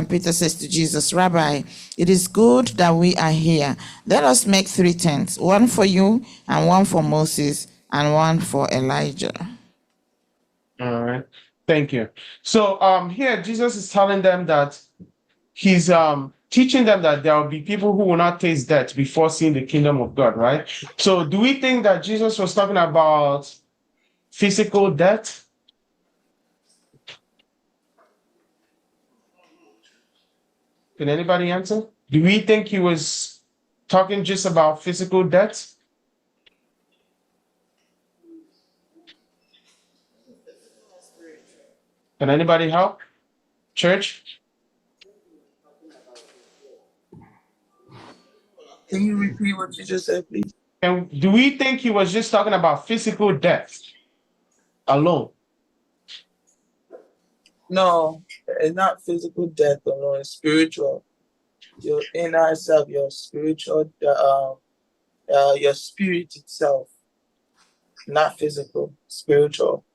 Peter says to Jesus, Rabbi, it is good that we are here. Let us make 3 tents, one for you and one for Moses and one for Elijah. All right. Thank you. So here Jesus is telling them that he's teaching them that there will be people who will not taste death before seeing the kingdom of God, right? So do we think that Jesus was talking about physical death? Can anybody answer? Do we think he was talking just about physical death? Can anybody help? Church? Can you repeat what you just said, please? And do we think he was just talking about physical death alone? No, it's not physical death alone, it's spiritual. Your inner self, your spiritual, your spirit itself. Not physical, spiritual.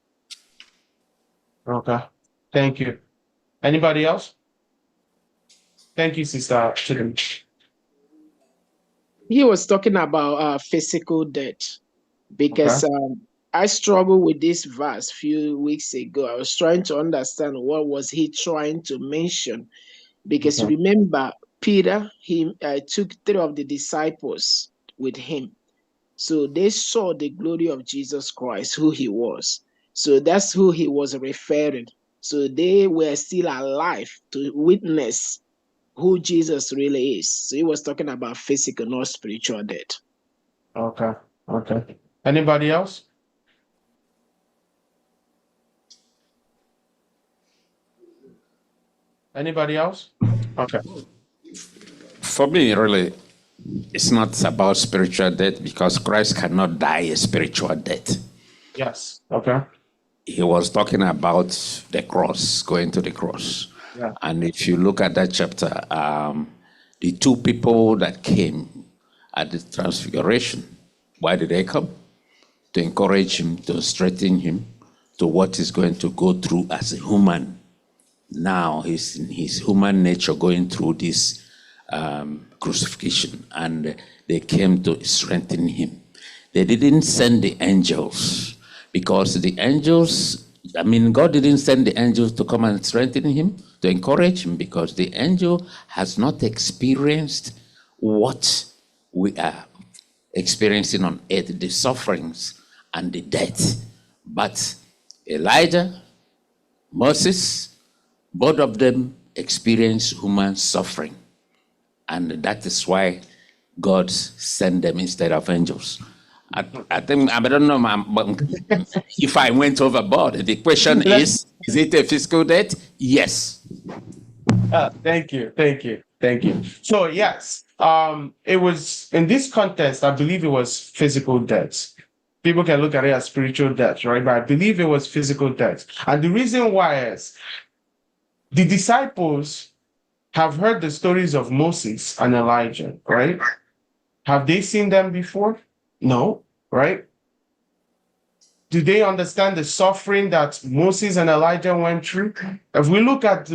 Okay. Thank you. Anybody else? Thank you, Sister Chidem. He was talking about physical death because I struggled with this verse few weeks ago. I was trying to understand what was he trying to mention, because remember Peter, he took 3 of the disciples with him, so they saw the glory of Jesus Christ, who he was. So that's who he was referring. So they were still alive to witness who Jesus really is. So he was talking about physical, not spiritual death. Okay. Anybody else? Anybody else? Okay. For me, really, it's not about spiritual death, because Christ cannot die a spiritual death. Yes. Okay. He was talking about the cross, going to the cross. Yeah. And if you look at that chapter, the 2 people that came at the transfiguration, why did they come? To encourage him, to strengthen him to what he's going to go through as a human. Now he's in his human nature going through this crucifixion, and they came to strengthen him. They didn't send the angels, because the angels, God didn't send the angels to come and strengthen him, to encourage him, because the angel has not experienced what we are experiencing on earth, the sufferings and the death. But Elijah, Moses, both of them experienced human suffering. And that is why God sent them instead of angels. I think, I don't know if I went overboard. The question is it a physical death? Yes. Thank you. So yes, it was in this context, I believe it was physical death. People can look at it as spiritual death, right? But I believe it was physical death. And the reason why is the disciples have heard the stories of Moses and Elijah, right? Have they seen them before? No, right? Do they understand the suffering that Moses and Elijah went through? If we look at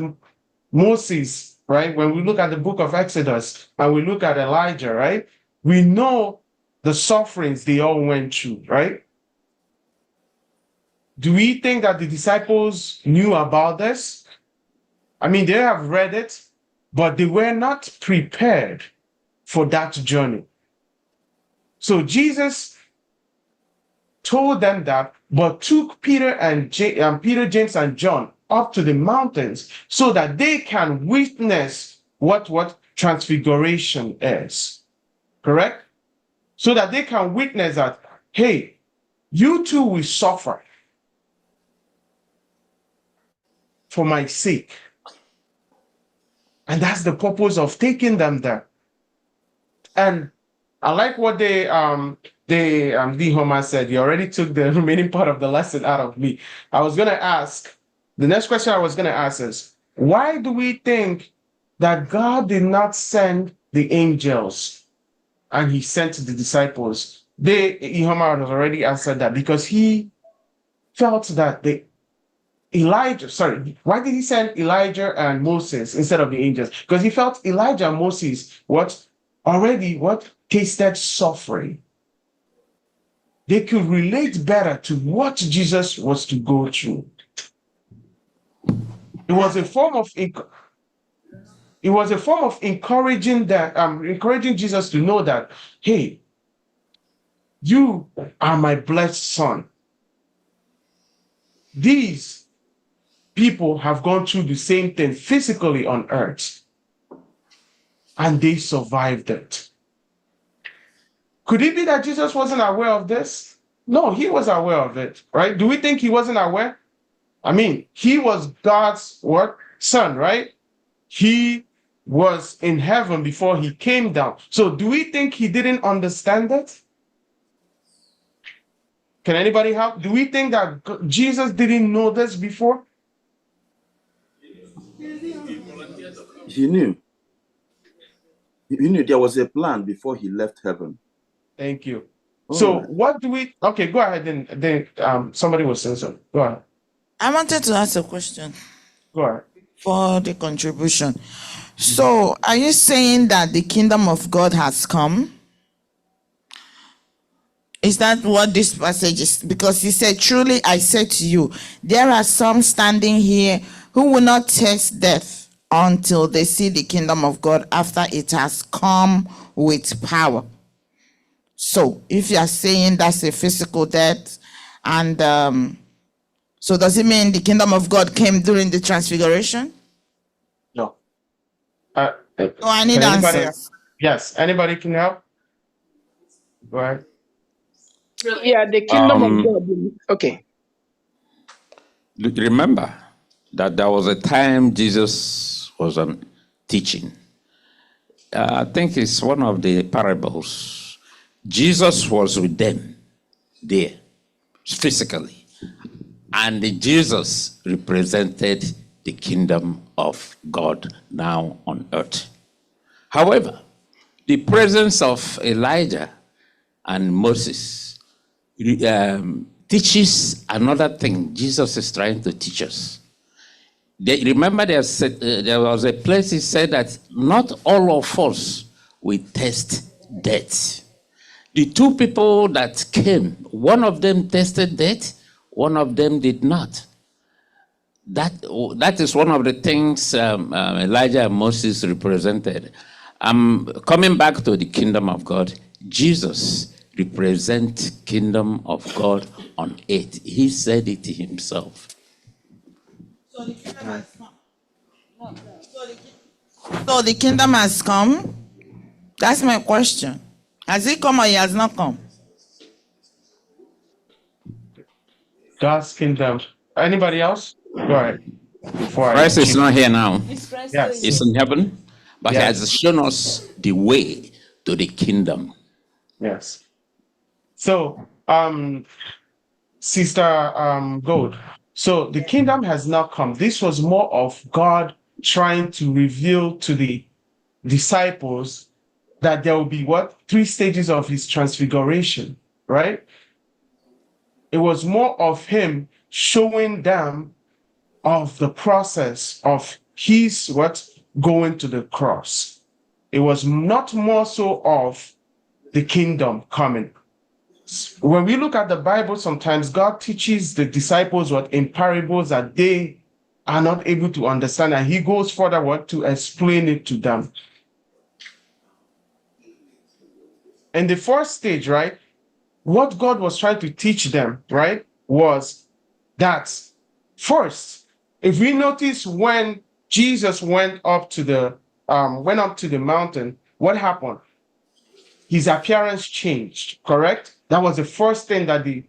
Moses, right, when we look at the book of Exodus and we look at Elijah, right, we know the sufferings they all went through, right? Do we think that the disciples knew about this? They have read it, but they were not prepared for that journey. So Jesus told them that, but took Peter, James, and John up to the mountains so that they can witness what transfiguration is. Correct? So that they can witness that, hey, you too will suffer for my sake. And that's the purpose of taking them there. And I like what D. Homer said. He already took the remaining part of the lesson out of me. The next question I was going to ask is, why do we think that God did not send the angels and he sent the disciples? Homer has already answered that, because he felt that why did he send Elijah and Moses instead of the angels? Because he felt Elijah and Moses already tasted suffering. They could relate better to what Jesus was to go through. It was a form of encouraging Jesus to know that, hey, you are my blessed son. These people have gone through the same thing physically on earth, and they survived it. Could it be that Jesus wasn't aware of this? No, he was aware of it, right? Do we think he wasn't aware? I mean, he was God's son, right? He was in heaven before he came down. So do we think he didn't understand it? Can anybody help? Do we think that Jesus didn't know this before? He knew. He knew there was a plan before he left heaven. Thank you. All So right. what do we... Okay, go ahead. Then somebody was saying something. Go ahead. I wanted to ask a question Go ahead. for the contribution. So, are you saying that the kingdom of God has come? Is that what this passage is? Because he said, truly I say to you, there are some standing here who will not taste death until they see the kingdom of God after it has come with power. So, if you are saying that's a physical death, and so does it mean the kingdom of God came during the transfiguration? No. Oh, I need Can anybody- answers. Yes. Anybody can help? Go ahead. Yeah, the kingdom of God. Okay. Remember that there was a time Jesus was teaching. I think it's one of the parables. Jesus was with them there, physically. And Jesus represented the kingdom of God now on earth. However, the presence of Elijah and Moses teaches another thing Jesus is trying to teach us. Remember, there was a place he said that not all of us will taste death. The two people that came, one of them tasted death, one of them did not. That is one of the things Elijah and Moses represented. Coming back to the kingdom of God, Jesus represents kingdom of God on earth. He said it himself. So the kingdom has come. So the kingdom has come? That's my question. Has it come or he has not come? God's kingdom. Anybody else? Go ahead. Christ is not here now. Yes. He's in heaven, but he has shown us the way to the kingdom. Yes. So, Sister Gold, so the kingdom has not come. This was more of God trying to reveal to the disciples that there will be 3 stages of his transfiguration, right? It was more of him showing them of the process of his going to the cross. It was not more so of the kingdom coming. When we look at the Bible, sometimes God teaches the disciples in parables that they are not able to understand, and he goes further to explain it to them. In the first stage, right, what God was trying to teach them, right, was that first, if we notice when Jesus went up to the mountain, what happened? His appearance changed, correct? That was the first thing that the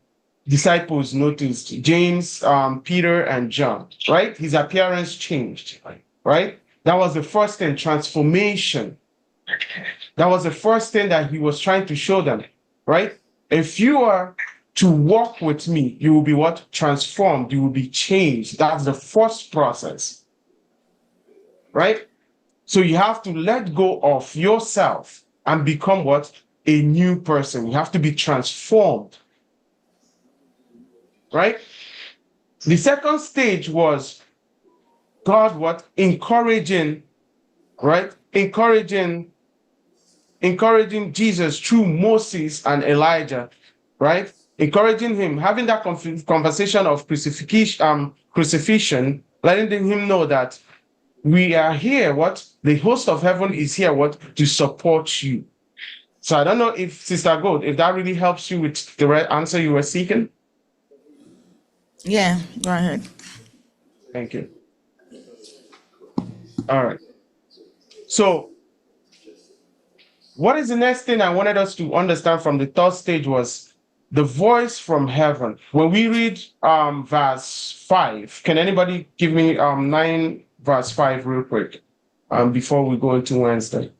disciples noticed. James, Peter, and John, right? His appearance changed, right? That was the first thing, transformation. That was the first thing that he was trying to show them, right? If you are to walk with me, you will be transformed, you will be changed. That's the first process, right? So you have to let go of yourself and become a new person. You have to be transformed, right? The second stage was God what? Encouraging, right? Encouraging Jesus through Moses and Elijah, right? Encouraging him, having that conversation of crucifixion, letting him know that we are here, what? The host of heaven is here, what? To support you. So I don't know if Sister Gold, if that really helps you with the right answer you were seeking. Yeah, go ahead. Thank you. All right. So what is the next thing I wanted us to understand from the third stage was the voice from heaven. When we read verse 5, can anybody give me 9 verse 5 real quick before we go into Wednesday?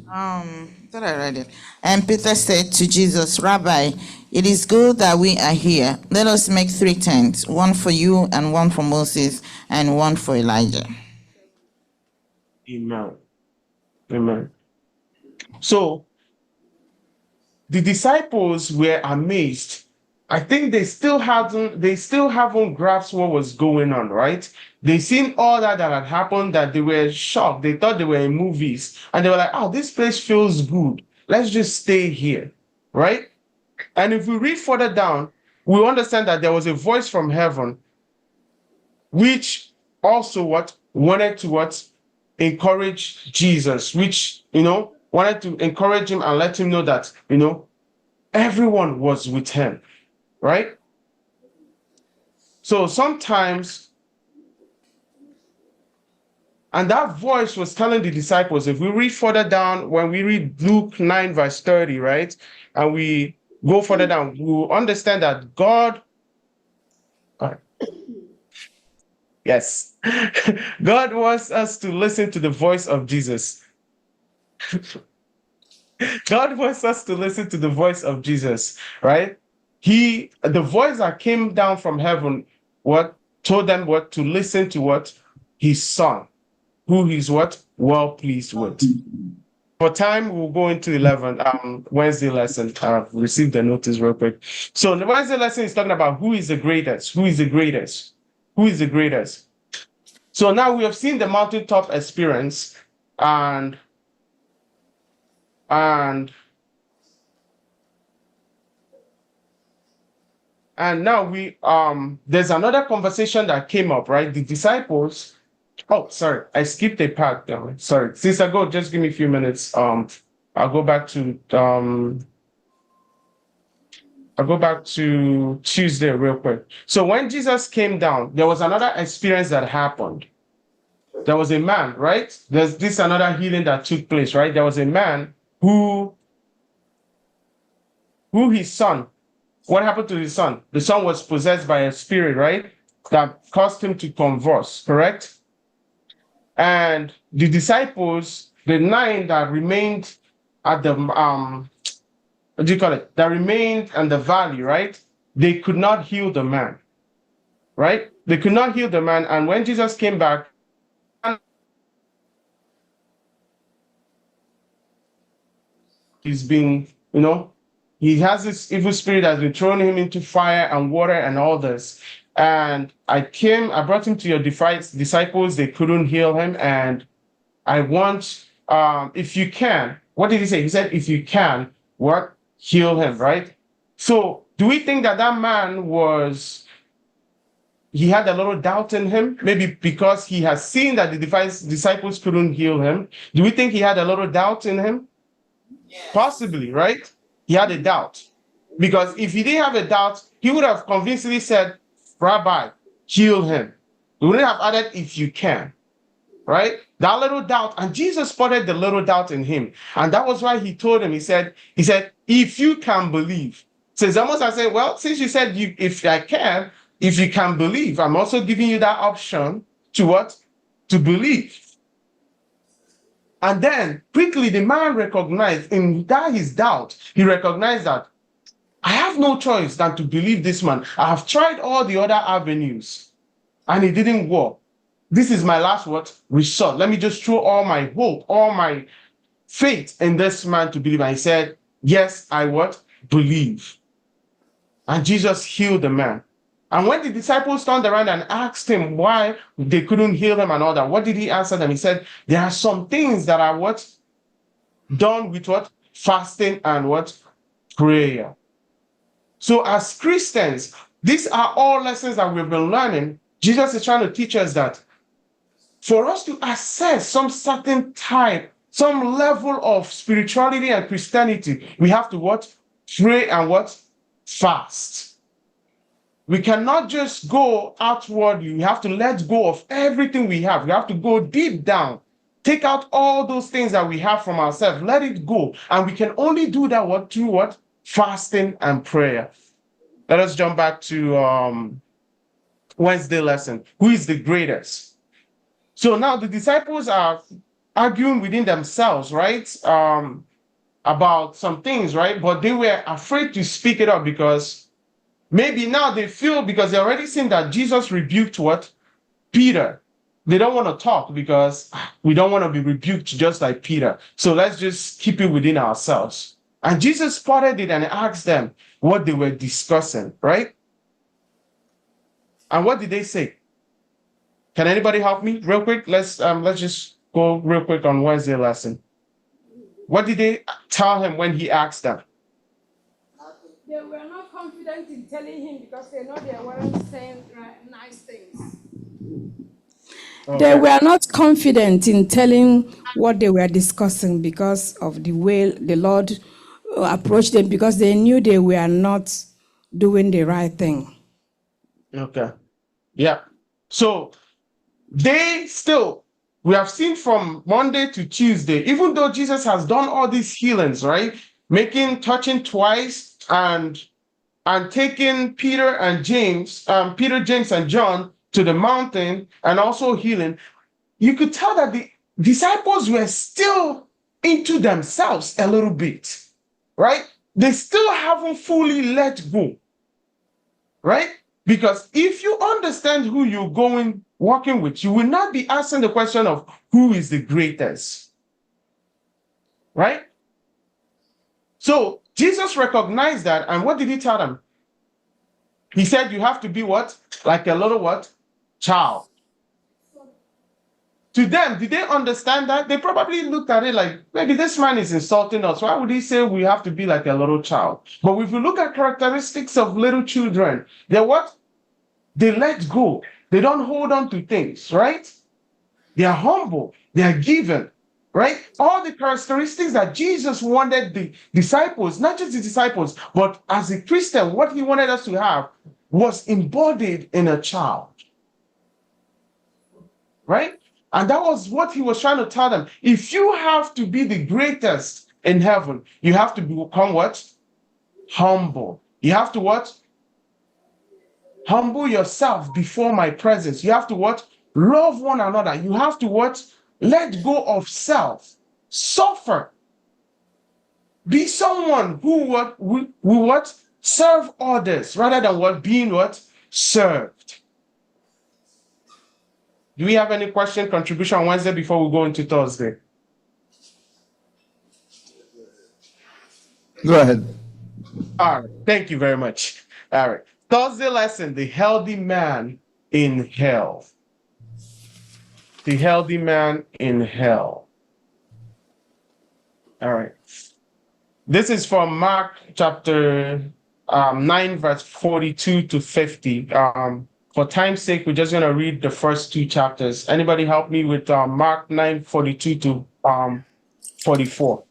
Thought I read it. And Peter said to Jesus, Rabbi, it is good that we are here. Let us make 3 tents, one for you and one for Moses and one for Elijah. Amen. Amen. So the disciples were amazed. I think they still haven't grasped what was going on, right? They seen all that had happened, that they were shocked. They thought they were in movies, and they were like, "Oh, this place feels good. Let's just stay here," right? And if we read further down, we understand that there was a voice from heaven, which also wanted to encourage Jesus, which wanted to encourage him and let him know that everyone was with him. Right? So sometimes, and that voice was telling the disciples, if we read further down, when we read Luke 9, verse 30, right? And we go further down, we will understand that God, yes, God wants us to listen to the voice of Jesus. God wants us to listen to the voice of Jesus, right? The voice that came down from heaven, told them to listen to his son, who he's well pleased with. For time, we'll go into 11 Wednesday lesson. I've received the notice real quick. So the Wednesday lesson is talking about who is the greatest, who is the greatest, who is the greatest. So now we have seen the mountaintop experience, and now there's another conversation that came up, right? The disciples. Oh, sorry, I skipped a part. Sorry, Sister Go, just give me a few minutes. I'll go back to Tuesday real quick. So when Jesus came down, there was another experience that happened. There was a man, right? There's this another healing that took place, right? There was a man who his son. What happened to his son? The son was possessed by a spirit, right? That caused him to convulse, correct? And the disciples, the 9 that remained at the, that remained in the valley, right? They could not heal the man, right? They could not heal the man. And when Jesus came back, he's been, he has this evil spirit that's been throwing him into fire and water and all this. And I brought him to your disciples. They couldn't heal him. And I want, if you can, what did he say? He said, if you can, heal him, right? So do we think that man he had a little doubt in him? Maybe because he has seen that the disciples couldn't heal him. Do we think he had a little doubt in him? Yes. Possibly, right? He had a doubt. Because if he didn't have a doubt, he would have convincingly said, Rabbi, heal him. He wouldn't have added, if you can, right? That little doubt. And Jesus spotted the little doubt in him. And that was why he told him, he said, if you can believe. So it's almost like saying, well, since you said, if you can believe, I'm also giving you that option to to believe. And then quickly the man recognized in that his doubt, he recognized that I have no choice than to believe this man. I have tried all the other avenues and it didn't work. This is my last resort. Let me just throw all my hope, all my faith in this man to believe. And he said, yes, I believe. And Jesus healed the man. And when the disciples turned around and asked him why they couldn't heal him and all that, what did he answer them? He said, there are some things that are what? Done with what? Fasting and what? Prayer. So as Christians, these are all lessons that we've been learning. Jesus is trying to teach us that for us to assess some certain type, some level of spirituality and Christianity, we have to what? Pray and what? Fast. We cannot just go outwardly. We have to let go of everything we have. We have to go deep down. Take out all those things that we have from ourselves. Let it go. And we can only do that what? Through what? Fasting and prayer. Let us jump back to Wednesday lesson. Who is the greatest? So now the disciples are arguing within themselves, right? About some things, right? But they were afraid to speak it up because maybe now they feel, because they already seen that Jesus rebuked what? Peter. They don't want to talk because we don't want to be rebuked just like Peter. So let's just keep it within ourselves. And Jesus spotted it and asked them what they were discussing, right? And what did they say? Can anybody help me real quick? Let's just go real quick on Wednesday lesson. What did they tell him when he asked them? They were not confident in telling him because they know they weren't saying nice things. Okay. They were not confident in telling what they were discussing because of the way the Lord approached them, because they knew they were not doing the right thing. Okay. Yeah. So they still, we have seen from Monday to Tuesday, even though Jesus has done all these healings, right? Touching twice and taking Peter, James and John to the mountain and also healing, you could tell that the disciples were still into themselves a little bit, right? They still haven't fully let go, right? Because if you understand who you're walking with, you will not be asking the question of who is the greatest, right? So Jesus recognized that, and what did he tell them? He said you have to be what? Like a little what? Child. To them, did they understand that? They probably looked at it like, maybe this man is insulting us. Why would he say we have to be like a little child? But if you look at characteristics of little children, they're what? They let go. They don't hold on to things, right? They are humble. They are given, right? All the characteristics that Jesus wanted the disciples, not just the disciples, but as a Christian, what he wanted us to have was embodied in a child, right? And that was what he was trying to tell them. If you have to be the greatest in heaven, you have to become what? Humble. You have to what? Humble yourself before my presence. You have to what? Love one another. You have to what? Let go of self. Suffer. Be someone who what? Serve others rather than what? Being what? Served. Do we have any question, contribution on Wednesday before we go into Thursday? Go ahead. All right. Thank you very much. All right. Thursday lesson, the healthy man in hell. The healthy man in hell. All right. This is from Mark chapter 9, verse 42 to 50. For time's sake, we're just going to read the first two chapters. Anybody help me with Mark 9, 42 to 44?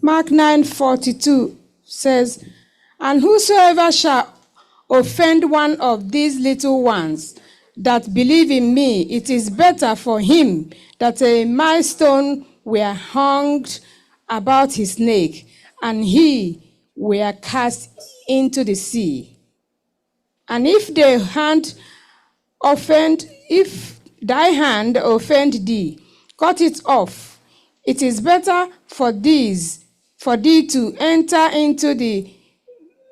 Mark 9:42 says, "And whosoever shall offend one of these little ones that believe in me, it is better for him that a millstone were hung about his neck, and he were cast into the sea. And if thy hand offend thee, cut it off. It is better for thee to enter into the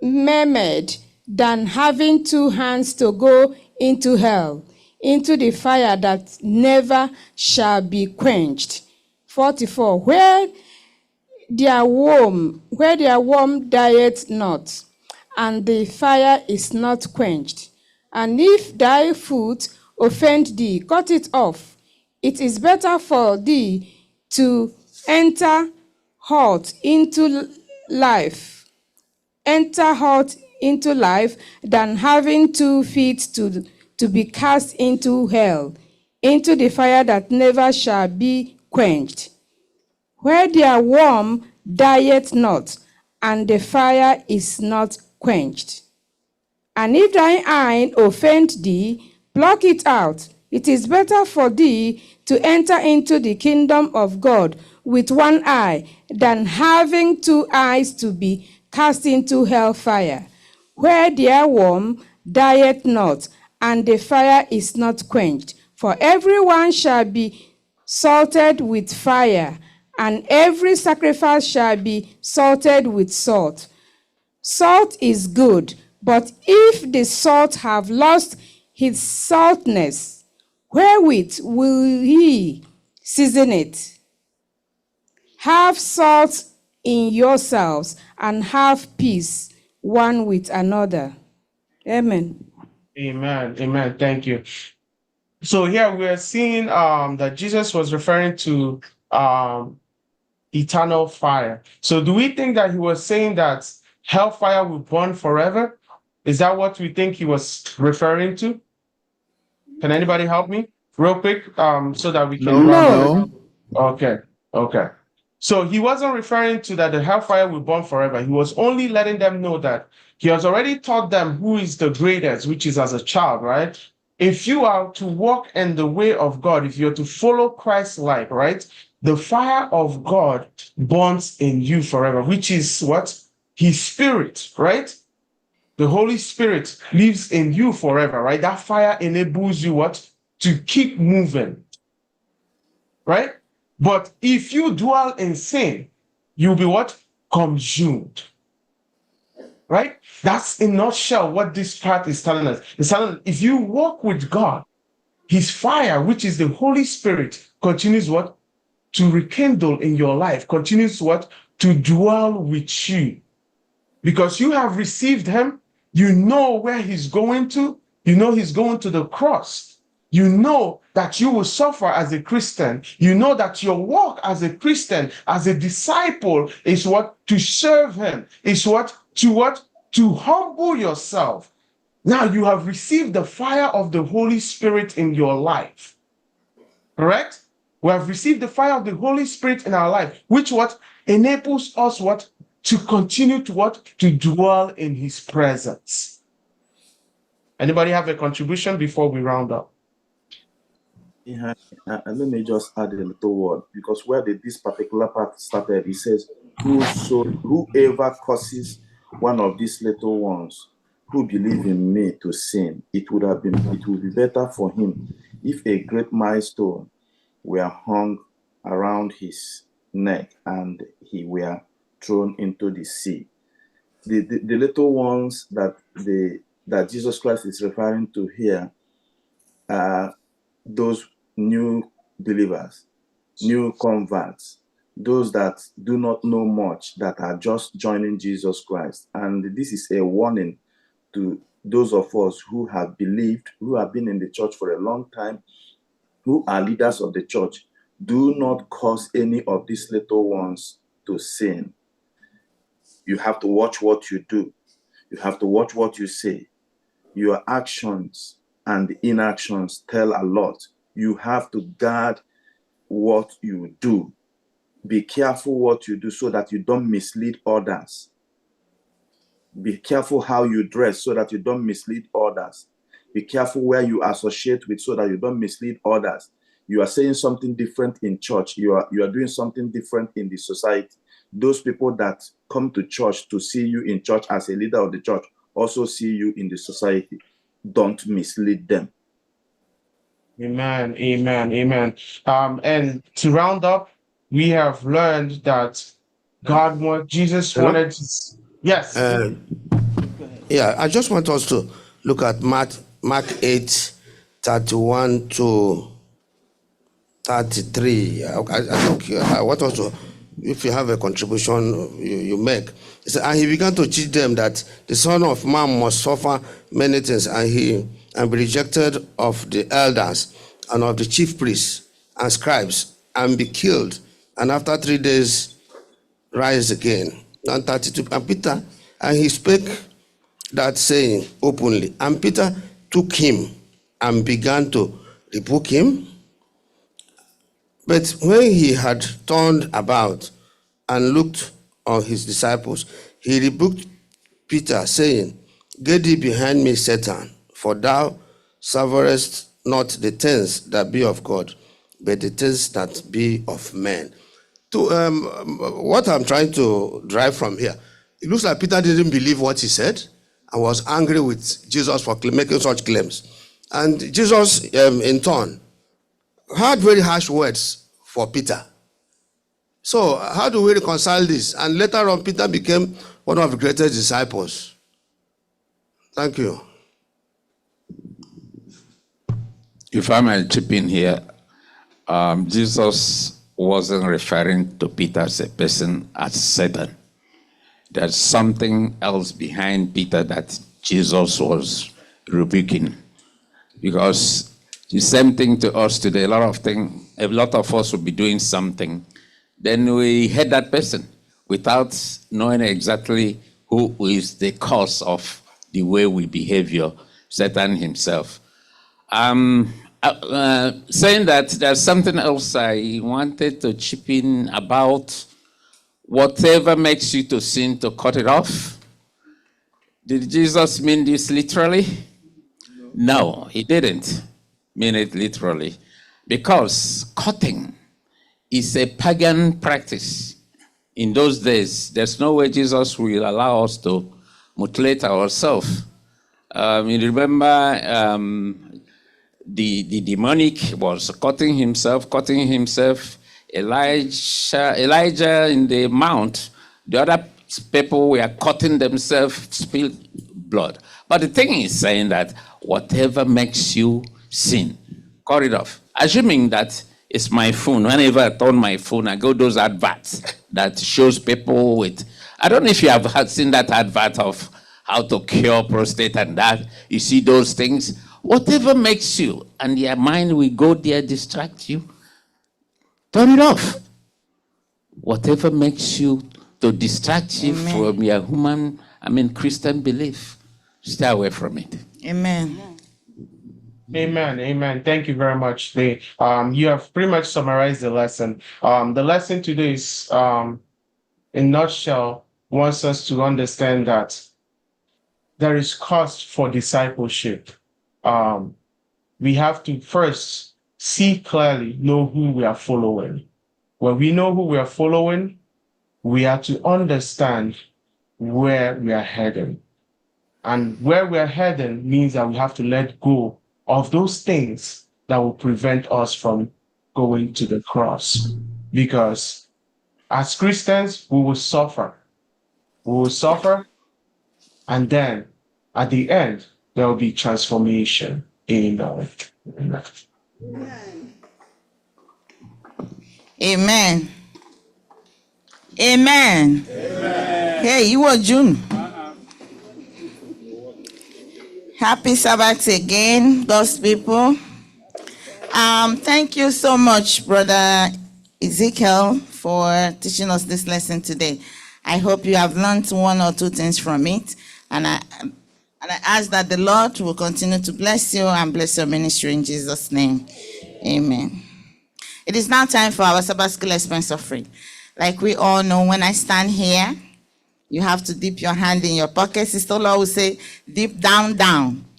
mermaid than having two hands to go into hell, into the fire that never shall be quenched. 44. Where their worm dieth not, and the fire is not quenched. And if thy foot offend thee, cut it off. It is better for thee to enter hot into life than having 2 feet to be cast into hell, into the fire that never shall be quenched. Where their worm dieth not, and the fire is not quenched. And if thine eye offend thee, pluck it out. It is better for thee to enter into the kingdom of God with one eye than having 2 eyes to be cast into hell fire, where their worm dieth not, and the fire is not quenched. For everyone shall be salted with fire, and every sacrifice shall be salted with salt. Salt is good, but if the salt have lost his saltness, wherewith will ye season it? Have salt in yourselves, and have peace one with another. Amen. Amen. Amen. Thank you. So here we are seeing that Jesus was referring to eternal fire. So do we think that he was saying that hellfire will burn forever? Is that what we think he was referring to? Can anybody help me real quick so that we can No. Okay. So he wasn't referring to that the hellfire will burn forever. He was only letting them know that he has already taught them who is the greatest, which is as a child, right? If you are to walk in the way of God, if you're to follow Christ's life, right? The fire of God burns in you forever, which is what? His spirit, right? The Holy Spirit lives in you forever, right? That fire enables you what? To keep moving, right? But if you dwell in sin, you'll be what? Consumed, right? That's in a nutshell what this part is telling us. It's telling us if you walk with God, his fire, which is the Holy Spirit, continues what? To rekindle in your life, continues what? To dwell with you. Because you have received him, you know where he's going to. You know he's going to the cross. You know that you will suffer as a Christian. You know that your walk as a Christian, as a disciple, is what? To serve him. Is what? To humble yourself. Now you have received the fire of the Holy Spirit in your life. Correct? We have received the fire of the Holy Spirit in our life, which what? Enables us what? To continue to what? To dwell in his presence. Anybody have a contribution before we round up? Yeah, let me just add a little word, because where this particular part started, he says, whoever causes one of these little ones who believe in me to sin, it would be better for him if a great milestone were hung around his neck and he were thrown into the sea. The little ones that Jesus Christ is referring to here are those new believers, new converts, those that do not know much, that are just joining Jesus Christ. And this is a warning to those of us who have believed, who have been in the church for a long time, who are leaders of the church. Do not cause any of these little ones to sin. You have to watch what you do. You have to watch what you say. Your actions and inactions tell a lot. You have to guard what you do. Be careful what you do so that you don't mislead others. Be careful how you dress so that you don't mislead others. Be careful where you associate with so that you don't mislead others. You are saying something different in church. You are doing something different in the society. Those people that come to church to see you in church as a leader of the church also see you in the society. Don't mislead them. Amen. And to round up, we have learned that Jesus Hello? wanted to. Yes. Yeah, I just want us to look at Mark 8, 31 to 33. I think what also, if you have a contribution you make. It said, and he began to teach them that the Son of Man must suffer many things and be rejected of the elders and of the chief priests and scribes and be killed, and after 3 days rise again. And 32. And Peter, and he spake that saying openly. And Peter took him and began to rebuke him. But when he had turned about and looked on his disciples, he rebuked Peter, saying, Get thee behind me, Satan, for thou savourest not the things that be of God, but the things that be of men. What I'm trying to drive from here, it looks like Peter didn't believe what he said and was angry with Jesus for making such claims. And Jesus, in turn, had very harsh words for Peter. So how do we reconcile this? And later on, Peter became one of the greatest disciples. Thank you. If I may chip in here, Jesus wasn't referring to Peter as a person, as Satan. There's something else behind Peter that Jesus was rebuking. Because the same thing to us today, a lot of us will be doing something, then we hate that person without knowing exactly who is the cause of the way we behave, Satan himself. Saying that, there's something else I wanted to chip in about whatever makes you to sin, to cut it off. Did Jesus mean this literally? No, he didn't mean it literally. Because cutting is a pagan practice. In those days, there's no way Jesus will allow us to mutilate ourselves. You remember the demonic was cutting himself. Elijah in the mount, the other people were cutting themselves, spilled blood. But the thing is saying that whatever makes you sin, cut it off. Assuming that it's my phone. Whenever I turn my phone, I go those adverts that shows people with, I don't know if you have seen that advert of how to cure prostate and that. You see those things. Whatever makes you, and your mind will go there, distract you, turn it off. Whatever makes you to distract you from your Christian belief, stay away from it. Amen. Amen. Thank you very much. You have pretty much summarized the lesson. The lesson today is, in a nutshell, wants us to understand that there is cost for discipleship. We have to first see clearly, know who we are following. When we know who we are following, we have to understand where we are heading. And where we are heading means that we have to let go of those things that will prevent us from going to the cross. Because as Christians, we will suffer. And then at the end, there will be transformation. Amen. Amen. Hey, you are June. Happy Sabbath again, God's people. Thank you so much, Brother Ezekiel, for teaching us this lesson today. I hope you have learned one or two things from it. And I ask that the Lord will continue to bless you and bless your ministry in Jesus' name. Amen. It is now time for our Sabbath School expense offering. Like we all know, when I stand here, you have to dip your hand in your pocket. Sister Law will say, dip down.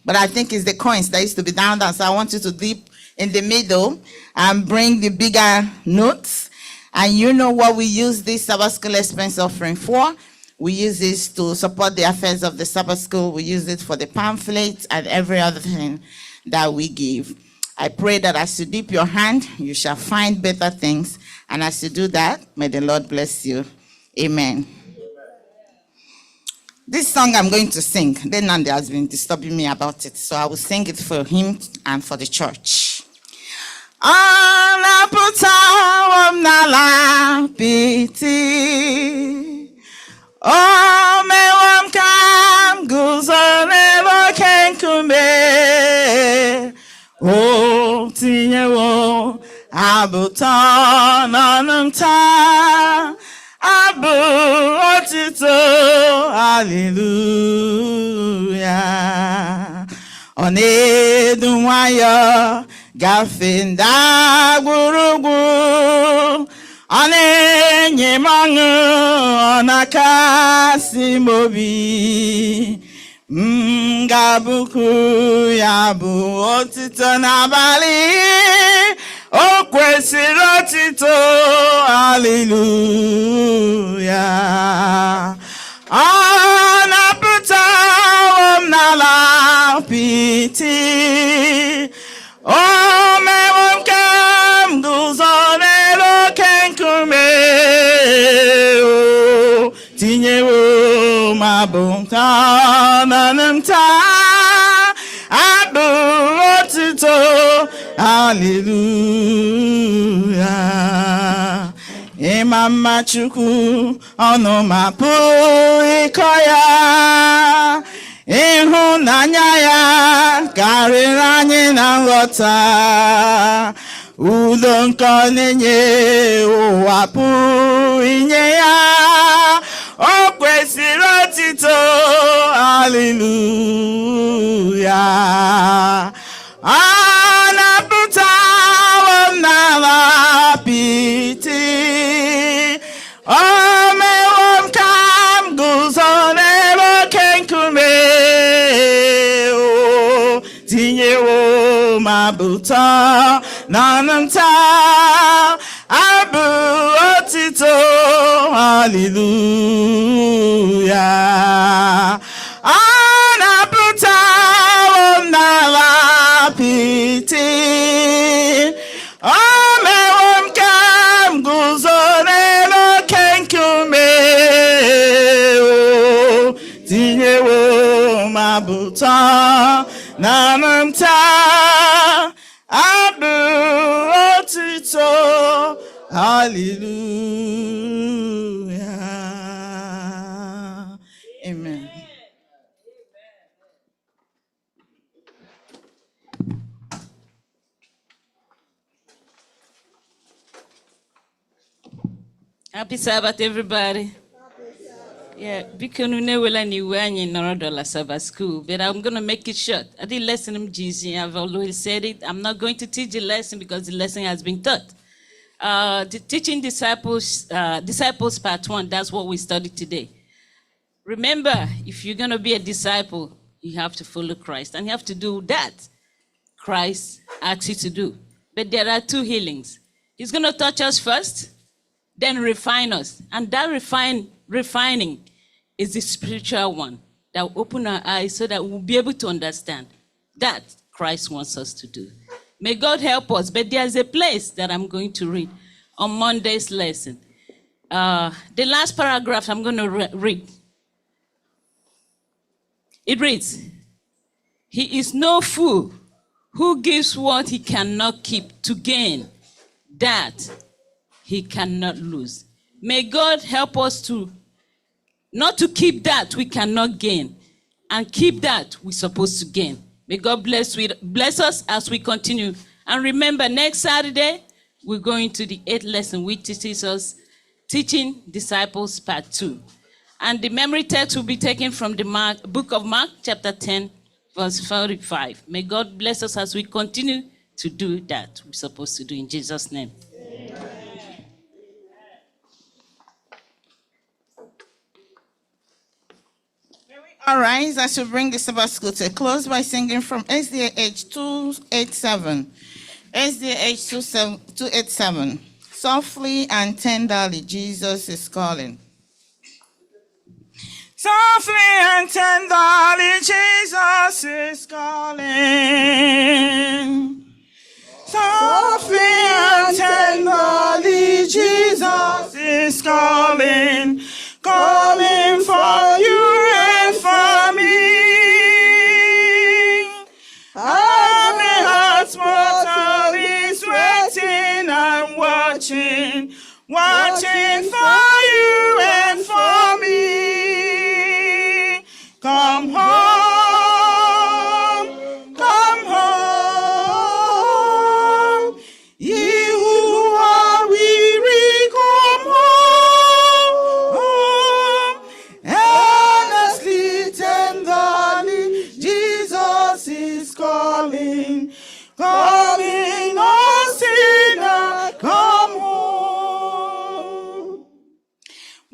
But I think it's the coins that used to be down. So I want you to dip in the middle and bring the bigger notes. And you know what we use this Sabbath School expense offering for? We use this to support the affairs of the Sabbath School. We use it for the pamphlets and every other thing that we give. I pray that as you dip your hand, you shall find better things. And as you do that, may the Lord bless you. Amen. This song I'm going to sing, then Nandi has been disturbing me about it, so I will sing it for him and for the church. Anapụtawom n'ala apịtị, o mewom ka m guzo n'ebe oke nkume, o tinyewo abụtọ n'ọnụ m taa, abụ otito, hallelujah. Ọ na-edu nwayọ gafee ndagwurugwu, ọ na-enye m ọṅụ, ọ na-akasị m obi. M ga-abụku ya bụ otito n'abalị, o kwesịrị otito, hallelujah. Ọ na-apụtawo m n'ala apịtị, o mewo m ka m guzo n'elu oke nkume, o tinyewo m abụta n'ọnụ m taa, abụ otito, hallelujah. Ịma mma Chukwu ọnụ ma pụghị ịkọ ya, ịhụnanya ya karịrị anyị na nghọta, udo nke ọ na-enye ụwa pụghị inye ya, o kwesịrị otito, hallelujah. Ọ na-apụtawo m n'ala apịtị, o mewo m ka m guzo n'ebe oke nkume, o tinyewo m abụtọ n'ọnụ m taa, abụ otito, hallelujah. Ọ na-apụtawo m n'ala apịtị, o mewo m ka m guzo n'elu oke nkume, o tinyewo m abụtọ n'ọnụ m taa, abụ otito, hallelujah. Amen. Happy Sabbath, everybody. Yeah, because we know when you were in $1 Sabbath school, but I'm going to make it short. I did lesson in GC. I've always said it. I'm not going to teach the lesson because the lesson has been taught. The teaching disciples part 1, that's what we studied today. Remember, if you're going to be a disciple, you have to follow Christ, and you have to do that Christ asks you to do. But there are 2 healings. He's going to touch us first, then refine us. And that refining is the spiritual one that will open our eyes so that we'll be able to understand that Christ wants us to do. May God help us. But there's a place that I'm going to read on Monday's lesson. The last paragraph I'm going to read. It reads, "He is no fool who gives what he cannot keep to gain that he cannot lose." May God help us to not to keep that we cannot gain and keep that we're supposed to gain. May God bless us as we continue. And remember, next Saturday, we're going to the 8th lesson, which teaches us Teaching Disciples Part 2. And the memory text will be taken from the book of Mark, chapter 10, verse 45. May God bless us as we continue to do that we're supposed to do in Jesus' name. All right, I should bring the Sabbath school to a close by singing from SDA H 287. SDA H 287. Softly and tenderly, Jesus is calling. Softly and tenderly, Jesus is calling. Softly and tenderly, Jesus is calling, calling for you.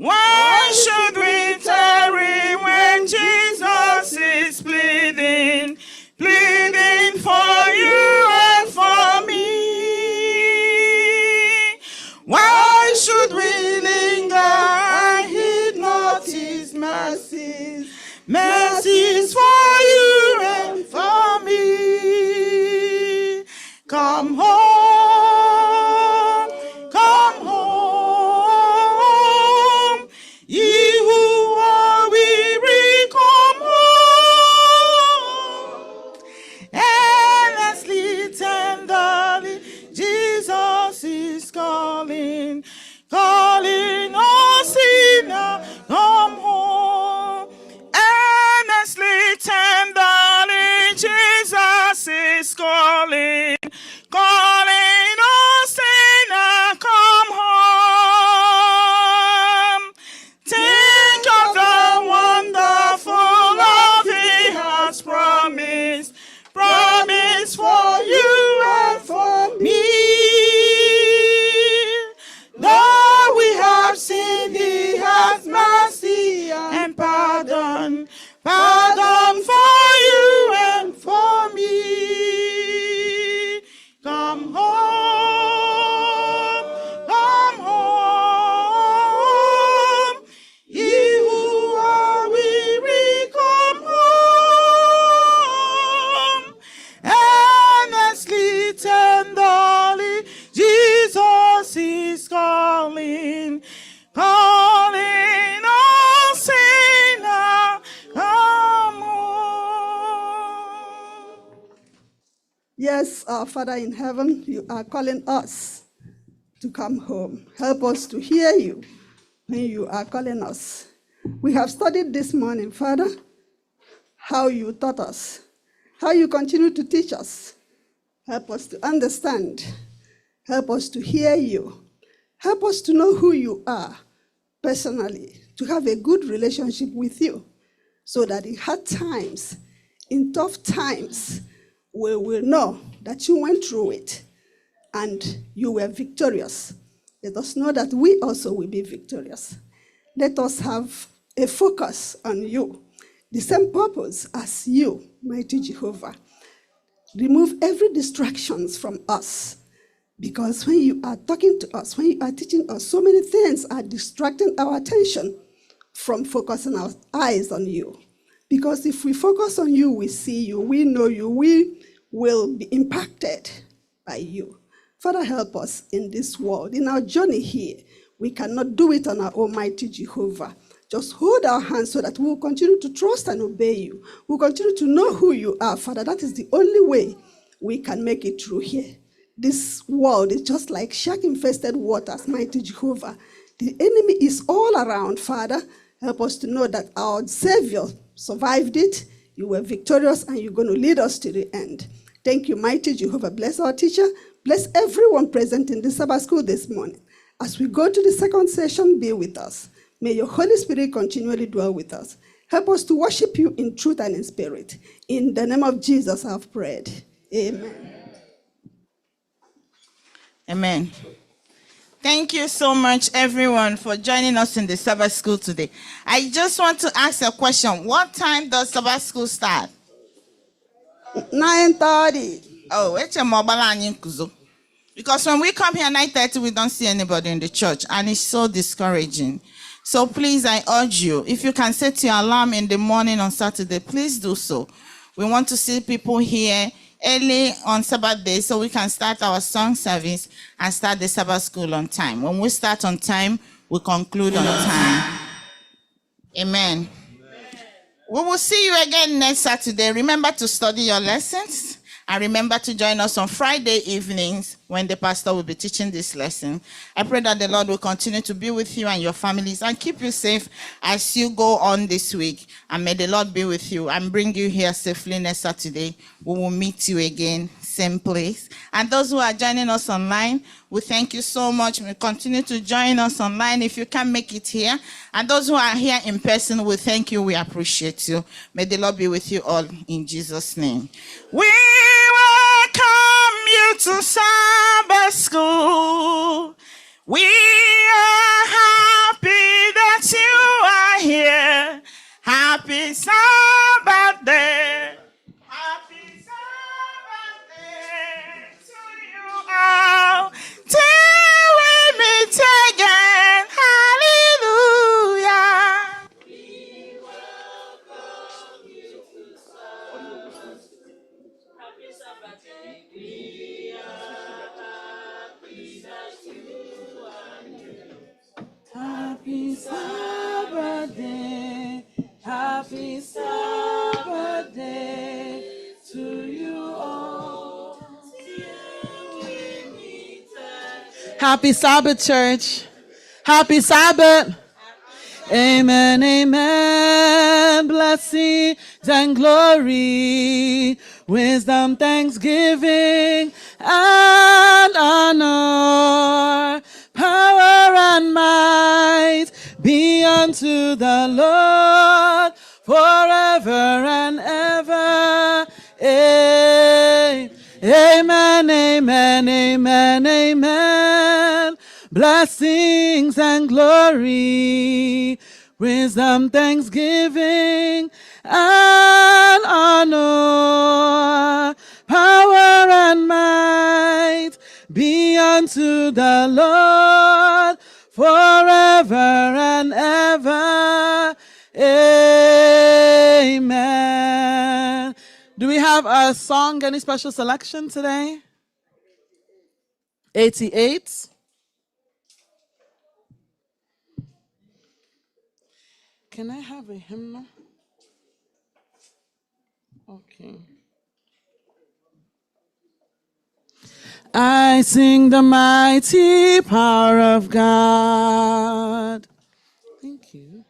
Why should we tarry when Jesus is pleading, pleading for you and for me? Why should we linger and heed not his mercies, mercies for you and for me? Come home, come home, ye who are weary, come home. Endlessly, tenderly, Jesus is calling, calling, oh sinner, come home. Endlessly, tenderly, Jesus is calling, calling, oh sinner, come home. Think of the wonderful love he has promised, promised for you and for me. Though we have sinned, he has mercy and pardon, pardon for you and for me. Come home, come home. Ye who are weary, come home. Earnestly, tenderly, Jesus is calling, calling, oh sinner, come home. Yes, our Father in heaven, you are calling us to come home. Help us to hear you when you are calling us. We have studied this morning, Father, how you taught us, how you continue to teach us. Help us to understand. Help us to hear you. Help us to know who you are personally, to have a good relationship with you, so that in hard times, in tough times, we will know that you went through it and you were victorious. Let us know that we also will be victorious. Let us have a focus on you, the same purpose as you, mighty Jehovah. Remove every distractions from us, because when you are talking to us, when you are teaching us, so many things are distracting our attention from focusing our eyes on you. Because if we focus on you, we see you, we know you, we will be impacted by you. Father, help us in this world, in our journey here. We cannot do it on our almighty Jehovah. Just hold our hands so that we will continue to trust and obey you. We'll continue to know who you are, Father. That is the only way we can make it through here. This world is just like shark-infested waters, mighty Jehovah. The enemy is all around, Father. Help us to know that our Savior survived it. You were victorious, and you're going to lead us to the end. Thank you, mighty Jehovah. Bless our teacher. Bless everyone present in the Sabbath school this morning. As we go to the second session, be with us. May your Holy Spirit continually dwell with us. Help us to worship you in truth and in spirit. In the name of Jesus, I've prayed. Amen. Amen. Thank you so much, everyone, for joining us in the Sabbath school today. I just want to ask a question. What time does Sabbath school start? 9:30. Oh, it's a mobile and kuzo. Because when we come here 9:30, we don't see anybody in the church, and it's so discouraging. So please, I urge you, if you can set your alarm in the morning on Saturday, please do so. We want to see people here early on Sabbath day so we can start our song service and start the Sabbath school on time. When we start on time, we conclude on time. Amen. We will see you again next Saturday. Remember to study your lessons. And remember to join us on Friday evenings when the pastor will be teaching this lesson. I pray that the Lord will continue to be with you and your families and keep you safe as you go on this week. And may the Lord be with you and bring you here safely next Saturday. We will meet you again, same place. And those who are joining us online, we thank you so much. We continue to join us online if you can make it here. And those who are here in person, we thank you. We appreciate you. May the Lord be with you all in Jesus' name. We welcome you to Sabbath school. We are happy that Happy Sabbath day to you all. Happy Sabbath, church. Happy Sabbath. Amen, amen. Blessings and glory, wisdom, thanksgiving, and honor, power and might be unto the Lord forever and ever. Amen, amen, amen, amen. Blessings and glory, wisdom, thanksgiving, and honor, power and might be unto the Lord forever and ever. Amen. Do we have a song, any special selection today? 88. Can I have a hymn? Okay. I sing the mighty power of God. Thank you.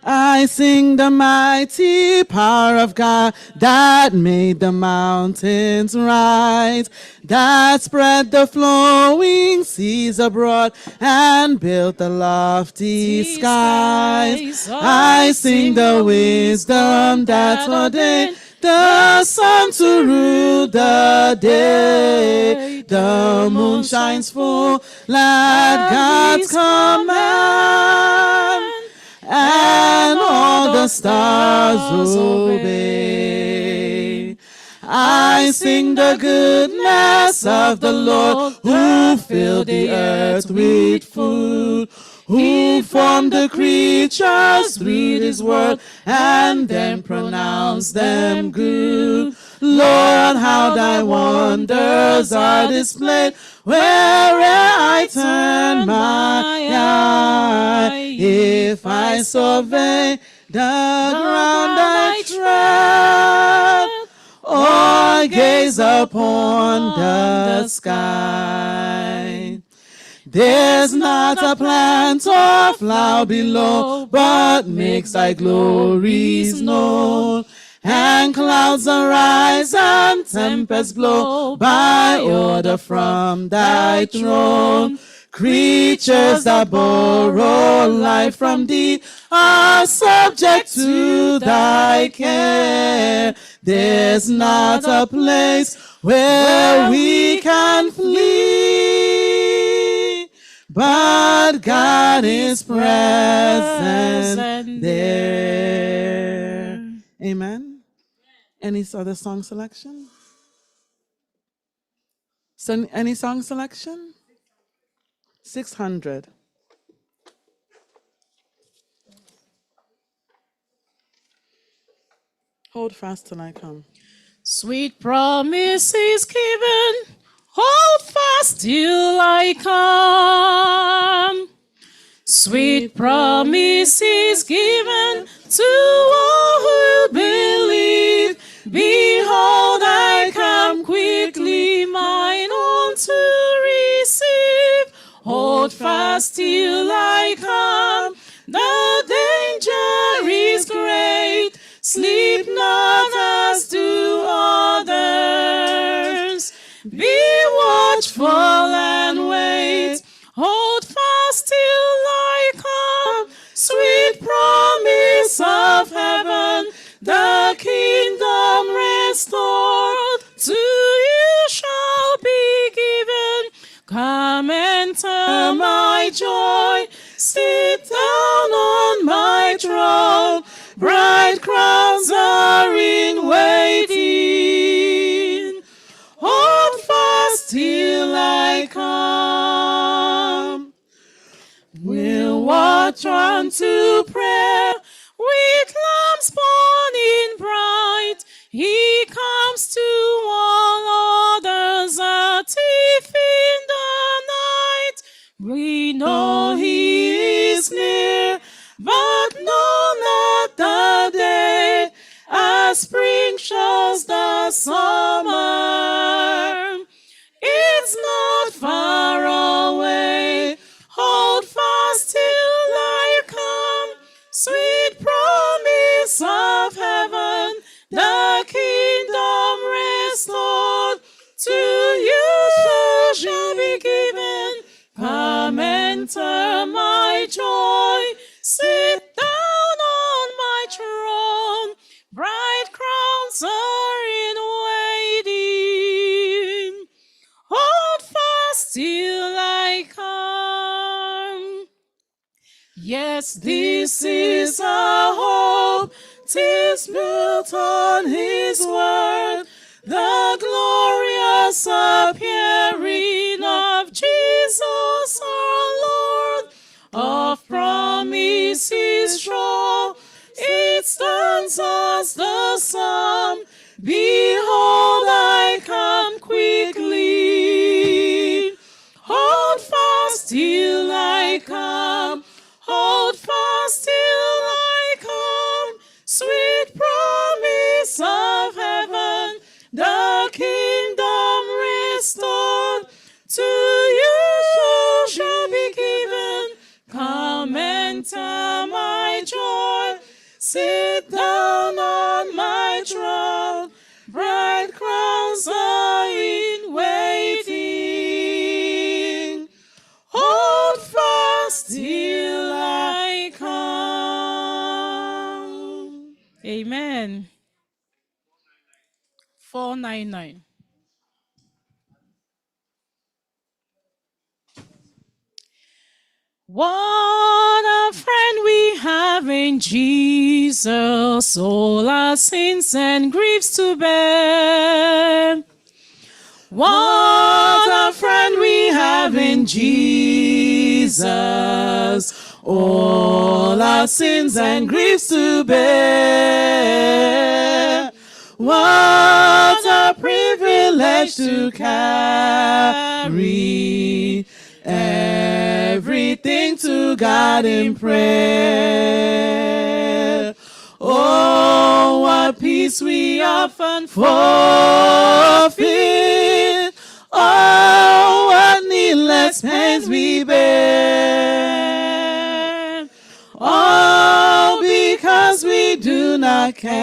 I sing the mighty power of God that made the mountains rise, that spread the flowing seas abroad and built the lofty skies. I sing the wisdom that ordained the sun to rule the day. The moon shines full at God's command, and all the stars obey. I sing the goodness of the Lord, who filled the earth with food, who formed the creatures through his word, and then pronounced them good. Lord, how thy wonders are displayed where'er I turn my eye. If I survey the ground I tread, or gaze upon the sky, there's not a plant or flower below, but makes thy glories known. And clouds arise and tempests blow by order from thy throne. Creatures that borrow life from thee are subject to thy care. There's not a place where we can flee, but God is present there. Amen. Any other song selection? So, any song selection? 600. Hold fast till I come. Sweet promises given, hold fast till I come. Sweet promises given to all who believe. Behold, I come quickly, mine own to receive. Hold fast till I come, the danger is great. Sleep not as do others. Be watchful and wait. Hold fast till I come. Sweet promise of heaven, the kingdom restored to you shall be given. Come enter my joy, sit down on my throne. Bright crowns are in waiting. Hold fast till I come. We'll watch unto prayer with lamps burning bright. He comes to all others a thief in the night. We know he is near, but know not the of heaven, the kingdom restored. To you shall be given. Come enter my joy. Sit down on my throne. Bright crowns are in waiting. Hold fast till I come. Yes, this is our hope. 'Tis built on his word. The glorious appearing of Jesus our Lord. Of promises sure, it stands as the sum. Behold, I come quickly. Hold fast till I come. Hold fast till I come. Sweet promise of heaven, the kingdom restored. To you shall be given. Come enter my joy. Sit down on my throne. Bright crowns are in waiting. Hold fast till I come. Amen. 499. What a friend we have in Jesus, all our sins and griefs to bear. What a friend we have in Jesus, all our sins and griefs to bear. What a privilege to carry everything to God in prayer. Oh, what peace we often forfeit. Oh, what needless pains we bear. All because we do not carry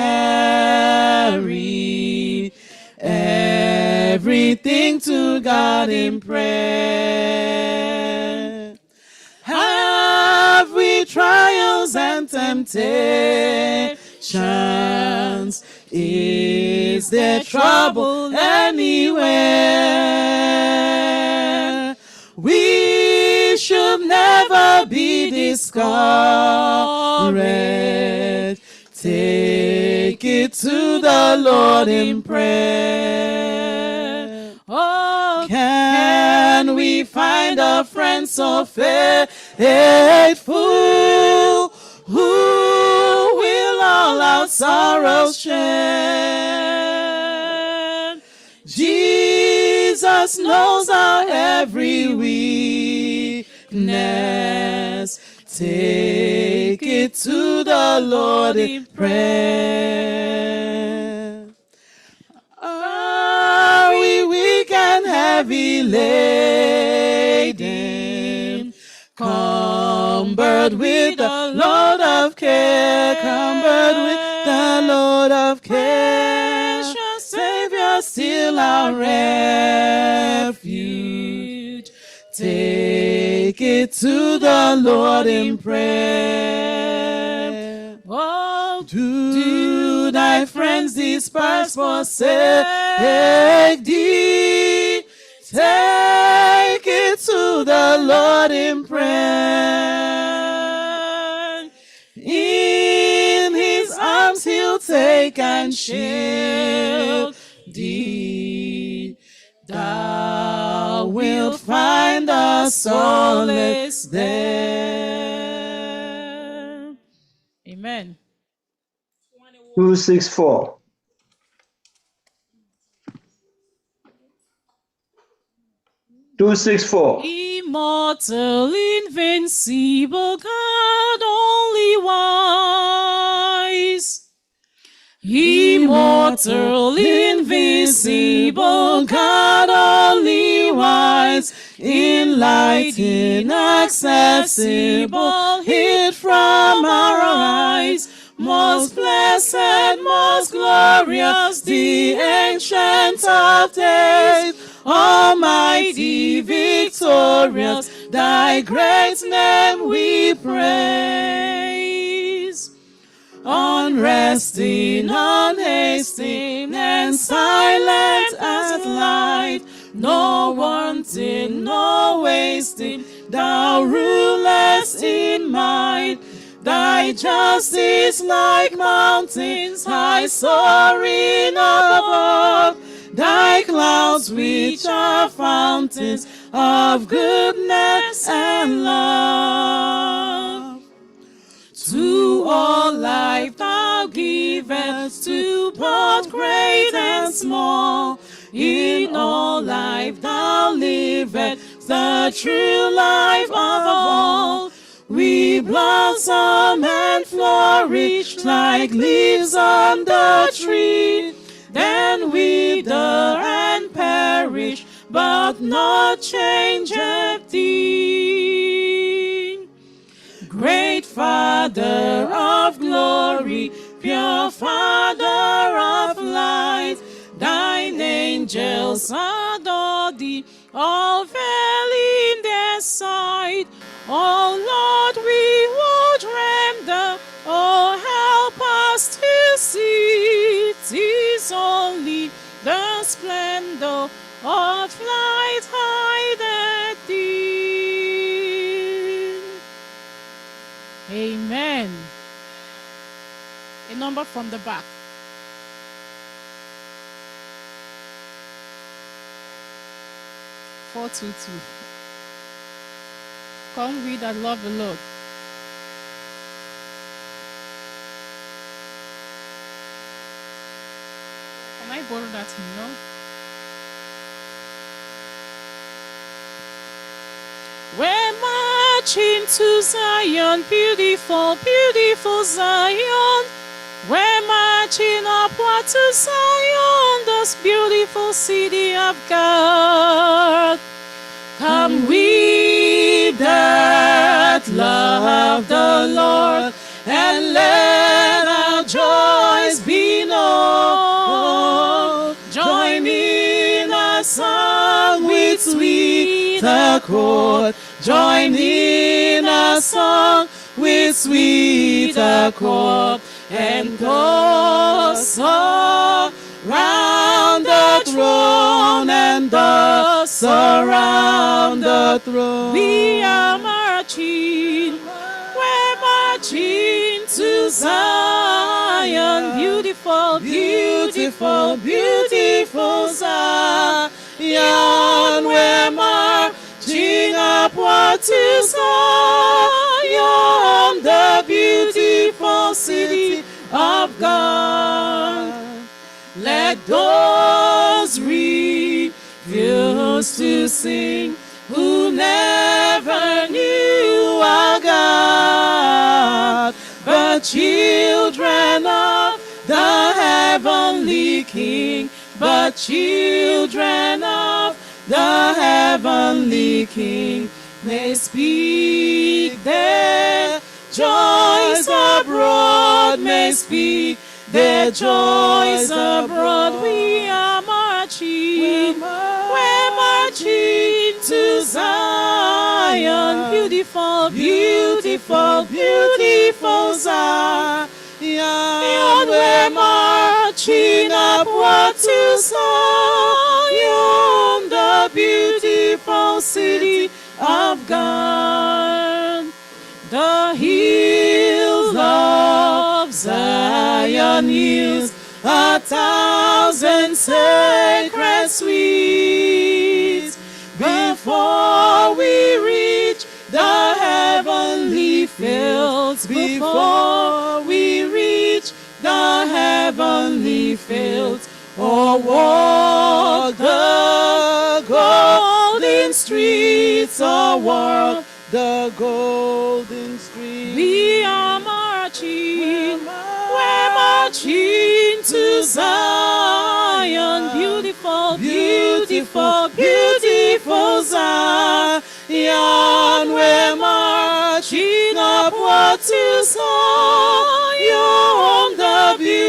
everything to God in prayer. Have we trials and temptations? Is there trouble anywhere? We should never be discouraged. Take it to the Lord in prayer. Oh, can we find a friend so faithful, who will all our sorrows share? Jesus knows our every weakness. Take it to the Lord in prayer. Are we weak and heavy laden, cumbered with the load of care, cumbered with the load of care? Savior, still our refuge. Take it to the Lord in prayer. Oh, do thy friends disperse, forsake thee? Take it to the Lord in prayer. In his arms he'll take and shield thee. Thou wilt find a solace there. Amen. 264. Immortal, invincible God, only wise. Immortal, invincible God, only wise. In light inaccessible, hid from our eyes. Most blessed blessed, most glorious, the ancient of days, almighty, victorious, thy great name we praise. Unresting, unhasting, and silent as light, no wanting, no wasting, thou rulest in might. Thy justice like mountains, high soaring above, thy clouds which are fountains of goodness and love. To all life thou givest, to both great and small. In all life thou livest, the true life of all. We blossom and flourish like leaves on the tree. Then wither and perish, but not changeth thee. Great Father of glory, pure Father of light, thine angels adore thee, all fail in their sight. Oh Lord, we would render, oh help us to see. 'Tis only the splendor of light hideth thee. Amen. A number from the back. 422. Come we that love the Lord. Can I borrow that hymn? We're marching to Zion, beautiful, beautiful Zion. We're marching upward to Zion, this beautiful city of God. Come we that love the Lord, and let our joys be known. Join in a song with sweet accord. Join in a song with sweet accord. And thus around the throne, and thus around the throne. We are marching, we're marching to Zion. Beautiful, beautiful, beautiful Zion. We're marching upward to Zion, the beautiful city of God. Let those refuse to sing who never knew our God, but children of the heavenly King, but children of the heavenly King, may speak their joys abroad, may speak their joys abroad. We are marching, we're marching to Zion. Beautiful, beautiful, beautiful Zion. We're marching upward to Zion, the beautiful city of God. The hills of Zion hills, 1,000 sacred sweets. Before we reach the heavenly fields, before we reach the heavenly fields, or walk the golden streets, or walk the golden streets. We are marching, we're marching to Zion. Beautiful, beautiful, beautiful Zion. We're marching upward to Zion, the beautiful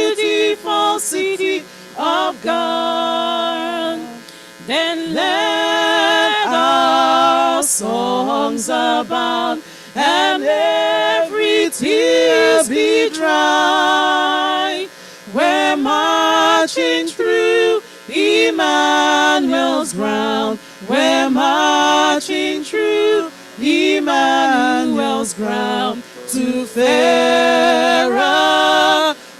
streams abound, and every tear be dry. We're marching through Emmanuel's ground. We're marching through Emmanuel's ground to fairer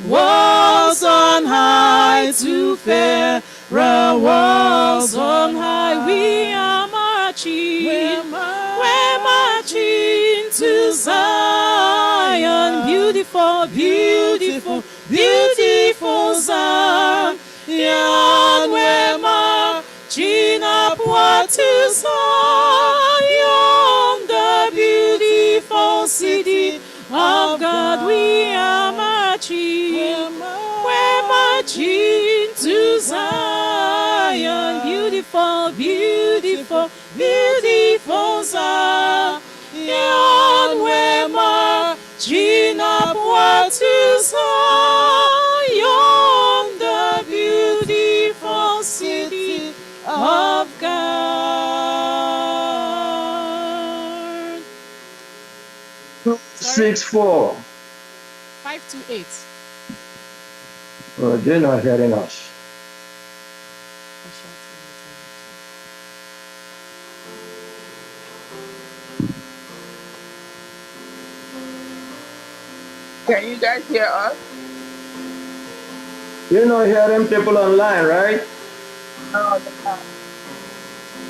walls on high, to fairer walls on high. We are marching, we're marching to Zion, beautiful, beautiful, beautiful Zion. We're marching upward to Zion, the beautiful city of God. We are marching, we're marching to Zion, beautiful, beautiful, beautiful Zion. We're marching upward to Zion, the beautiful city of God. 6-4. 528. Oh, they're not hearing us. Can you guys hear us? You're not hearing people online, right? No,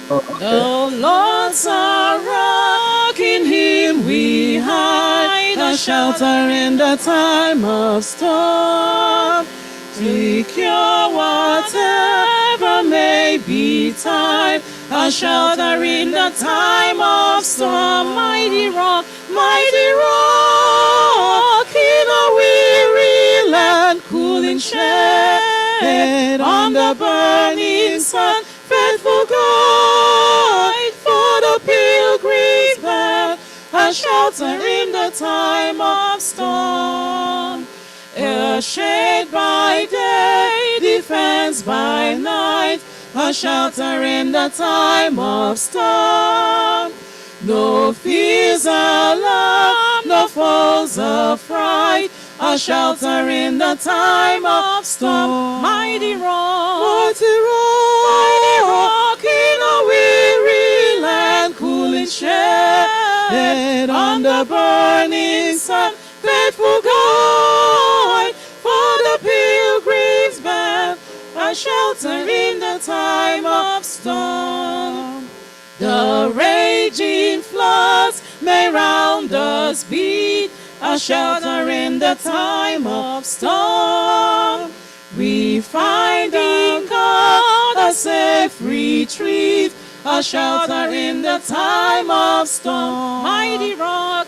The Lord's our rock, in Him we hide, a shelter in the time of storm. Secure whatever may betide, a shelter in the time of storm. Mighty rock in a weary land, cooling shade on the burning sun. Faithful guide for the pilgrim's path, a shelter in the time of storm. A shade by day, defense by night, a shelter in the time of storm. No fears alarm, no foes affright, a shelter in the time of storm. Mighty rock in a weary land, cooling shade on the burning sun. Faithful guide for the pilgrim's path, a shelter in the time of storm. The raging floods may round us beat, a shelter in the time of storm. We find in God a safe retreat, a shelter in the time of storm. Mighty rock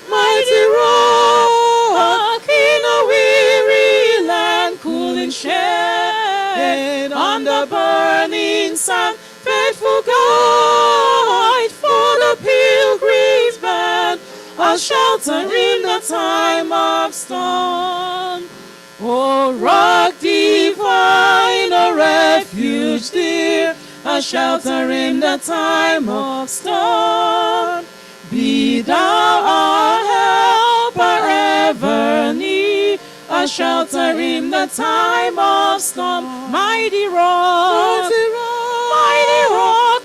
in a weary land, cooling shade on the burning sun. Faithful guide for the pilgrim's path, a shelter in the time of storm. O rock divine, a refuge dear, a shelter in the time of storm. Be thou our helper ever near, a shelter in the time of storm. Mighty rock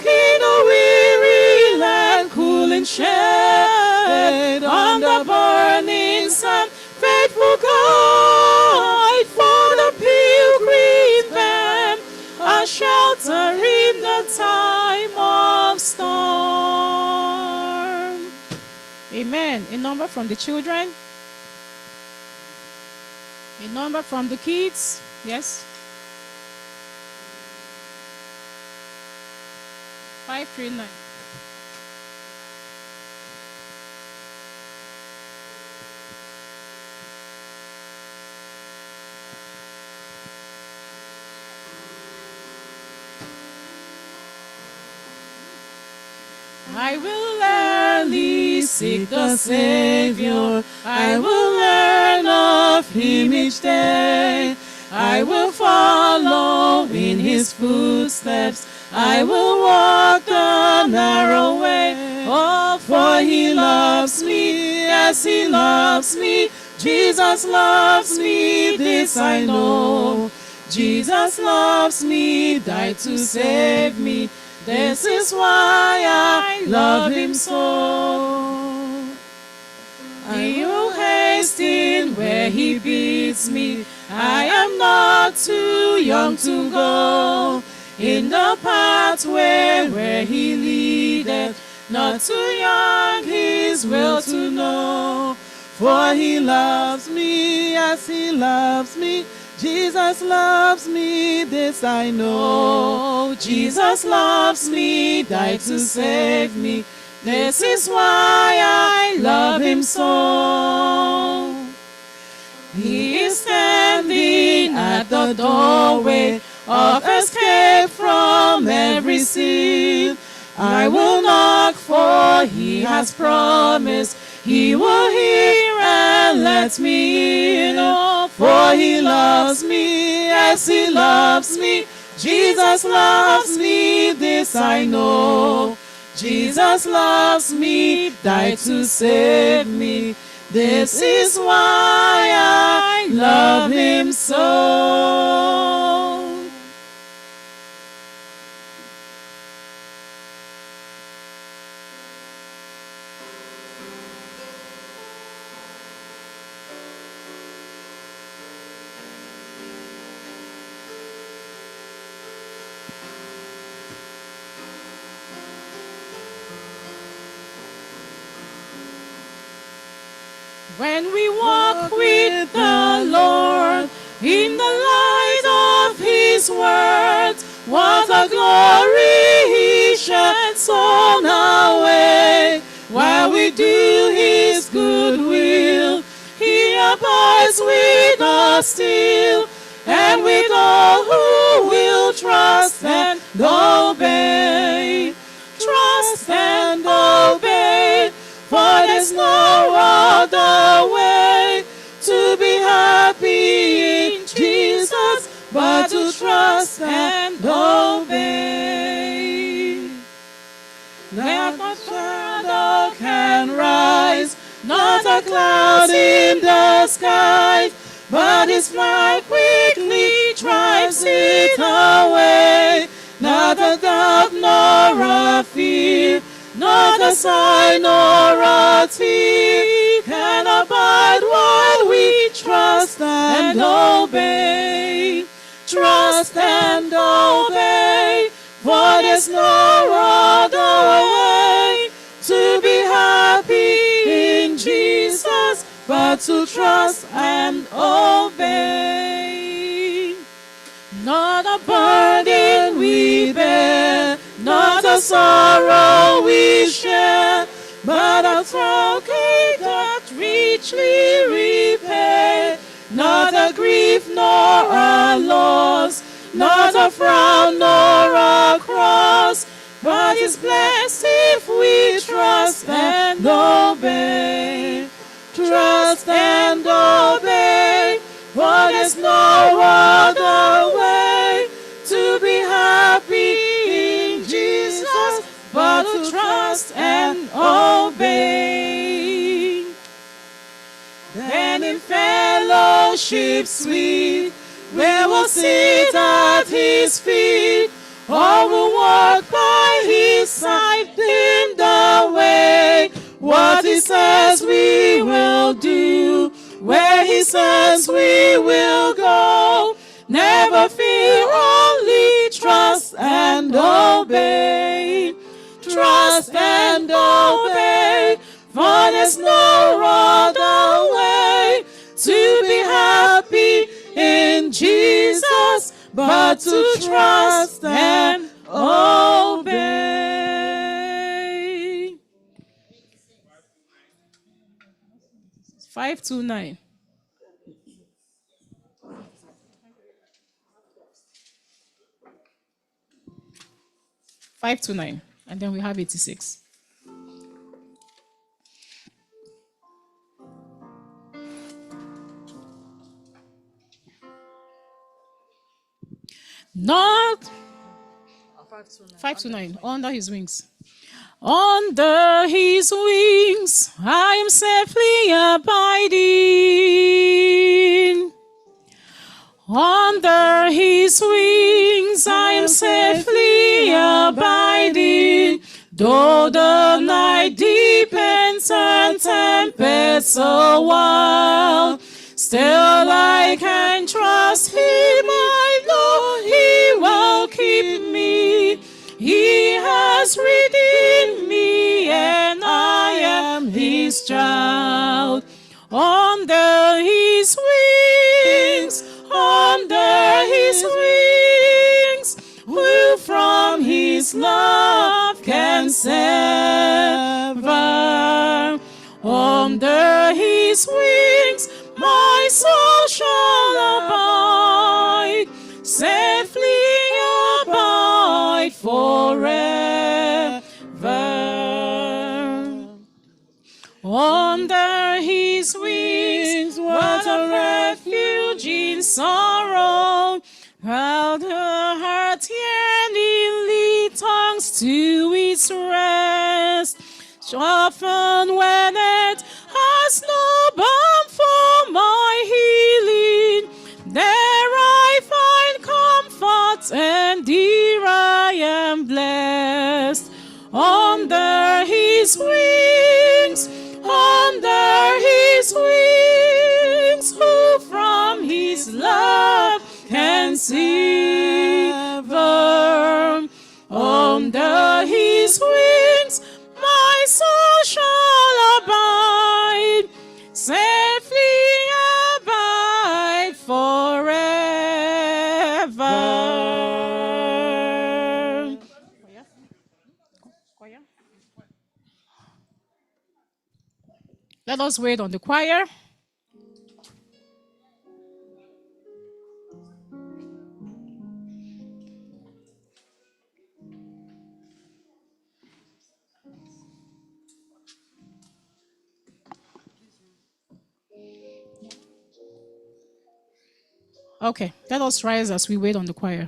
in a weary land, cooling shade on the burning sun. Faithful guide for the pilgrim's path, a shelter in the time of storm. Amen. A number from the children. A number from the kids. Yes. 539. I will early seek the Savior. I will learn of Him each day. I will follow in His footsteps. I will walk the narrow way. Oh, for he loves me, yes, he loves me. Jesus loves me, this I know. Jesus loves me, died to save me. This is why I love him so. I will hasten where he bids me. I am not too young to go in the pathway where he leadeth. Not too young his will to know. For he loves me, yes, he loves me. Jesus loves me, this I know. Jesus loves me, died to save me. This is why I love him so. He is standing at the doorway of escape from every sin. I will knock, for he has promised he will hear and let me in. Oh, for he loves me, yes, he loves me. Jesus loves me, this I know. Jesus loves me, died to save me. This is why I love him so. When we walk with the Lord in the light of his words, what a glory he sheds on our way. While we do his good will, he abides with us still, and with all who will trust and obey. Trust and obey, for there's no other way to be happy in Jesus but to trust and obey. Not a shadow can rise, not a cloud in the sky, but his flight quickly drives it away. Not a doubt nor a fear, not a sign nor a tear can abide while we trust and obey. Trust and obey, for there's no other way to be happy in Jesus but to trust and obey. Not a burden we bear, not a sorrow we share, but a token that richly repay. Not a grief nor a loss, not a frown nor a cross, but is blessed if we trust and obey. Trust and obey, for there's no other way to be happy in Jesus but to trust and obey. Then in fellowship sweet, we will sit at his feet, or will walk by his side in the way. What he says we will do, where he says we will go. Never fear, only trust and obey. Trust and obey, for there's no other way to be happy in Jesus but to trust and obey. 529. 529, and then we have 86. Not 5 to 9. Under his wings. Under his wings, I am safely abiding. Under his wings, I am safely abiding. Though the night deepens and tempests so wild, still I can trust him. I know he will keep me. He has redeemed me, and I am his child. Under his wings, under his wings, who from his love can sever? Under his wings, my soul shall abide, safely abide forever. Under his wings, what a refuge in sorrow, while the heart yearningly longs to its rest. So often when it has no balm for my healing, there I find comfort, and dear I am blessed. Under his wings, under his wings, who from his love can sever? Under his wings, my soul shall abide, safely abide forever. Let us wait on the choir. Okay, let us rise as we wait on the choir.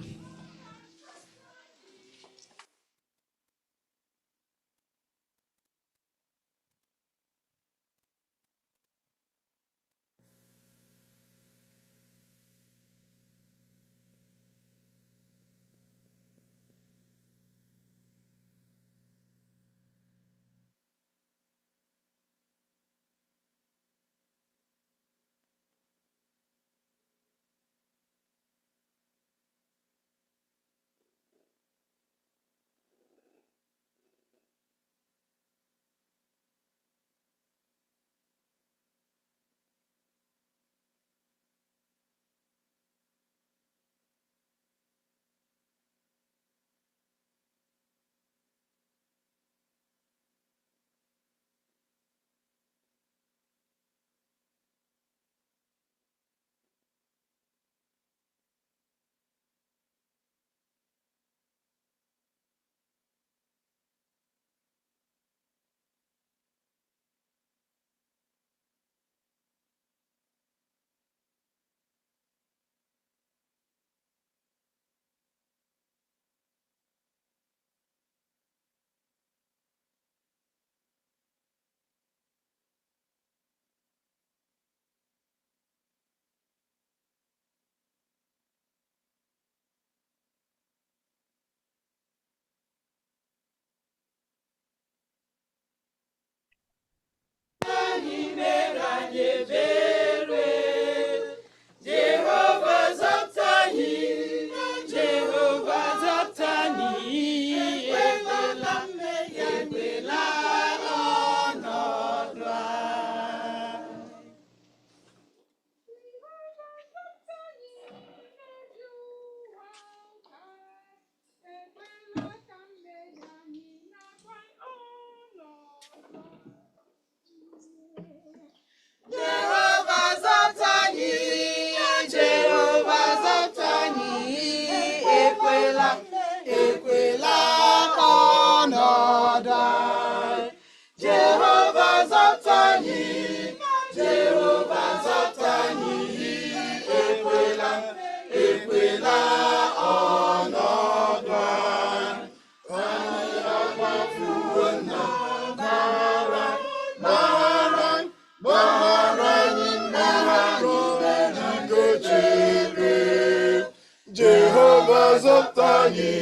anyị,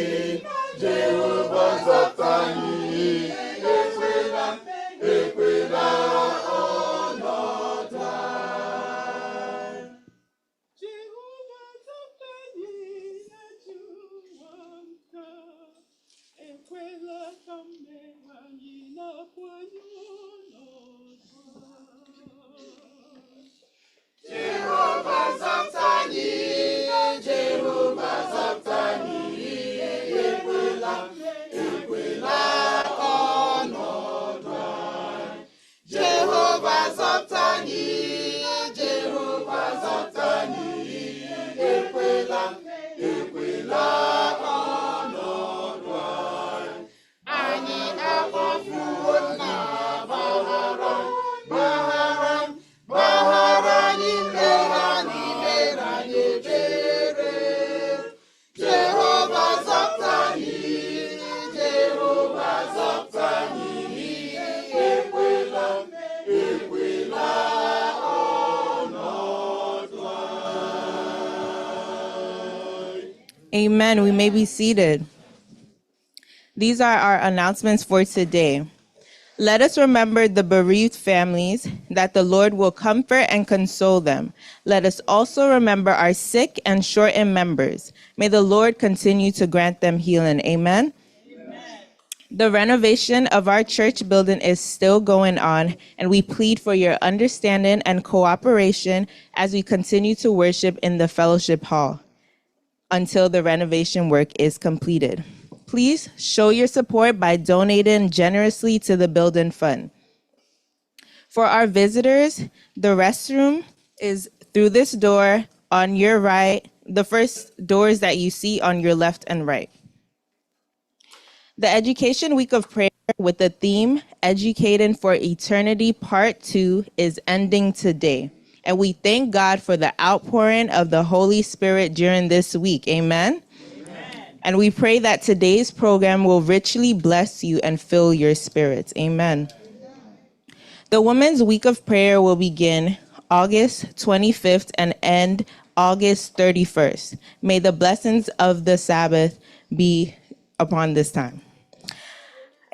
Jehova zọpụta anyị, ekwela, ekwela ọnọdụ anyị. Jehova zọpụta anyị, ejụwa nka, ekwela ka mmehie anyị na-akwanye ọnọdụ anyị. Jehova zọpụta anyị, Jehova zọpụta anyị, ekwela, ekwela ọnọdụ anyị. Jehova zọpụta anyị, Jehova zọpụta anyị, ekwela, ekwela ọnọdụ anyị. Anyị akwafuo na gbaghara, gbaghara, gbaghara anyị mmehie anyị, mere anyị ebere. Jehova zọpụta anyị, Jehova zọpụta anyị, ekwela, ekwela ọnọdụ anyị. Amen. We may be seated. These are our announcements for today. Let us remember the bereaved families, that the Lord will comfort and console them. Let us also remember our sick and shortened members. May the Lord continue to grant them healing. Amen. The renovation of our church building is still going on, and we plead for your understanding and cooperation as we continue to worship in the fellowship hall until the renovation work is completed. Please show your support by donating generously to the building fund. For our visitors, the restroom is through this door on your right, the first doors that you see on your left and right. The Education Week of Prayer with the theme Educating for Eternity Part 2 is ending today. And we thank God for the outpouring of the Holy Spirit during this week. Amen. And we pray that today's program will richly bless you and fill your spirits. Amen. The Women's Week of Prayer will begin August 25th and end August 31st. May the blessings of the Sabbath be upon this time.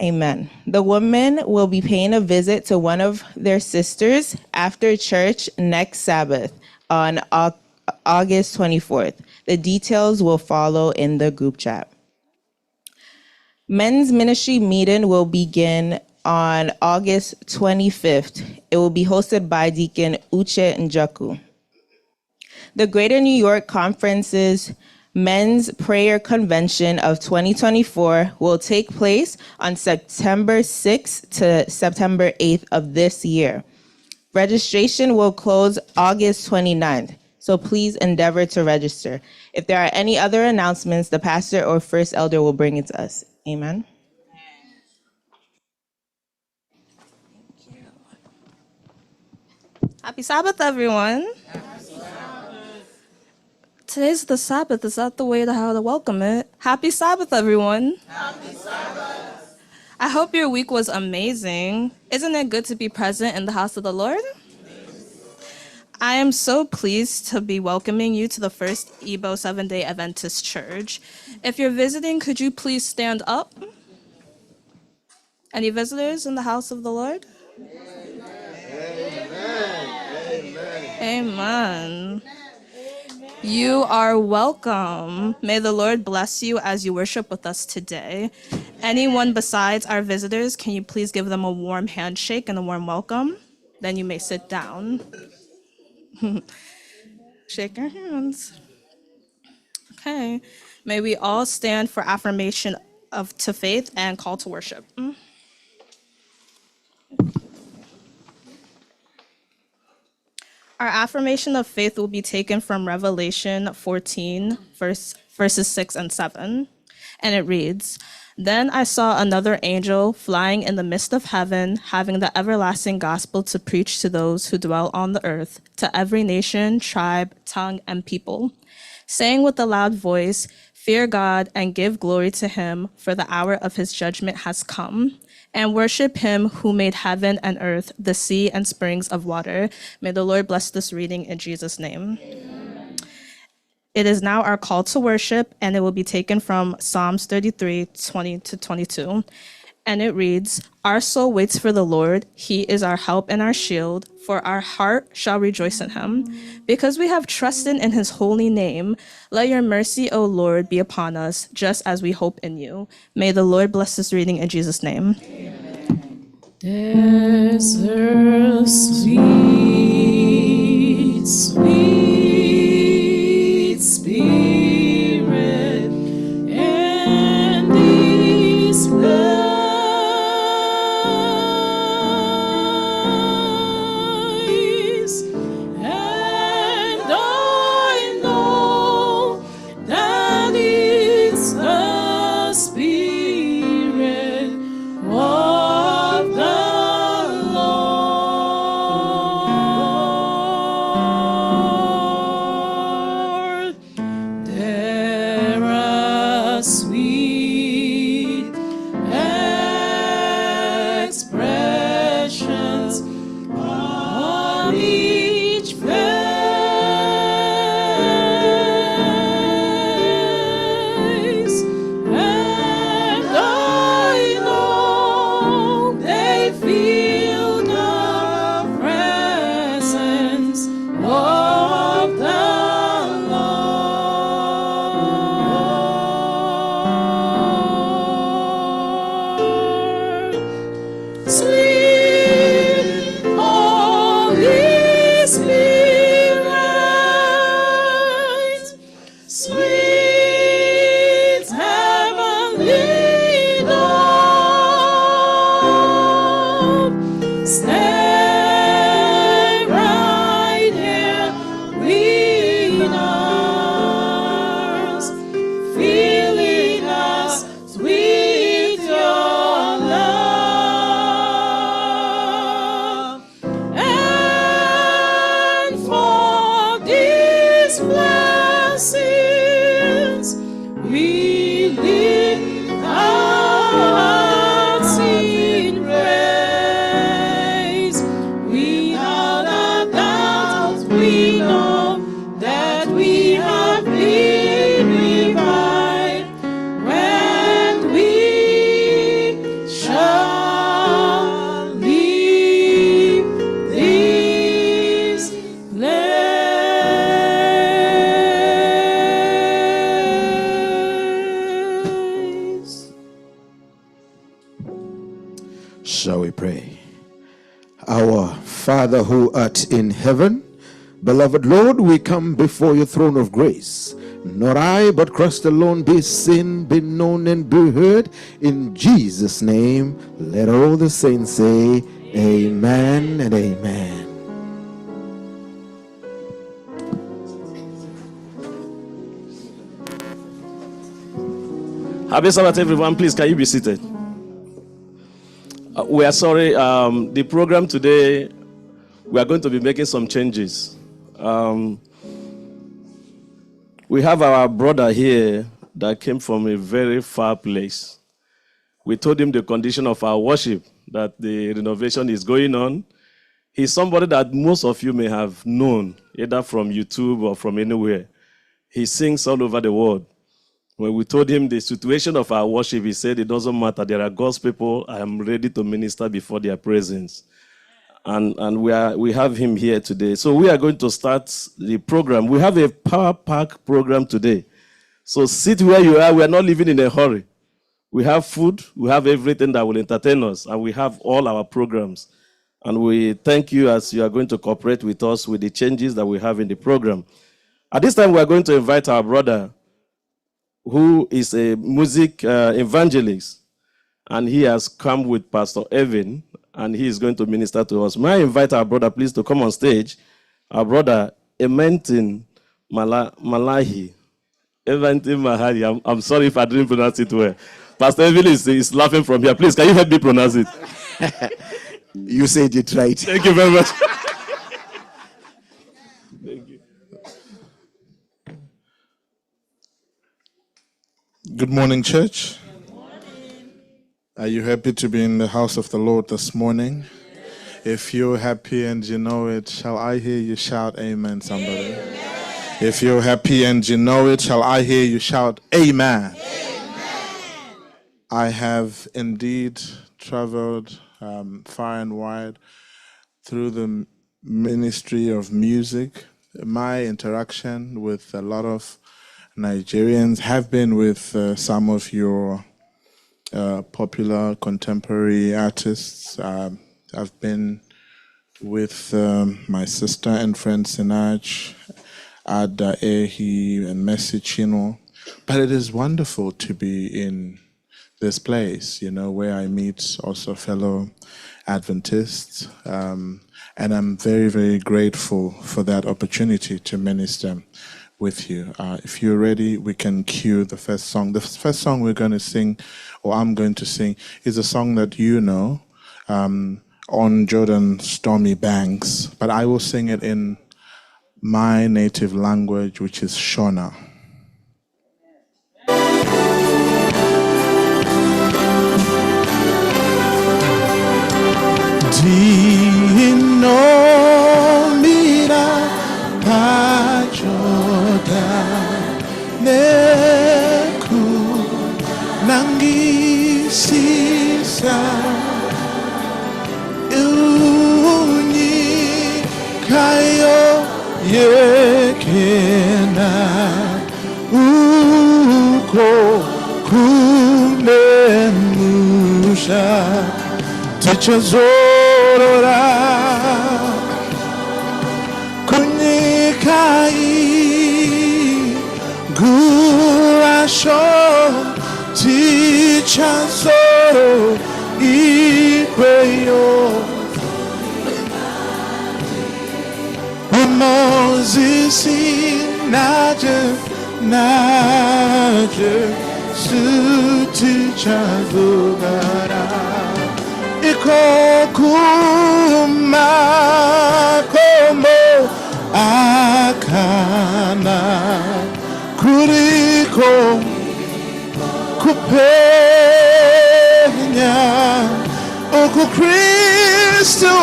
Amen. The women will be paying a visit to one of their sisters after church next Sabbath on August 24th. The details will follow in the group chat. Men's ministry meeting will begin on August 25th. It will be hosted by Deacon Uche Njoku. The Greater New York Conference's Men's Prayer Convention of 2024 will take place on September 6th to September 8th of this year. Registration will close August 29th. So please endeavor to register. If there are any other announcements, the pastor or first elder will bring it to us. Amen. Happy Sabbath, everyone. Today's the Sabbath. Is that the way to how to welcome it? Happy Sabbath, everyone. Happy Sabbath. I hope your week was amazing. Isn't it good to be present in the house of the Lord? I am so pleased to be welcoming you to the First Igbo Seventh-day Adventist Church. If you're visiting, could you please stand up? Any visitors in the house of the Lord? Amen. You are welcome. May the Lord bless you as you worship with us today. Anyone besides our visitors, can you please give them a warm handshake and a warm welcome? Then you may sit down. Shake your hands. Okay. May we all stand for affirmation to faith and call to worship. Our affirmation of faith will be taken from Revelation 14, verses 6 and 7. And it reads, "Then I saw another angel flying in the midst of heaven, having the everlasting gospel to preach to those who dwell on the earth, to every nation, tribe, tongue, and people, saying with a loud voice, 'Fear God and give glory to him, for the hour of his judgment has come. And worship him who made heaven and earth, the sea and springs of water.'" May the Lord bless this reading in Jesus' name. Amen. It is now our call to worship, and it will be taken from Psalms 33, 20 to 22. And it reads, "Our soul waits for the Lord. He is our help and our shield, for our heart shall rejoice in him. Because we have trusted in his holy name, let your mercy, O Lord, be upon us, just as we hope in you." May the Lord bless this reading in Jesus' name. There's a sweet, sweet spirit in this place, and I know that it's the spirit of the Lord. There are sweet expressions on each face, and I know they feel the presence of the Lord. Sweet Holy Spirit, sweet heavenly dove, stay right here with us, filling us with your love. And for these blessings, we lift our hearts in praise. Without a doubt, we know that we have been revived when we shall leave this place. Shall we pray? Our Father who art in heaven, beloved Lord, we come before your throne of grace. Not I, but Christ alone be seen, be known, and be heard. In Jesus' name, let all the saints say, Amen and amen. Happy Sabbath, everyone. Please, can you be seated? We are sorry. The program today, we are going to be making some changes. We have our brother here that came from a very far place. We told him the condition of our worship, that the renovation is going on. He's somebody that most of you may have known, either from YouTube or from anywhere. He sings all over the world. When we told him the situation of our worship, he said, it doesn't matter. There are God's people. I am ready to minister before their presence. And we have him here today. So we are going to start the program. We have a power pack program today. So sit where you are. We are not living in a hurry. We have food. We have everything that will entertain us. And we have all our programs. And we thank you as you are going to cooperate with us with the changes that we have in the program. At this time, we are going to invite our brother, who is a music evangelist, and he has come with Pastor Evan, and he is going to minister to us. May I invite our brother, please, to come on stage? Our brother, Ementin Malahi. Ementin Malahi. I'm sorry if I didn't pronounce it well. Pastor Evan is laughing from here. Please, can you help me pronounce it? You said it right. Thank you very much. Thank you. Good morning, church. Are you happy to be in the house of the Lord this morning? If you're happy and you know it, shall I hear you shout amen, somebody? If you're happy and you know it, shall I hear you shout, Amen? I have indeed traveled far and wide through the ministry of music. My interaction with a lot of Nigerians have been with some of your popular contemporary artists. I've been with my sister and friend Sinach, Ada Ehi, and Messi Chino. But it is wonderful to be in this place, where I meet also fellow Adventists. And I'm very, very grateful for that opportunity to minister with you. If you're ready, we can cue the first song. The first song we're going to sing, or I'm going to sing, is a song that you know, On Jordan's Stormy Banks. But I will sing it in my native language, which is Shona. Dino mira pajoda neku nangisisa uni kayo yekena uko kunemusha tichazorora kunyikai guasho tichazoro ikweyo Moses naje sutichazogara ikokuma como akana kuriko kupenya oku Kristo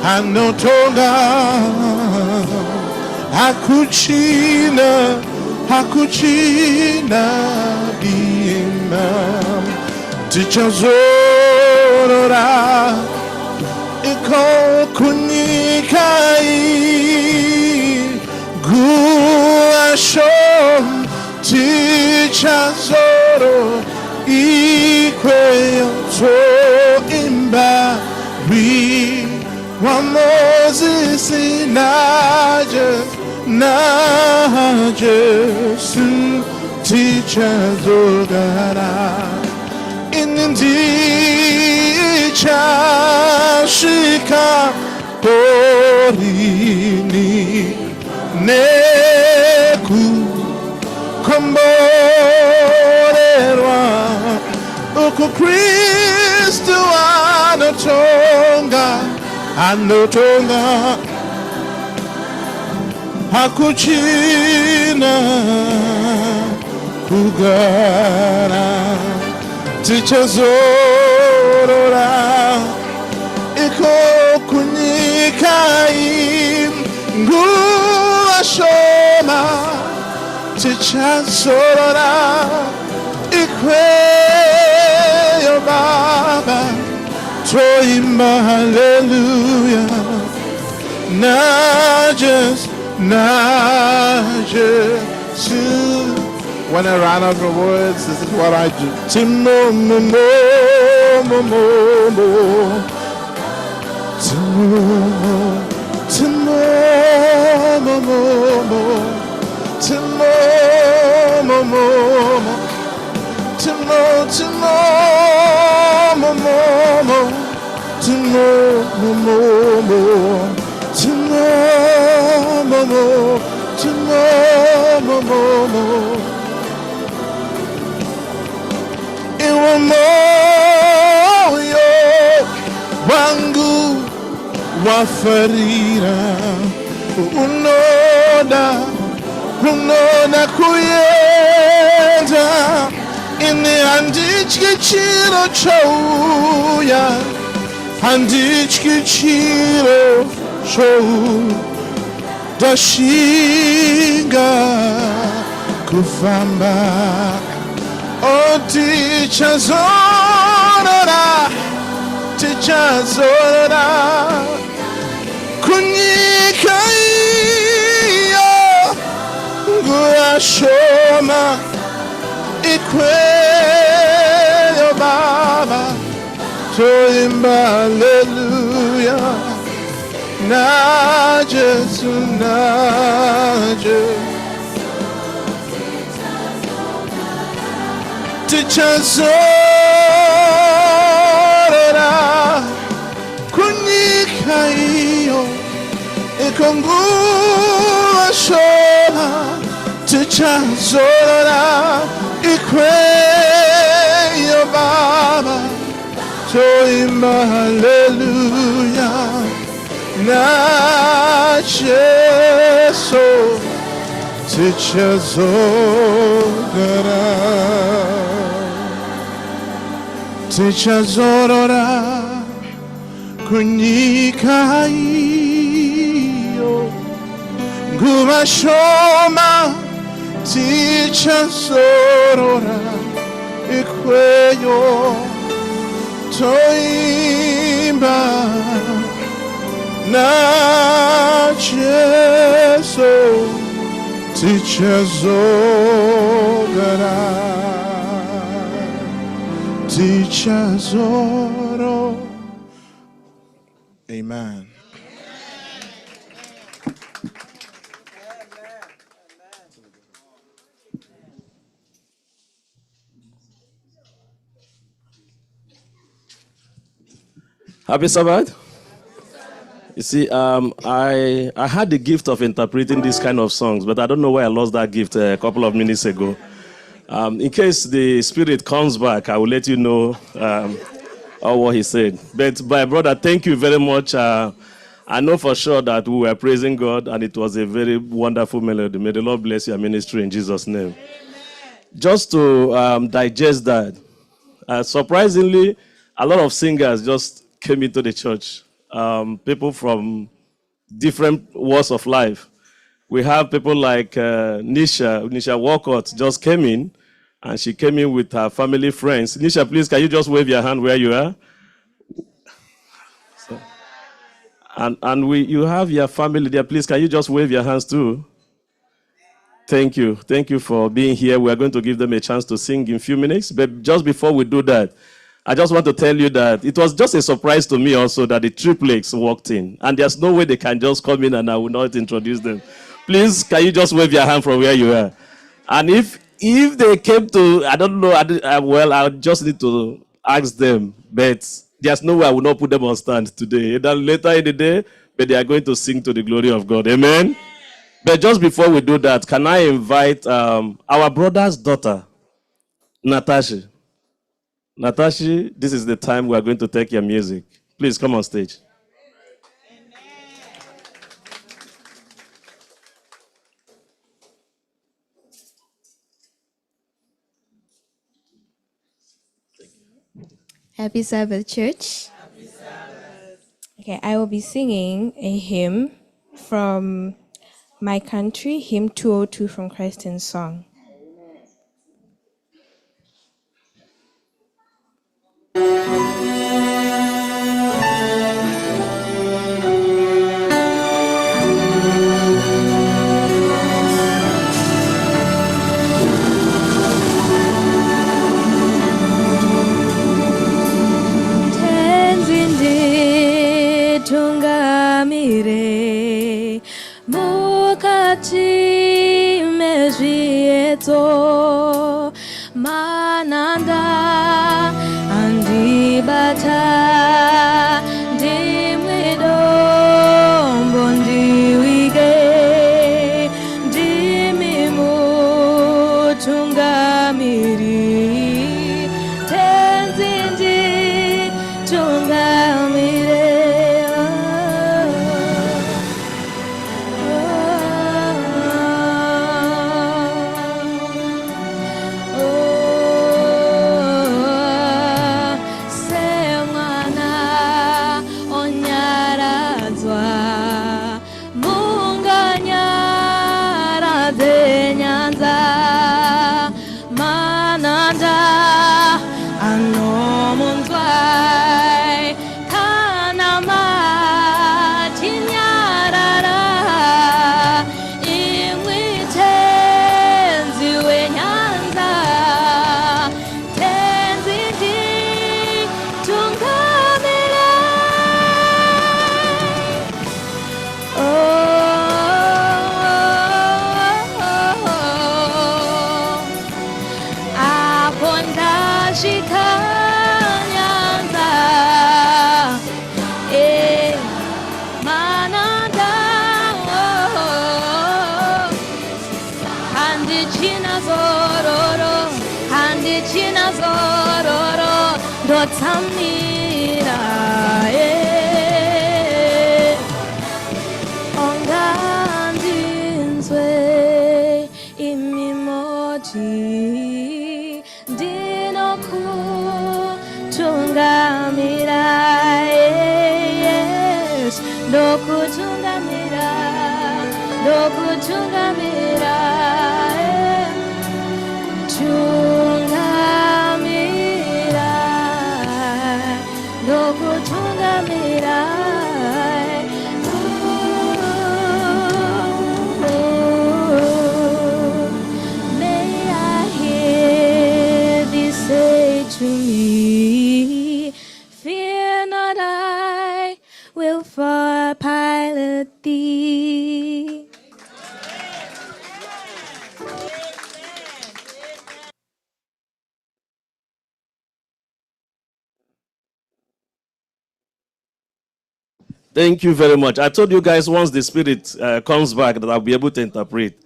anotonga hakuchina bima tichazorora iko kunikai guashom tichazoro ikweyo to imba wa Moses naje su tichazogara Indicha shika porini neku komborerwa uko Kristo anotonga hakuchina kugara tichazorora iko kunyikai nguashoma tichazorora ikweyo baba toimba hallelujah najes when I run out of words, this is what I do. Timo mo mo mo mo mo. Timo mo mo mo. Timo mo mo mo. Timo mo mo mo. Timo mo mo mo. Timo mo mo. Timo mo mo mo. Iwe moyo wangu wafarira unoda kuyenda ini andichkichiro chouya andichkichiro chou Toshinga kufamba tichazorora kunyika iyo ngurashoma ikweyo baba toimba haleluya na Jesu na Jesu tichazorora kunyika iyo ikongurashoma tichazorora ikweyo baba toimba haleluya na Jesu tichazorora kunyika iyo ngubashoma tichazorora ikweyo toimba na Jesu tichazoro. Amen. Happy Sabbath. You see, I had the gift of interpreting these kind of songs, but I don't know why I lost that gift a couple of minutes ago. In case the Spirit comes back, I will let you know all what he said. But my brother, thank you very much. I know for sure that we were praising God, and it was a very wonderful melody. May the Lord bless your ministry in Jesus' name. Amen. Just to digest that, surprisingly, a lot of singers just came into the church. People from different walks of life. We have people like Nisha Walcott just came in, and she came in with her family friends. Nisha, please, can you just wave your hand where you are? So, and you have your family there. Please, can you just wave your hands too? Thank you. Thank you for being here. We are going to give them a chance to sing in a few minutes. But just before we do that, I just want to tell you that it was just a surprise to me also that the triplets walked in. And there's no way they can just come in and I will not introduce them. Please, can you just wave your hand from where you are? And if they came to, I don't know, I just need to ask them. But there's no way I will not put them on stand today. Then later in the day, but they are going to sing to the glory of God. Amen? But just before we do that, can I invite our brother's daughter, Natasha? Natasha, this is the time we are going to take your music. Please come on stage. Happy Sabbath, church. Happy Sabbath. Okay, I will be singing a hymn from my country, hymn 202 from Christ in Song. Tungamire mukati mezvieto mananda andibata ndimwidombo ndiwike ndimi mutungamiri tenzindi tungamire. Semana Zororo, Dotamira, Ongandinzwe, Imimoji, Dinoku, Tungamira, yes, Doku Tungamira, Doku Tungamira, Tungamira, Doku Tungamira. May I hear thee say to me, fear not, I will for pilot thee. Thank you very much. I told you guys once the Spirit comes back that I'll be able to interpret.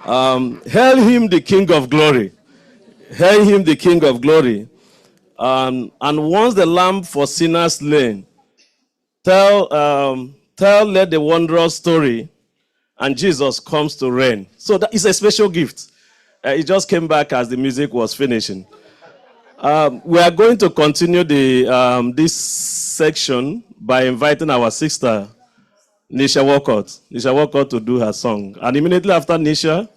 Hail him the King of glory. Hail him the King of glory. And once the lamb for sinners slain, tell, let the wondrous story, and Jesus comes to reign. So that is a special gift. It just came back as the music was finishing. We are going to continue this section by inviting our sister, Nisha Walcott. Nisha Walcott to do her song. And immediately after Nisha,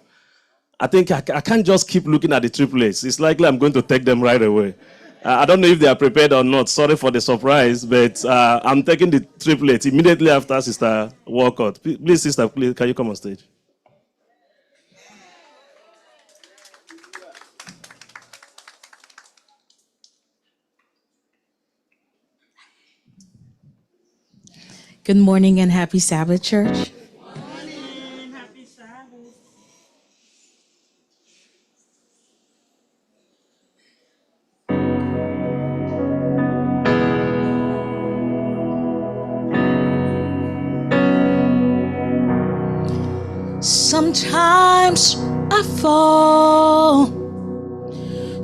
I think I can't just keep looking at the triplets. It's likely I'm going to take them right away. I don't know if they are prepared or not. Sorry for the surprise, but I'm taking the triplets immediately after Sister Walcott. Please, sister, please, can you come on stage? Good morning and happy Sabbath, church. Sometimes I fall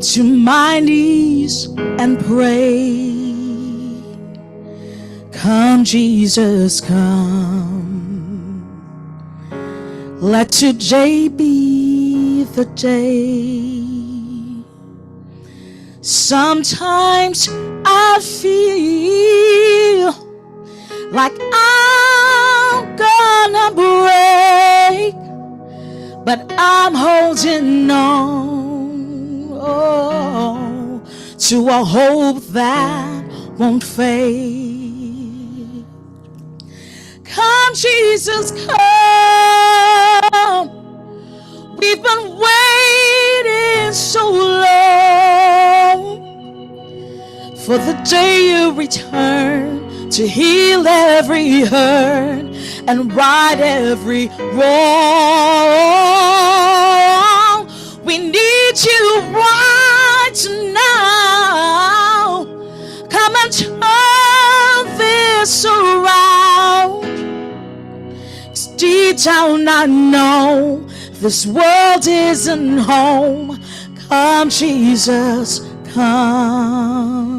to my knees and pray. Come, Jesus, come. Let today be the day. Sometimes I feel like I'm gonna break, but I'm holding on to a hope that won't fade. Come, Jesus, come. We've been waiting so long for the day you return to heal every hurt and right every wrong. We need you right now. Come and turn this around. 'Cause deep down I know this world isn't home. Come, Jesus, come.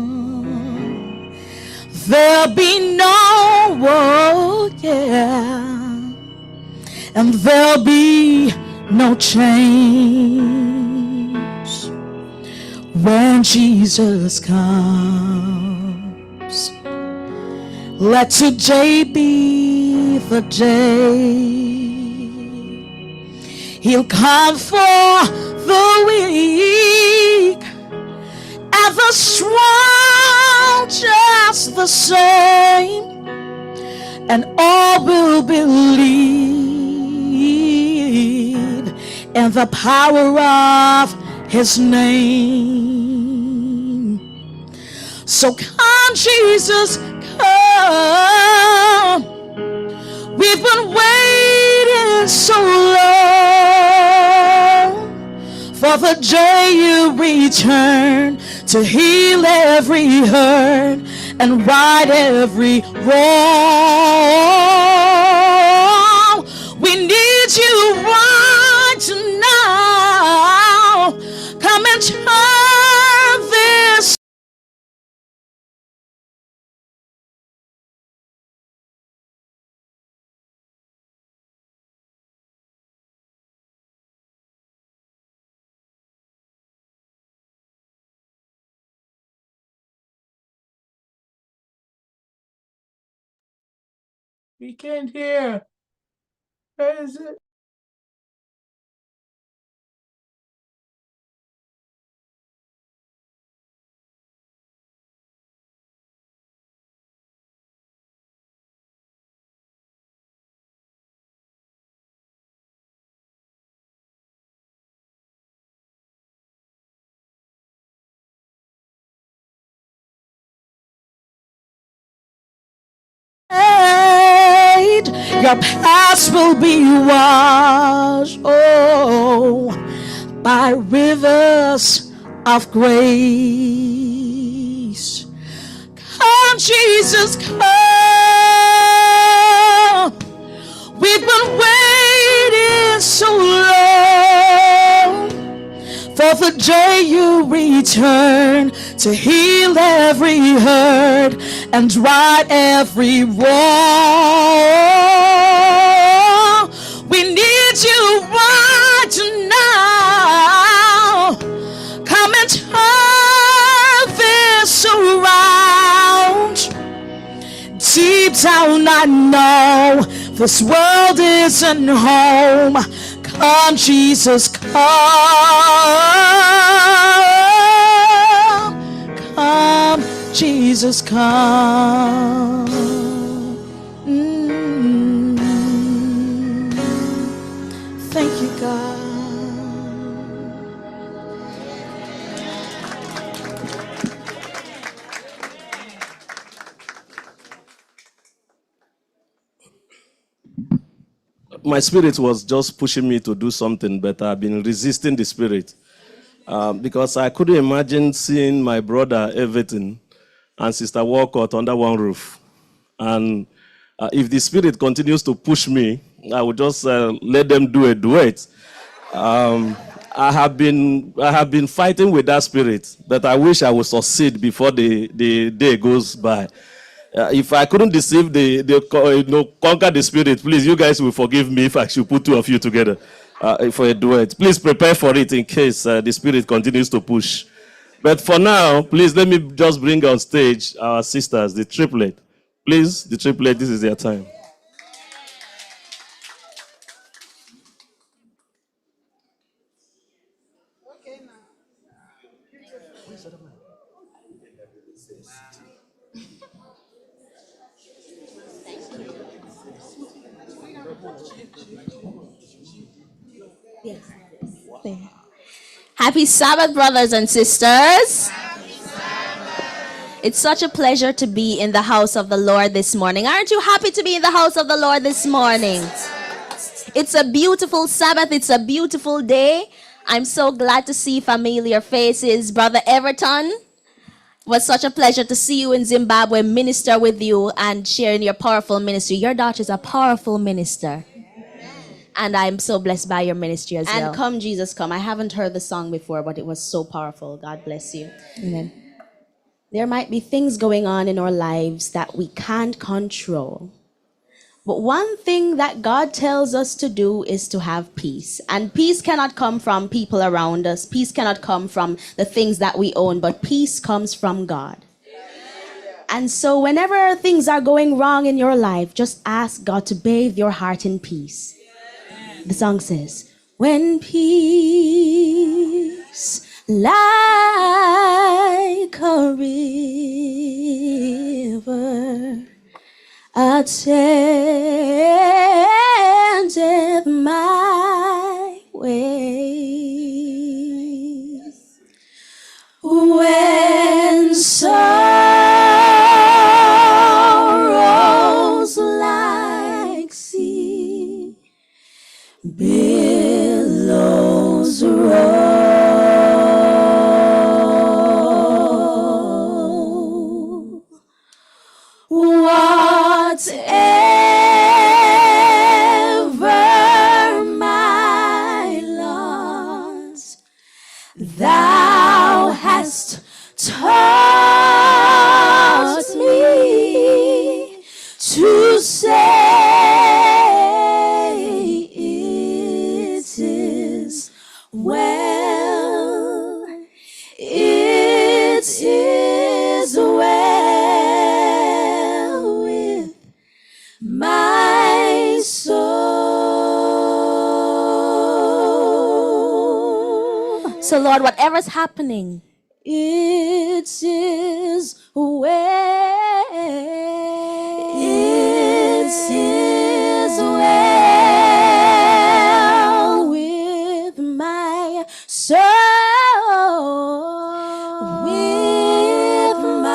There'll be no war, and there'll be no change when Jesus comes. Let today be the day. He'll come for the weak and the strong just the same, and all will believe in the power of his name. So come, Jesus, come. We've been waiting so long for the day you return to heal every hurt and right every wrong. We need you right now. We can't hear. Where is it? Your past will be washed, oh, by rivers of grace. Come, Jesus, come. We've been waiting so long for the day you return to heal every hurt and right every wrong. We need you right now. Come and turn this around. Deep down I know this world isn't home. Come, Jesus, come. Come, Jesus, come. Thank you, God. My spirit was just pushing me to do something, but I've been resisting the spirit because I couldn't imagine seeing my brother Everton and Sister Walcott under one roof. And if the spirit continues to push me, I will just let them do a duet. I have been fighting with that spirit, but I wish I would succeed before the day goes by. If I couldn't deceive conquer the spirit, please, you guys will forgive me if I should put two of you together for a duet. Please prepare for it in case the spirit continues to push. But for now, please let me just bring on stage our sisters, the triplet. Please, the triplet, this is their time. Happy Sabbath, brothers and sisters. It's such a pleasure to be in the house of the Lord this morning. Aren't you happy to be in the house of the Lord this morning? It's a beautiful Sabbath. It's a beautiful day. I'm so glad to see familiar faces. Brother Everton, it was such a pleasure to see you in Zimbabwe, minister with you and sharing your powerful ministry. Your daughter is a powerful minister. And I'm so blessed by your ministry as well. And come, Jesus, come. I haven't heard the song before, but it was so powerful. God bless you. Amen. There might be things going on in our lives that we can't control. But one thing that God tells us to do is to have peace. And peace cannot come from people around us. Peace cannot come from the things that we own, but peace comes from God. And so whenever things are going wrong in your life, just ask God to bathe your heart in peace. The song says, when peace like a river attendeth my ways, when sorrows like sea billows roll, whatever my loss, thou hast taught me to say So, Lord, whatever's happening, It's His way. it's His will with my soul. With my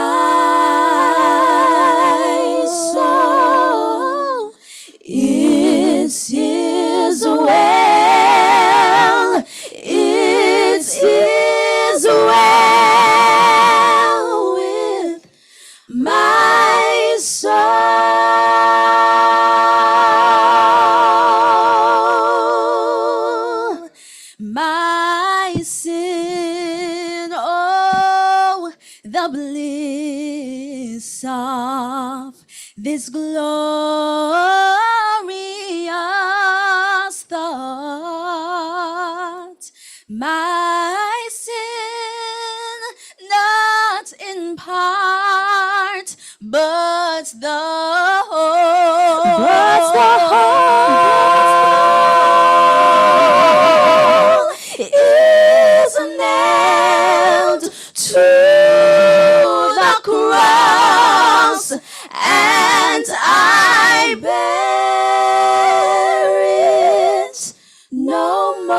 soul. It's His will. It's His will with my soul. My sin, oh, the bliss of this glorious thought. My sin, not in part, but the whole. But the whole is nailed to the cross, and I bear it no more.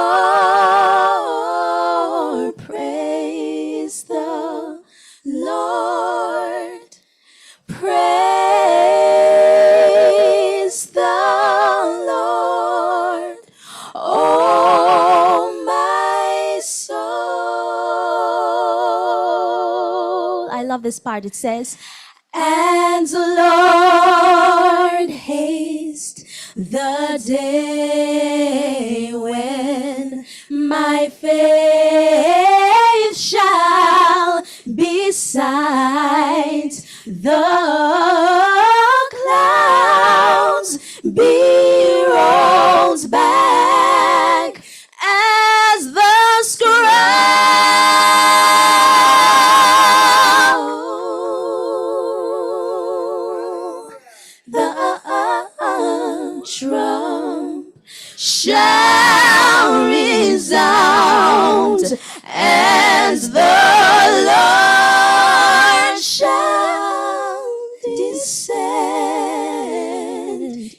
Praise the Lord. Praise the Lord. Oh, my soul. I love this part. It says, and Lord, haste the day when my faith shall beside the clouds be rolled back as the scroll. The trump shall resound, and the Lord shall descend.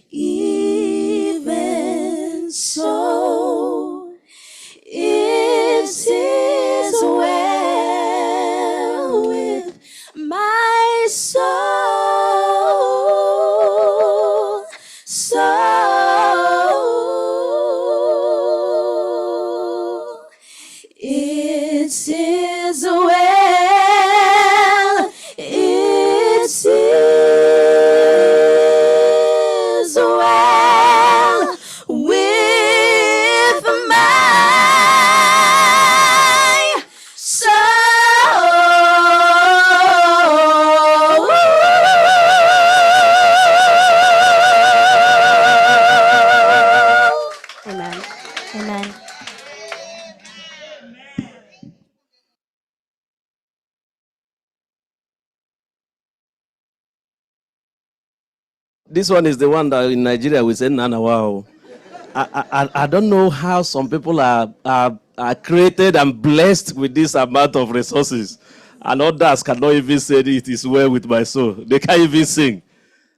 Even so, it's His well with my soul. It's His well. It's His well with my soul. Amen. Amen. This one is the one that in Nigeria we say Nana wow. I don't know how some people are created and blessed with this amount of resources, and others cannot even say it is well with my soul. They can't even sing.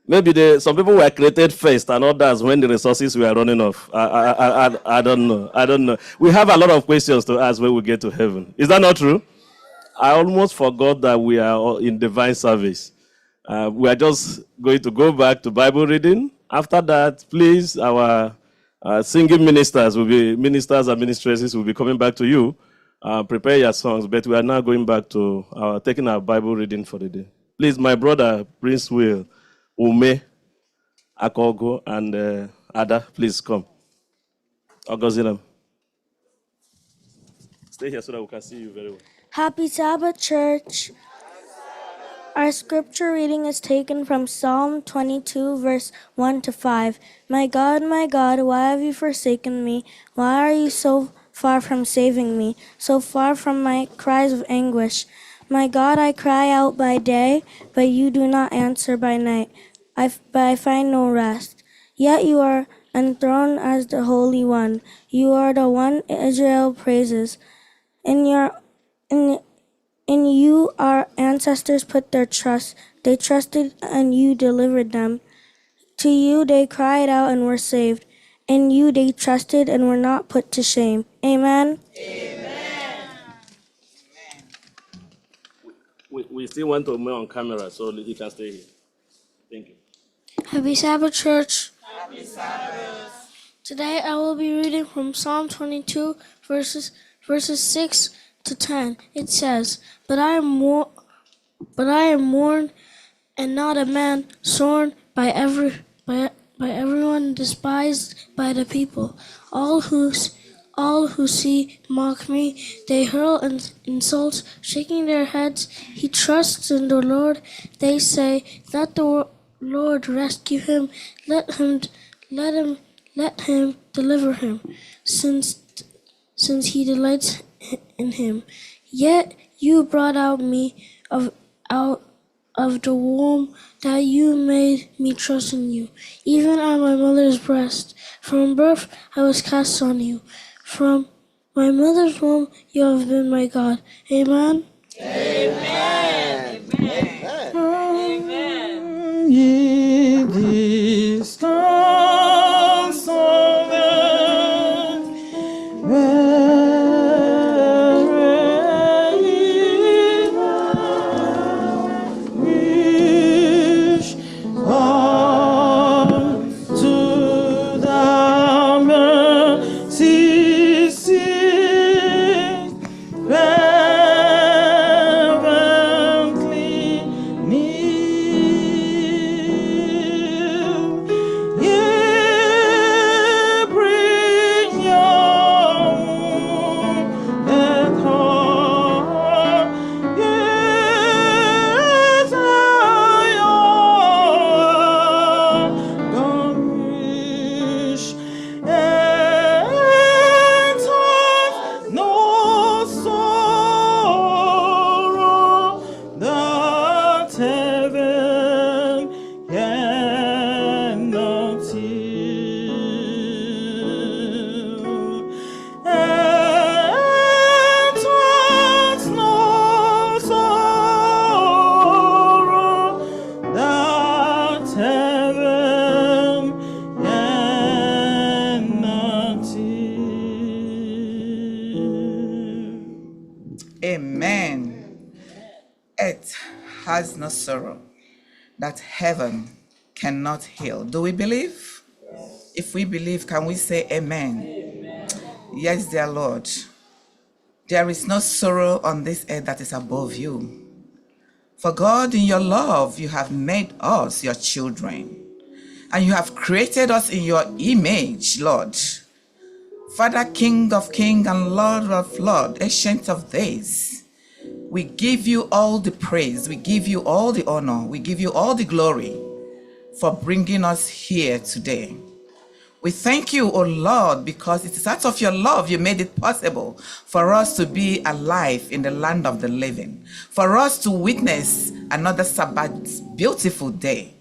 Maybe some people were created first, and others when the resources were running off. I don't know. I don't know. We have a lot of questions to ask when we get to heaven. Is that not true? I almost forgot that we are in divine service. We are just going to go back to Bible reading. After that, please, our singing ministers and ministresses will be coming back to you. Prepare your songs, but we are now going back to taking our Bible reading for the day. Please, my brother, Prince Will, Ume, Akogo, and Ada, please come. Ogozinam. Stay here so that we can see you very well. Happy Sabbath, church. Our scripture reading is taken from Psalm 22, verse 1 to 5. My God, why have you forsaken me? Why are you so far from saving me, so far from my cries of anguish? My God, I cry out by day, but you do not answer by night. But I find no rest. Yet you are enthroned as the Holy One. You are the one Israel praises. In you our ancestors put their trust. They trusted and you delivered them. To you they cried out and were saved. In you they trusted and were not put to shame. Amen. We still want to be on camera so he can stay here. Thank you. Happy Sabbath, church. Happy Sabbath. Today I will be reading from Psalm 22, verses 6 to 10. It says, But I am mourned and not a man, sorn by everyone, despised by the people. All who see mock me. They hurl insults, shaking their heads. He trusts in the Lord. They say, Let the Lord rescue him. Let him deliver him, since he delights in him. Yet you brought out me out of the womb, that you made me trust in you, even at my mother's breast. From birth I was cast on you. From my mother's womb you have been my God. Amen. Amen. Amen. Ye discounts of earth, where ye wish unto the mercy seat, reverently kneel. Ye bring your wounded heart, ye Zion, wish and have no sorrow that heaven cannot heal, and has no sorrow that heaven cannot heal. Amen. Earth has no sorrow that heaven cannot heal. Do we believe? If we believe, can we say amen? Yes, dear Lord. There is no sorrow on this earth that is above you. For God, in your love, you have made us your children, and you have created us in your image, Lord. Father, King of kings and Lord of lords, Ancient of days, we give you all the praise, we give you all the honor, we give you all the glory for bringing us here today. We thank you, O Lord, because it is out of your love you made it possible for us to be alive in the land of the living, for us to witness another Sabbath beautiful day,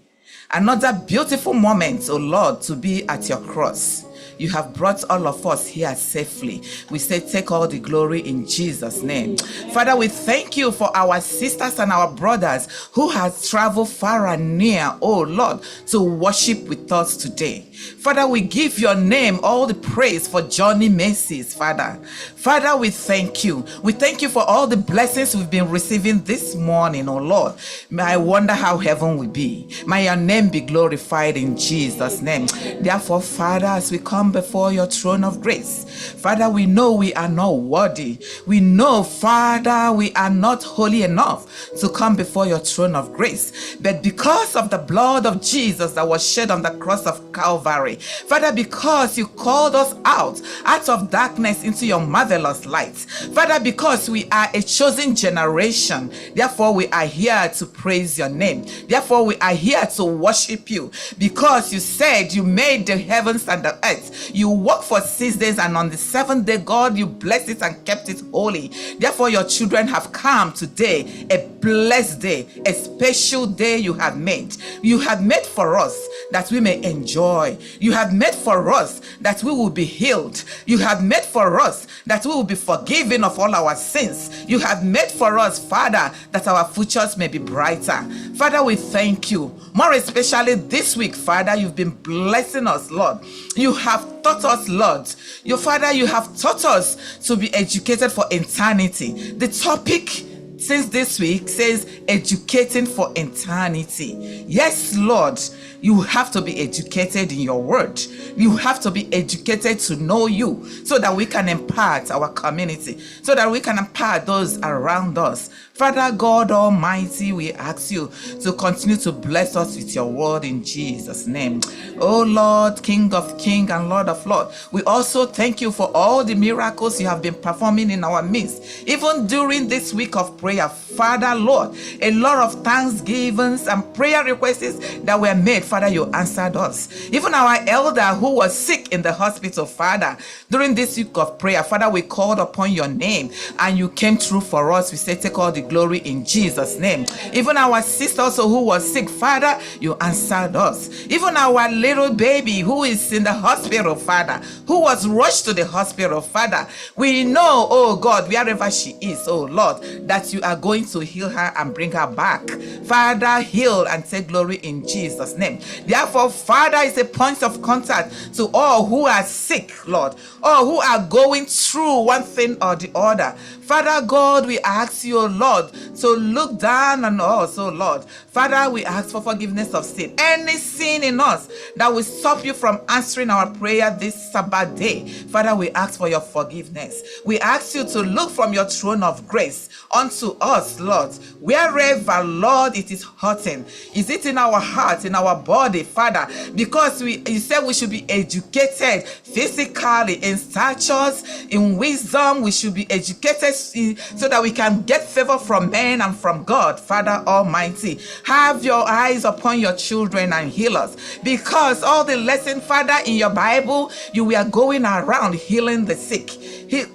another beautiful moment, O Lord, to be at your cross. You have brought all of us here safely. We say, take all the glory in Jesus' name. Father, we thank you for our sisters and our brothers who have traveled far and near, oh Lord, to worship with us today. Father, we give your name all the praise for Johnny Macy's, Father. Father, we thank you. We thank you for all the blessings we've been receiving this morning, oh Lord. May I wonder how heaven will be. May your name be glorified in Jesus' name. Therefore, Father, as we come before your throne of grace, Father, we know we are not worthy. We know, Father, we are not holy enough to come before your throne of grace. But because of the blood of Jesus that was shed on the cross of Calvary, Father, because you called us out of darkness into your marvelous light, Father, because we are a chosen generation, therefore we are here to praise your name. Therefore we are here to worship you, because you said you made the heavens and the earth days. You work for 6 days, and on the 7th day, God, you blessed it and kept it holy. Therefore, your children have come today, a blessed day, a special day you have made. You have made for us that we may enjoy. You have made for us that we will be healed. You have made for us that we will be forgiven of all our sins. You have made for us, Father, that our futures may be brighter. Father, we thank you. More especially this week, Father, you've been blessing us, Lord. You have taught us, Lord. Your Father, you have taught us to be educated for eternity. The topic since this week says educating for eternity. Yes, Lord, you have to be educated in your word. You have to be educated to know you so that we can impart our community, so that we can impart those around us. Father God Almighty, we ask you to continue to bless us with your word in Jesus' name. Oh Lord, King of Kings and Lord of Lords, we also thank you for all the miracles you have been performing in our midst. Even during this week of prayer, Father, Lord, a lot of thanksgivings and prayer requests that were made, Father, you answered us. Even our elder who was sick in the hospital, Father, during this week of prayer, Father, we called upon your name and you came through for us. We say, take all the glory in Jesus' name. Even our sister also who was sick, Father, you answered us. Even our little baby who is in the hospital, Father, who was rushed to the hospital, Father, we know, oh God, wherever she is, oh Lord, that you are going to heal her and bring her back. Father, heal and take glory in Jesus' name. Therefore, Father is a point of contact to all who are sick, Lord, or who are going through one thing or the other. Father God, we ask you, Lord, to look down on us, oh Lord. Father, we ask for forgiveness of sin. Any sin in us that will stop you from answering our prayer this Sabbath day, Father, we ask for your forgiveness. We ask you to look from your throne of grace unto us, Lord. Wherever, Lord, it is hurting. Is it in our heart, in our body, Father? Because you said we should be educated physically, in statures, in wisdom. We should be educated so that we can get favor from men and from God. Father Almighty, have your eyes upon your children and heal us. Because all the lesson, Father, in your Bible, you were going around healing the sick,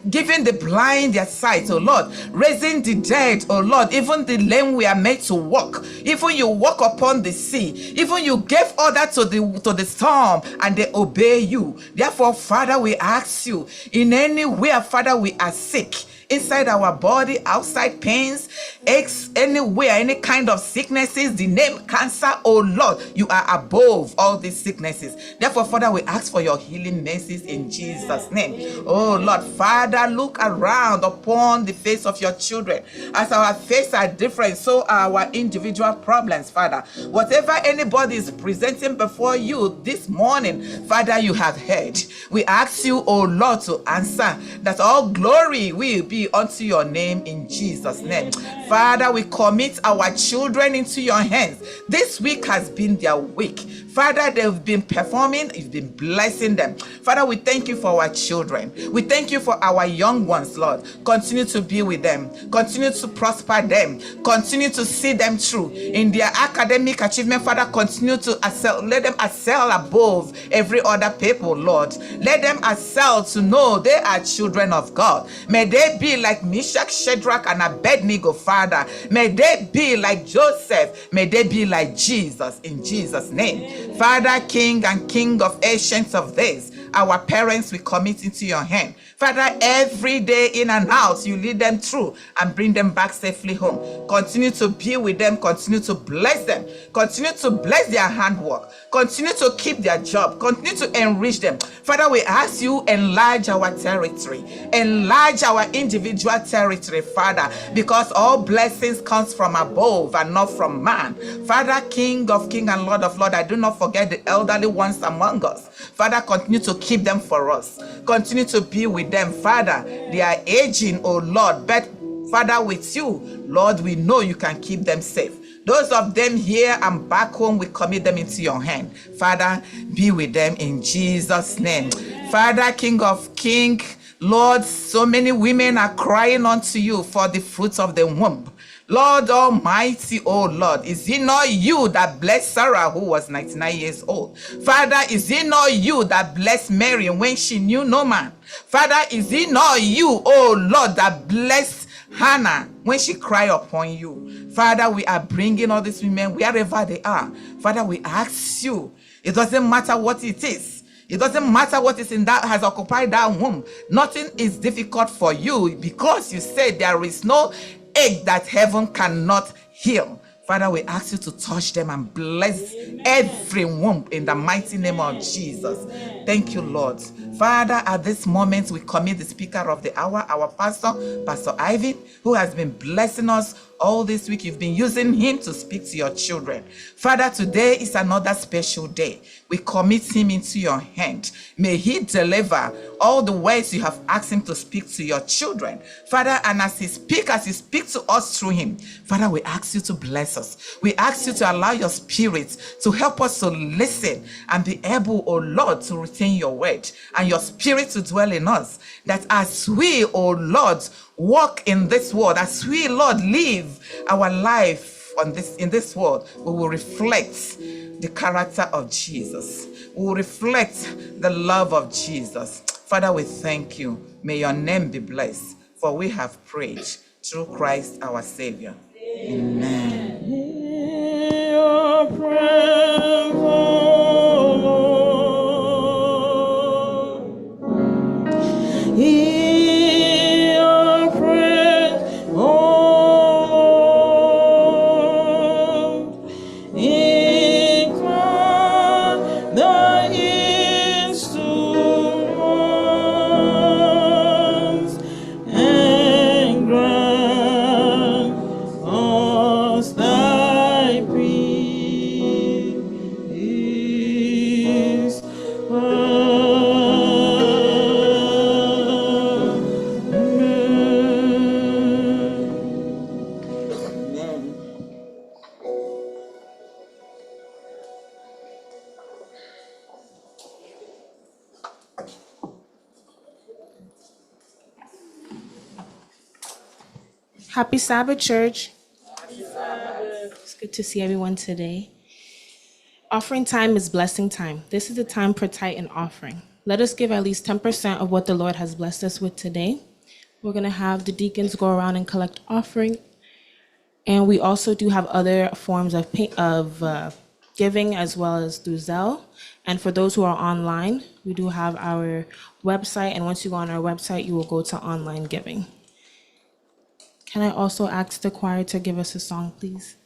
giving the blind their sight, oh Lord, raising the dead, oh Lord, even the lame we are made to walk. Even you walk upon the sea, even you gave order to the storm and they obey you. Therefore, Father, we ask you, in any way, Father, we are sick, inside our body, outside pains, aches, anywhere, any kind of sicknesses, the name cancer, oh Lord, you are above all these sicknesses. Therefore, Father, we ask for your healing mercies in Jesus' name. Oh Lord, Father, look around upon the face of your children. As our faces are different, so are our individual problems, Father. Whatever anybody is presenting before you this morning, Father, you have heard. We ask you, oh Lord, to answer, that all glory will be unto your name in Jesus' name. Father, we commit our children into your hands. This week has been their week. Father, they've been performing, you've been blessing them. Father, we thank you for our children. We thank you for our young ones, Lord. Continue to be with them. Continue to prosper them. Continue to see them through in their academic achievement. Father, continue to let them excel above every other people, Lord. Let them excel to know they are children of God. May they be like Meshach, Shadrach, and Abednego, Father. May they be like Joseph. May they be like Jesus, in Jesus' name. Father, King and King of Ancients of Days, our parents we commit into your hand. Father, every day in and out, you lead them through and bring them back safely home. Continue to be with them. Continue to bless them. Continue to bless their handwork. Continue to keep their job. Continue to enrich them. Father, we ask you, enlarge our territory. Enlarge our individual territory, Father, because all blessings comes from above and not from man. Father, King of Kings and Lord of Lords, I do not forget the elderly ones among us. Father, continue to keep them for us. Continue to be with them, Father. They are aging, oh Lord, but Father, with you, Lord, we know you can keep them safe. Those of them here and back home, we commit them into your hand. Father, be with them in Jesus' name. Father, King of Kings, Lord, so many women are crying unto you for the fruits of the womb. Lord Almighty, oh Lord, is it not you that blessed Sarah, who was 99 years old? Father, is it not you that blessed Mary when she knew no man? Father, is it not you, oh Lord, that blessed Hannah when she cried upon you? Father, we are bringing all these women wherever they are. Father, we ask you, it doesn't matter what it is. It doesn't matter what is in that has occupied that womb. Nothing is difficult for you because you said there is no ache that heaven cannot heal. Father, we ask you to touch them and bless every womb in the mighty name of Jesus. Thank you, Lord. Father, at this moment, we commit the speaker of the hour, our pastor, Pastor Ivan, who has been blessing us all this week. You've been using him to speak to your children. Father, today is another special day. We commit him into your hand. May he deliver all the words you have asked him to speak to your children. Father, and as he speaks to us through him, Father, we ask you to bless us. We ask you to allow your spirit to help us to listen and be able, oh Lord, to retain your word and your spirit to dwell in us. That as we, oh Lord, walk in this world, as we, Lord, live our life in this world, we will reflect the character of Jesus. We will reflect the love of Jesus. Father, we thank you. May your name be blessed, for we have prayed through Christ our Savior. Amen. Your presence, oh Lord. Hear your praise, oh Lord. Incline the ears to us and grant us thy peace. Happy Sabbath, church. It's good to see everyone today. Offering time is blessing time. This is the time for tithe and offering. Let us give at least 10% of what the Lord has blessed us with today. We're going to have the deacons go around and collect offering. And we also do have other forms of giving as well as through Zelle. And for those who are online, we do have our website. And once you go on our website, you will go to online giving. Can I also ask the choir to give us a song, please?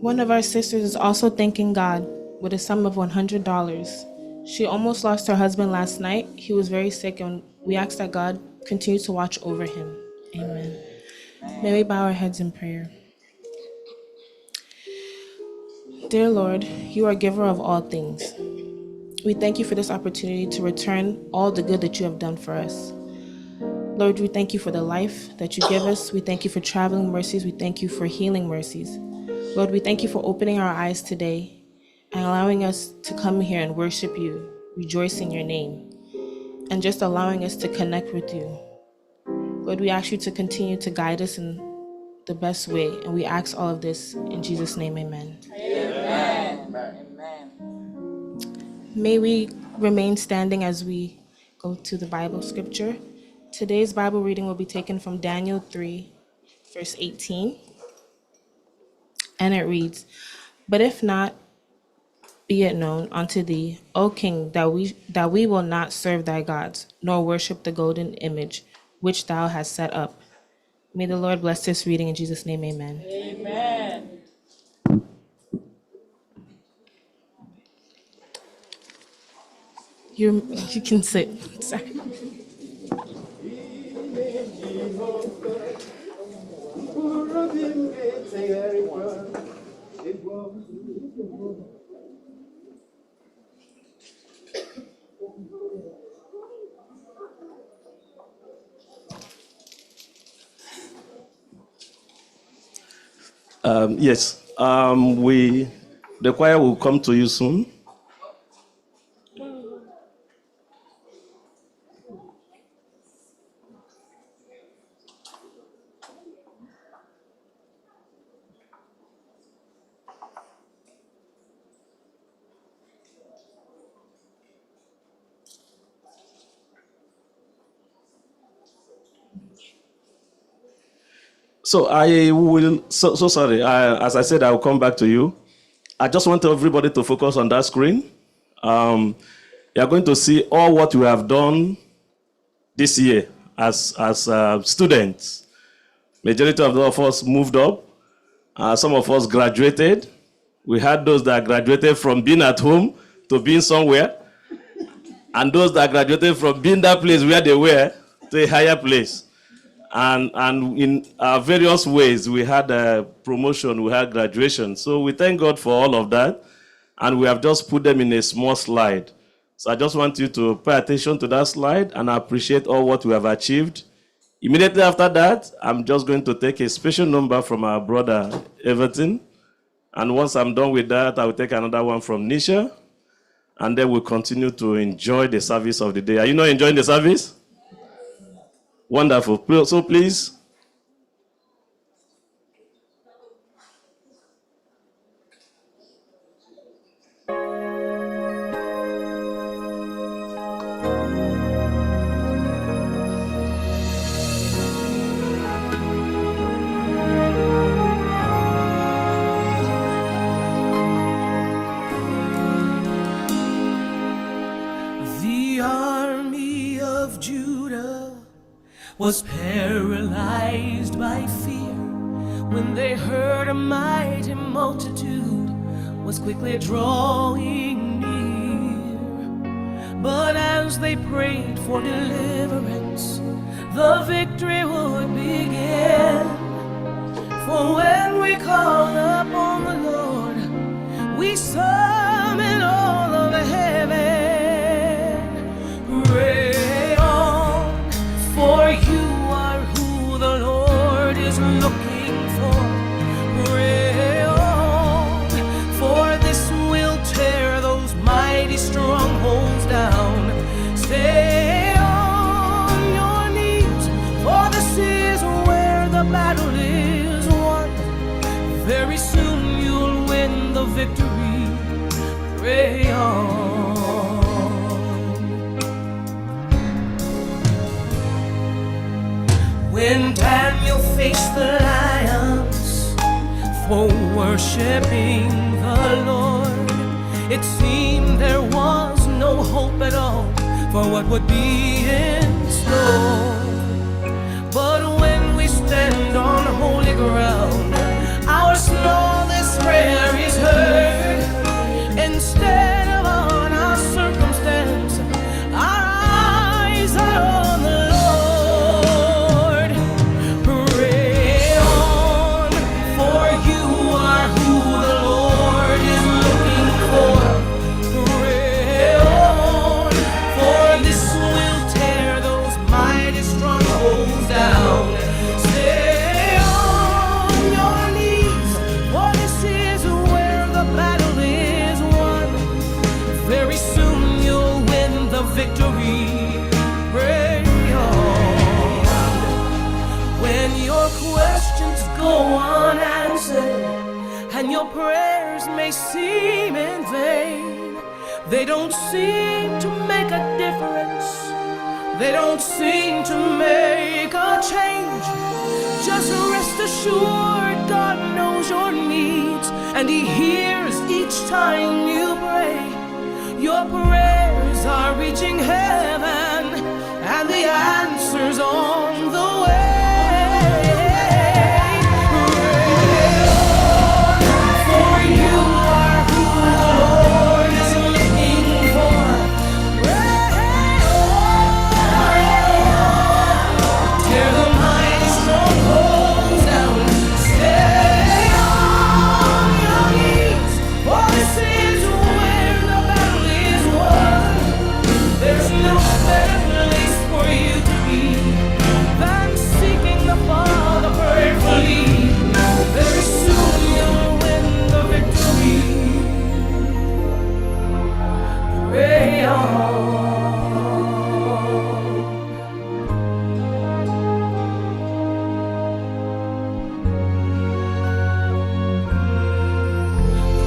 One of our sisters is also thanking God with a sum of $100. She almost lost her husband last night. He was very sick, and we ask that God continue to watch over him. Amen. May we bow our heads in prayer. Dear Lord, you are giver of all things. We thank you for this opportunity to return all the good that you have done for us. Lord, we thank you for the life that you give us. We thank you for traveling mercies. We thank you for healing mercies. Lord, we thank you for opening our eyes today and allowing us to come here and worship you, rejoice in your name, and just allowing us to connect with you. Lord, we ask you to continue to guide us in the best way, and we ask all of this in Jesus' name, amen. Amen. May we remain standing as we go to the Bible scripture. Today's Bible reading will be taken from Daniel 3, verse 18, and it reads, "But if not, be it known unto thee, O king, that we will not serve thy gods, nor worship the golden image which thou hast set up." May the Lord bless this reading in Jesus' name, amen. Amen. You can sit. Sorry. Yes, the choir will come to you soon. So I will, so sorry, as I said, I will come back to you. I just want everybody to focus on that screen. You are going to see all what we have done this year as students. Majority of us moved up. Some of us graduated. We had those that graduated from being at home to being somewhere. And those that graduated from being that place where they were to a higher place. And in various ways, we had a promotion, we had graduation. So we thank God for all of that. And we have just put them in a small slide. So I just want you to pay attention to that slide and appreciate all what we have achieved. Immediately after that, I'm just going to take a special number from our brother Everton. And once I'm done with that, I will take another one from Nisha. And then we'll continue to enjoy the service of the day. Are you not enjoying the service? Wonderful. So please. The army of Judah was paralyzed by fear when they heard a mighty multitude was quickly drawing near. But as they prayed for deliverance, the victory would begin. For when we call upon the Lord, we summon all of heaven. Pray on, for you are who the Lord is looking for. Pray on, for this will tear those mighty strongholds down. Stay on your knees, for this is where the battle is won. Very soon you'll win the victory. Pray on. When Daniel faced the lions for worshiping the Lord, it seemed there was no hope at all for what would be in store. But when we stand on holy ground, our smallest prayer petitions go unanswered, and your prayers may seem in vain. They don't seem to make a difference. They don't seem to make a change. Just rest assured, God knows your needs, and He hears each time you pray. Your prayers are reaching heaven, and the answer's on the way. For you are who the Lord is looking for. Tear the mighty strongholds down. Stay on your knees, for this is where the battle is won. There's no better place for you to be than seeking the Father prayerfully. Very soon you'll win the victory. Pray on.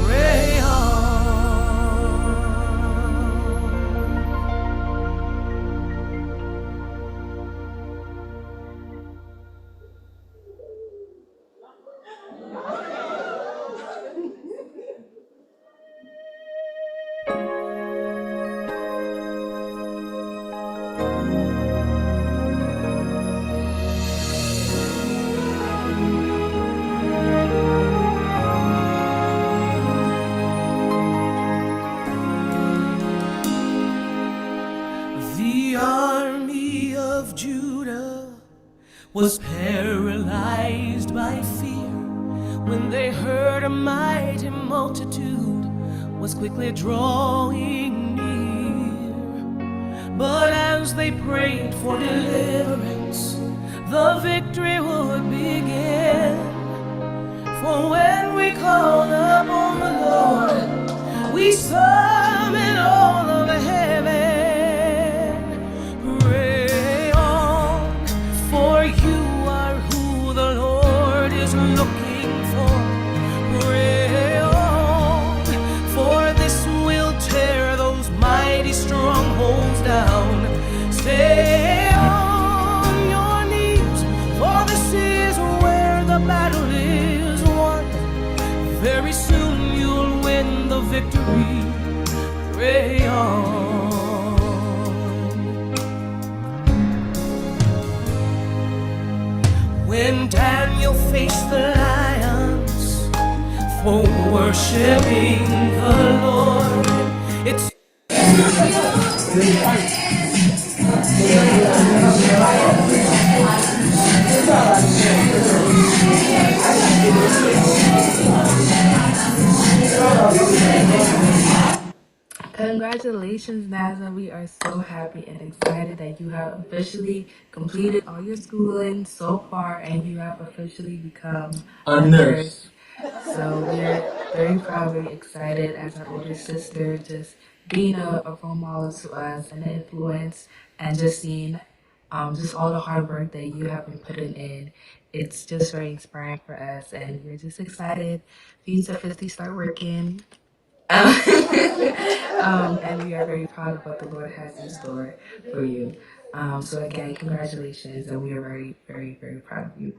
Pray The army of Judah was paralyzed by fear when they heard a mighty multitude was quickly drawing near. But as they prayed for deliverance, the victory would begin. For when we call upon the Lord, we summon all of heaven. Pray on, for you are who the Lord is looking for. Pray on, for this will tear those mighty strongholds down. Stay on your knees, for this is where the battle is won. Very soon you'll win the victory. Pray on. When Daniel faced the lions for worshiping the Lord, it's Congratulations, NASA. We are so happy and excited that you have officially completed all your schooling so far and you have officially become a nurse. So we're very proud, very excited as our older sister, just being a role model to us and an influence, and just seeing just all the hard work that you have been putting in. It's just very inspiring for us, and we're just excited for you to officially start working. And we are very proud of what the Lord has in store for you. So again, congratulations, and we are very, very, very proud of you.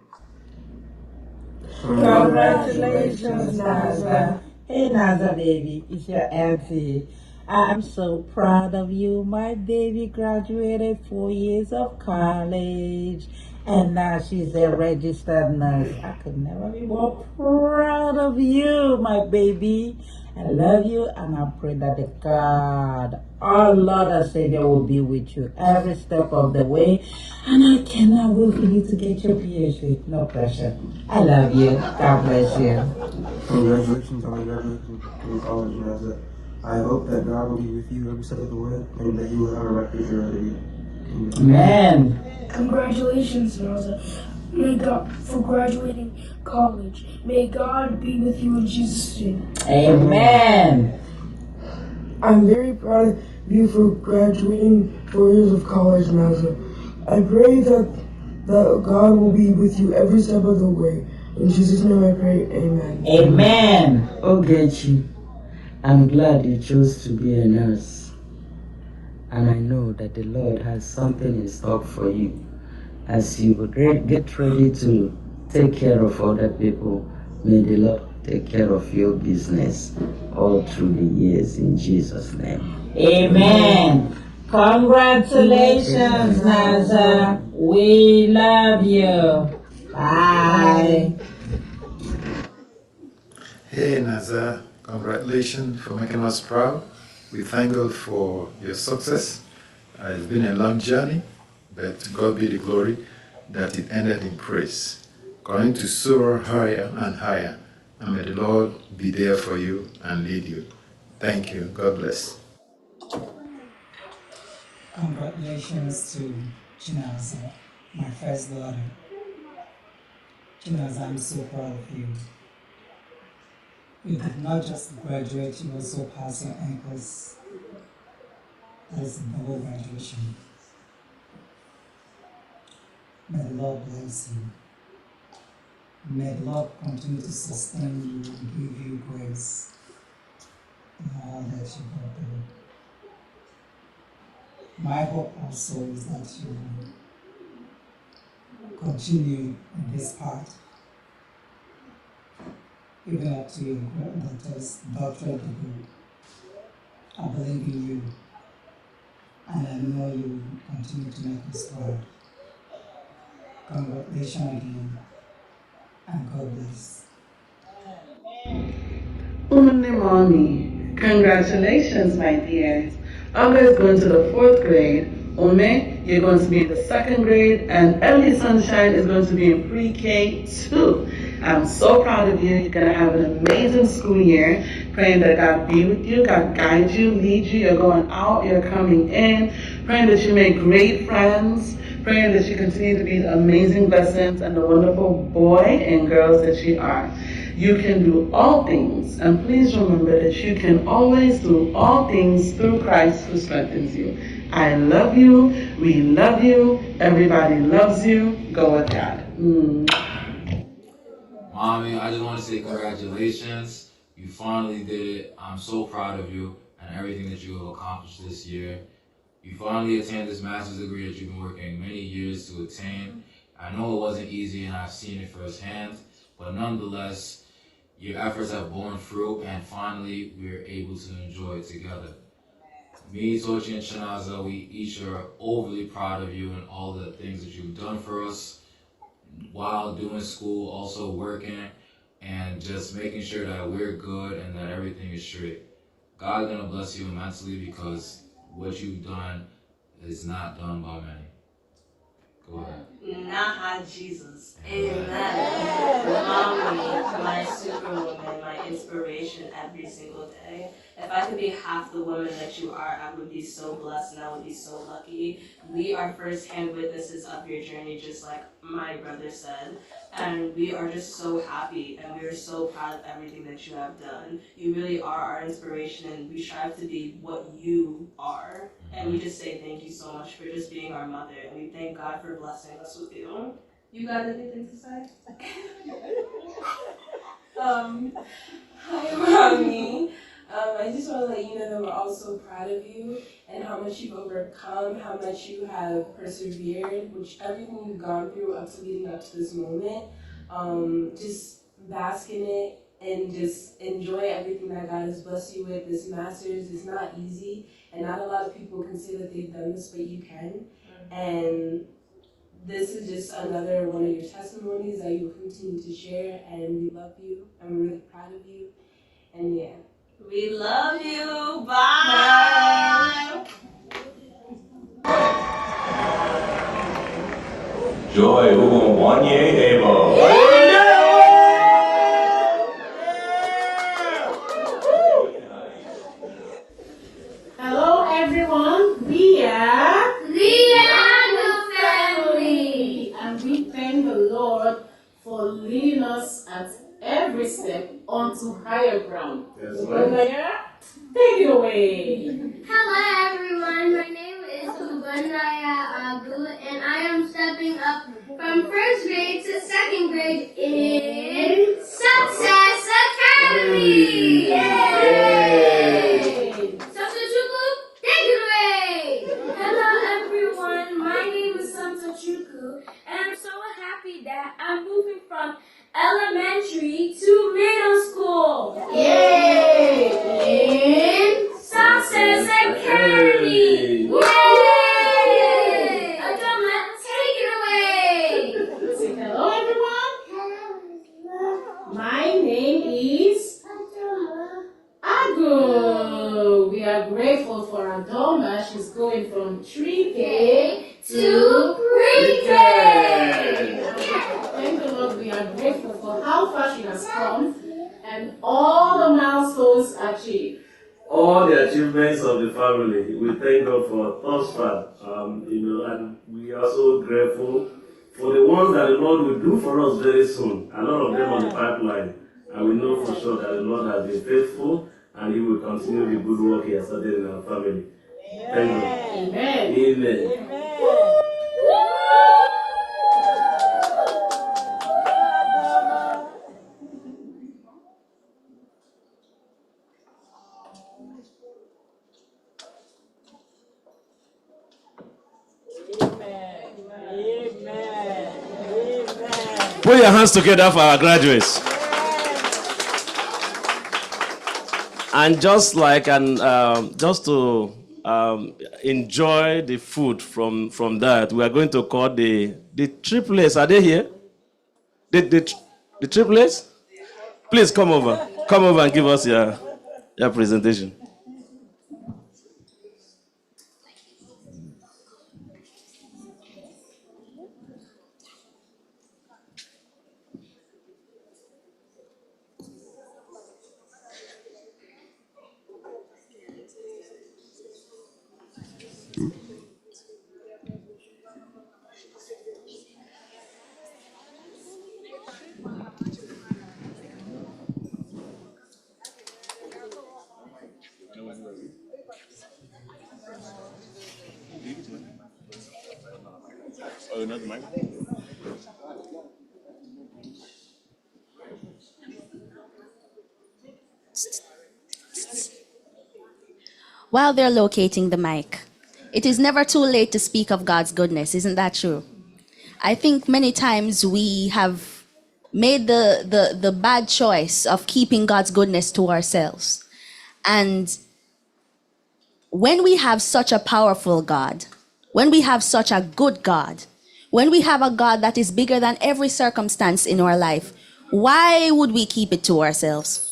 Congratulations, Naza. Hey, Naza, baby, it's your auntie. I'm so proud of you. My baby graduated 4 years of college, and now she's a registered nurse. I could never be more proud of you, my baby. I love you, and I pray that the God, our Lord and Savior, will be with you every step of the way. And I cannot wait for you to get your PhD. No pressure. I love you. God bless you. Congratulations on graduating from college, Naza. I hope that God will be with you every step of the way, and that you will have a bright future ahead of you. Amen. Congratulations, Naza. May God, for graduating college. May God be with you in Jesus' name. Amen. I'm very proud of you for graduating 4 years of college, Naza. I pray that that God will be with you every step of the way. In Jesus' name I pray, amen. Amen. Ogechi, I'm glad you chose to be a nurse. And I know that the Lord has something in stock for you. As you get ready to take care of other people, may the Lord take care of your business all through the years in Jesus' name. Amen. Congratulations, Naza. We love you. Bye. Hey Naza, congratulations for making us proud. We thank God for your success. It's been a long journey, but to God be the glory that it ended in praise. Going to soar higher and higher, and may the Lord be there for you and lead you. Thank you. God bless. Congratulations to Chinaza, my first daughter. Chinaza, I'm so proud of you. You did not just graduate, you also passed your NCLEX. That is a double graduation. May the Lord bless you. May the Lord continue to sustain you and give you grace in all that you go through. My hope also is that you continue in this path, even up to your doctorate degree. I believe in you, and I know you will continue to make us proud. Congratulations again, and God bless. Mommy, congratulations, my dears. Olga is going to the 4th grade. Ome, you're going to be in the 2nd grade, and Early Sunshine is going to be in pre-K 2. I'm so proud of you. You're going to have an amazing school year. Praying that God be with you, God guide you, lead you. You're going out, you're coming in. Praying that you make great friends. Praying that you continue to be the amazing blessings and the wonderful boy and girls that you are. You can do all things, and please remember that you can always do all things through Christ who strengthens you. I love you, we love you, everybody loves you. Go with God. Mommy, I just want to say congratulations. You finally did it. I'm so proud of you and everything that you have accomplished this year. You finally attained this master's degree that you've been working many years to attain. I know it wasn't easy and I've seen it firsthand, but nonetheless, your efforts have borne fruit and finally we're able to enjoy it together. Me, Tochi, and Chinaza, we each are overly proud of you and all the things that you've done for us while doing school, also working, and just making sure that we're good and that everything is straight. God's gonna bless you immensely because what you've done is not done by many. Go ahead. Not Jesus. Amen. Mommy, my superwoman, my inspiration every single day. If I could be half the woman that you are, I would be so blessed and I would be so lucky. We are first-hand witnesses of your journey, just like my brother said. And we are just so happy and we are so proud of everything that you have done. You really are our inspiration and we strive to be what you are. And we just say thank you so much for just being our mother and we thank God for blessing us with you. You got anything to say? Hi, Mommy. I just want to let you know that we're all so proud of you and how much you've overcome, how much you have persevered, which everything you've gone through up to leading up to this moment. Just bask in it and just enjoy everything that God has blessed you with. This master's is not easy, and not a lot of people can say that they've done this, but you can. And this is just another one of your testimonies that you will continue to share, and we love you, and we're really proud of you, and yeah. We love you. Bye. Joy, one year, Hello, everyone. We are the family. and we thank the Lord for leading us at every step onto higher ground. Take it away. Hello, everyone. My name is Kubandaya Agu, and I am stepping up from from first grade to second grade in Success Academy. Yay! Santa Chuku, take it away! Hello everyone, my name is Santa Chuku, and I'm so happy that I'm moving from elementary to middle school. Yay! In Success Academy. Yay! Adoma, take it away. Say hello, everyone. My name is Agu. We are grateful for Adoma. She's going from 3K to pre-K. Thank the Lord, we are grateful for how far she has come and all the milestones achieved. All the achievements of the family, we thank God for thus far, and we are so grateful for the ones that the Lord will do for us very soon. A lot of them on the pipeline, and we know for sure that the Lord has been faithful, and He will continue the good work He has started in our family. Thank God. Amen. Amen. Put your hands together for our graduates. And just to enjoy the food from that, we are going to call the triplets. Are they here? The triplets? Please come over. Come over and give us your presentation. While they're locating the mic, it is never too late to speak of God's goodness. Isn't that true? I think many times we have made the bad choice of keeping God's goodness to ourselves. And when we have such a powerful God, when we have such a good God, when we have a God that is bigger than every circumstance in our life, why would we keep it to ourselves?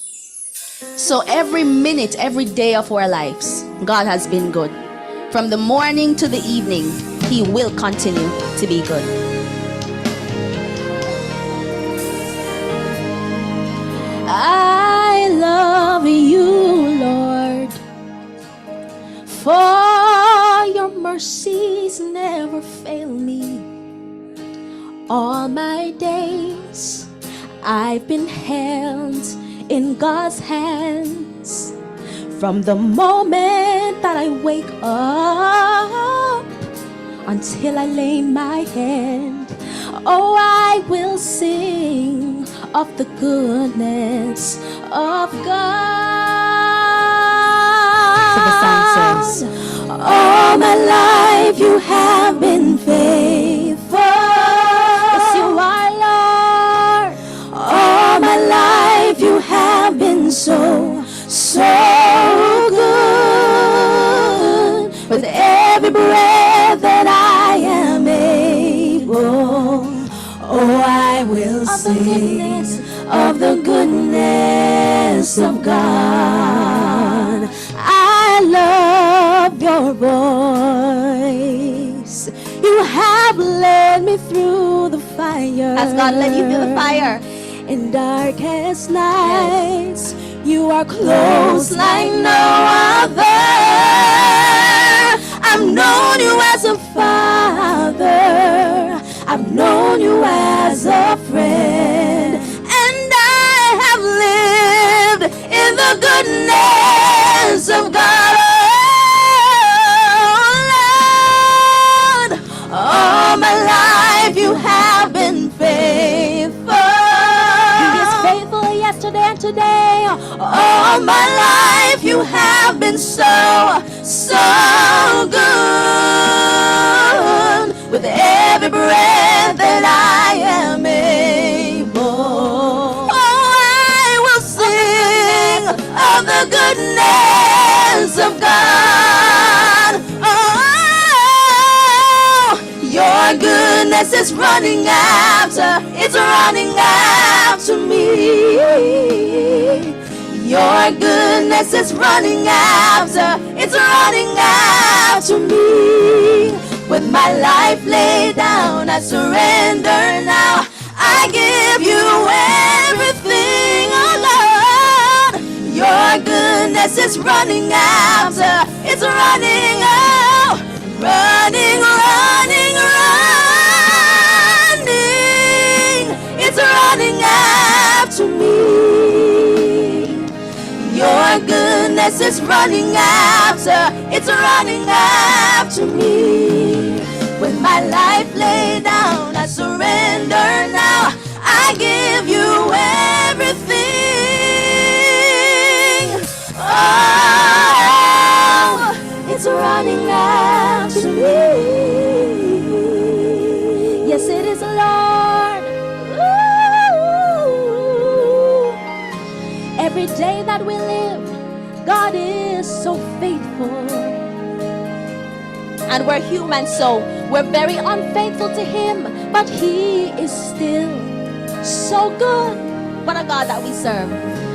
So every minute, every day of our lives, God has been good. From the morning to the evening, He will continue to be good. I love you, Lord, for your mercies never fail me. All my days, I've been held in God's hands. From the moment that I wake up until I lay my head, oh, I will sing of the goodness of God. So the song says, all my life you have been faithful. Yes, you are, Lord. All my life you have been so, so good. With every breath that I am able, oh, I will sing of the goodness of God. I love your voice. You have led me through the fire. Has God led you through the fire? In darkest nights, you are close like no other. I've known you as a father. I've known you as a friend. And I have lived in the goodness of God. Oh, Lord, all my life you have been All my life you have been so, so good. With every breath that I am able, oh, I will sing of the goodness of God. Oh, your goodness is running after, it's running after me. Your goodness is running after, it's running after me. With my life laid down, I surrender now. I give you everything, oh Lord. Your goodness is running after, it's running out, running, running, running. It's running after me. Your goodness is running after, it's running after me. With my life laid down, I surrender now. I give you everything. Oh, it's running after me. Yes, it is, Lord. Ooh. Every day that we live, God is so faithful. And we're human, so we're very unfaithful to Him, but He is still so good. What a God that we serve.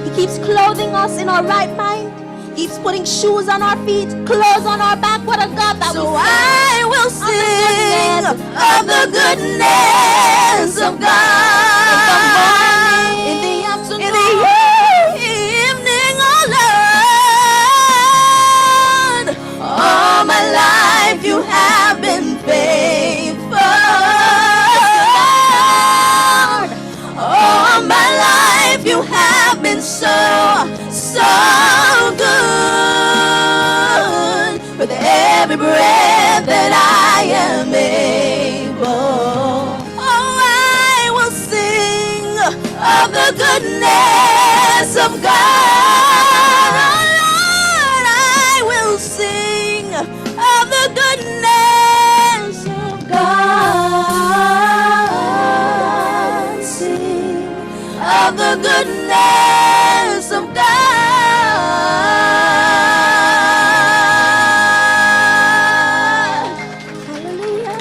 He keeps clothing us in our right mind, keeps putting shoes on our feet, clothes on our back. What a God that we serve. So I will sing of the goodness of God. In the afternoon, in the evening, oh Lord. All my life you have been faithful. All my life you have been so, so good. With every breath that I am able, oh, I will sing of the goodness of God. Oh Lord, I will sing of the goodness of God. Sing of the goodness of God. Hallelujah.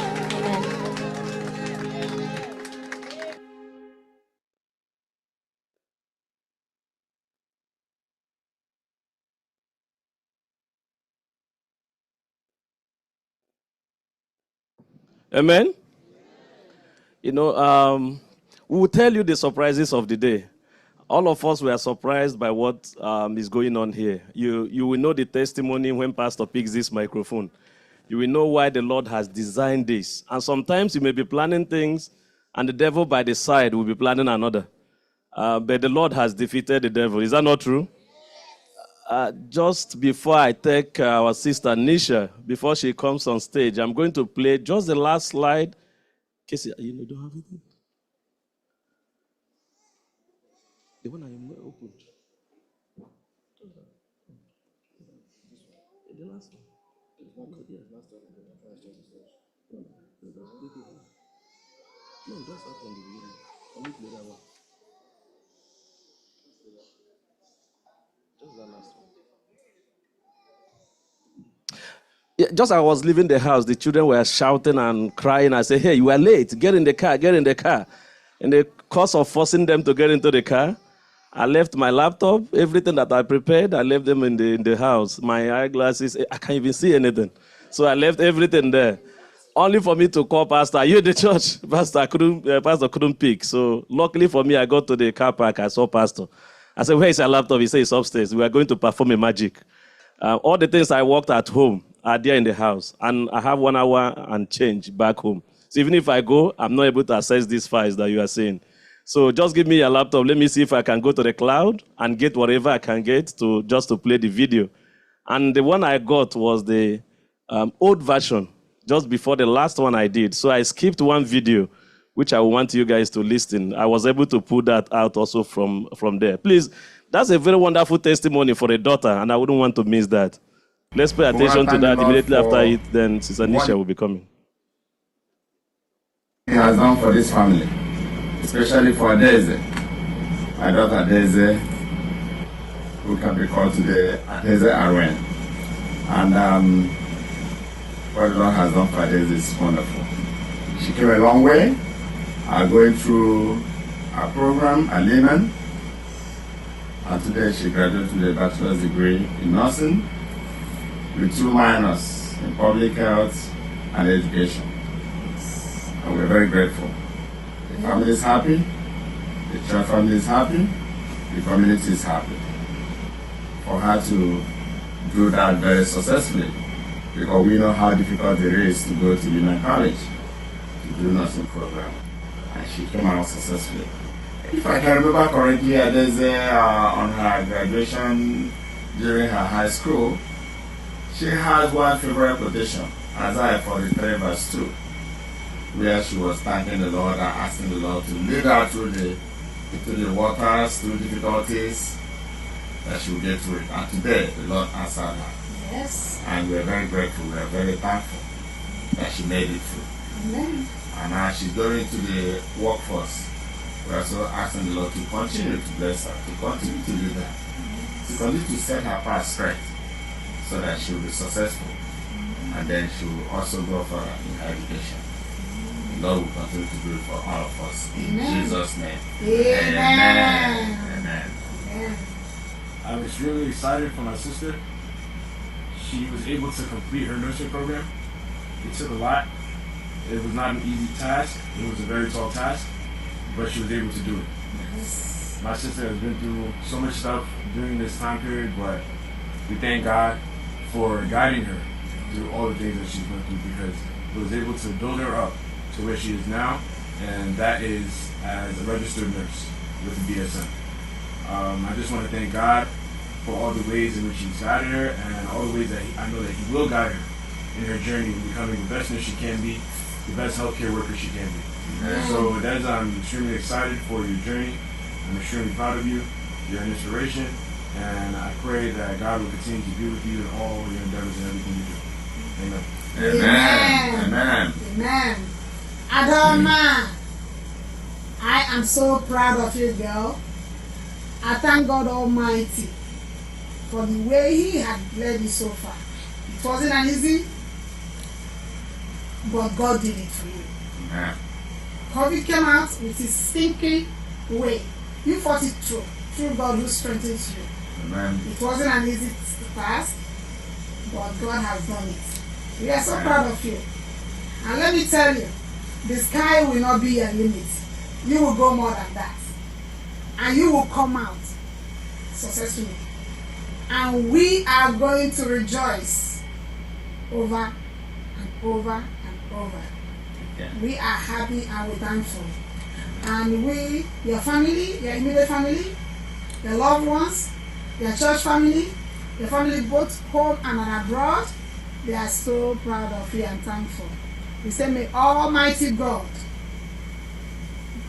Amen. Amen. You know, we will tell you the surprises of the day. All of us were surprised by what is going on here. You will know the testimony when Pastor picks this microphone. You will know why the Lord has designed this. And sometimes you may be planning things, and the devil by the side will be planning another. But the Lord has defeated the devil. Is that not true? Just before I take our sister Nisha, before she comes on stage, I'm going to play just the last slide. Casey, you don't have it? The one I opened. The last one. No, just start from the beginning. Only play that one. Just that last one. Yeah, just as I was leaving the house, the children were shouting and crying. I said, hey, you are late. Get in the car, get in the car. In the course of forcing them to get into the car, I left my laptop, everything that I prepared, I left them in the house. My eyeglasses, I can't even see anything. So I left everything there. Only for me to call Pastor. Are you in the church? Pastor couldn't pick. So luckily for me, I got to the car park. I saw Pastor. I said, where is your laptop? He said, it's upstairs. We are going to perform a magic. All the things I worked at home are there in the house. And I have 1 hour and change back home. So even if I go, I'm not able to access these files that you are seeing. So just give me your laptop. Let me see if I can go to the cloud and get whatever I can get to play the video. And the one I got was the old version, just before the last one I did. So I skipped one video which I want you guys to listen. I was able to pull that out also from there. Please, that's a very wonderful testimony for a daughter, and I wouldn't want to miss that. Let's pay attention to that immediately after it, then Sister Nisha will be coming. He has done for this family, especially for Daisy. My daughter Daisy, who can be called today Daisy Arwen. And what the Lord has done for Daisy is wonderful. She came a long way, going through a program, a layman, and today she graduated with a bachelor's degree in nursing with 2 minors in public health and education. And we're very grateful. The family is happy, the church family is happy, the community is happy for her to do that very successfully, because we know how difficult it is to go to Union College to do nursing program, and she came out successfully. If I can remember correctly, there's on her graduation during her high school, she has one favorite quotation, Isaiah 43 verse 2, where she was thanking the Lord and asking the Lord to lead her through the waters, through difficulties, that she will get through it. And today, the Lord answered her. Yes. And we're very grateful, we're very thankful that she made it through. Amen. And now she's going into the workforce. We're also asking the Lord to continue to bless her, to continue to lead her, to continue to set her path straight, so that she will be successful. And then she will also go further in her education. The Lord will continue to do it for all of us. In Amen. Jesus' name. Amen. Amen. Amen. I'm extremely excited for my sister. She was able to complete her nursing program. It took a lot. It was not an easy task. It was a very tall task, but she was able to do it. Yes. My sister has been through so much stuff during this time period, but we thank God for guiding her through all the things that she's went through, because it was able to build her up to where she is now, and that is as a registered nurse with the BSN. I just want to thank God for all the ways in which He's guided her, and all the ways that I know that He will guide her in her journey in becoming the best nurse she can be, the best healthcare worker she can be. Amen. So that's, I'm extremely excited for your journey. I'm extremely proud of you. You're an inspiration, and I pray that God will continue to be with you in all your endeavors and everything you do. Amen. Amen. Amen. Amen. Adoma, I am so proud of you, girl. I thank God Almighty for the way He had led you so far. It wasn't an easy, but God did it for you. Amen. COVID came out with His stinking way. You fought it through God who strengthens you. Amen. It wasn't an easy task, but God has done it. We are so proud of you. And let me tell you, the sky will not be your limit. You will go more than that. And you will come out successfully. And we are going to rejoice over and over and over. Yeah. We are happy and we're thankful. And we, your family, your immediate family, your loved ones, your church family, your family both home and abroad, they are so proud of you and thankful. We say, may Almighty God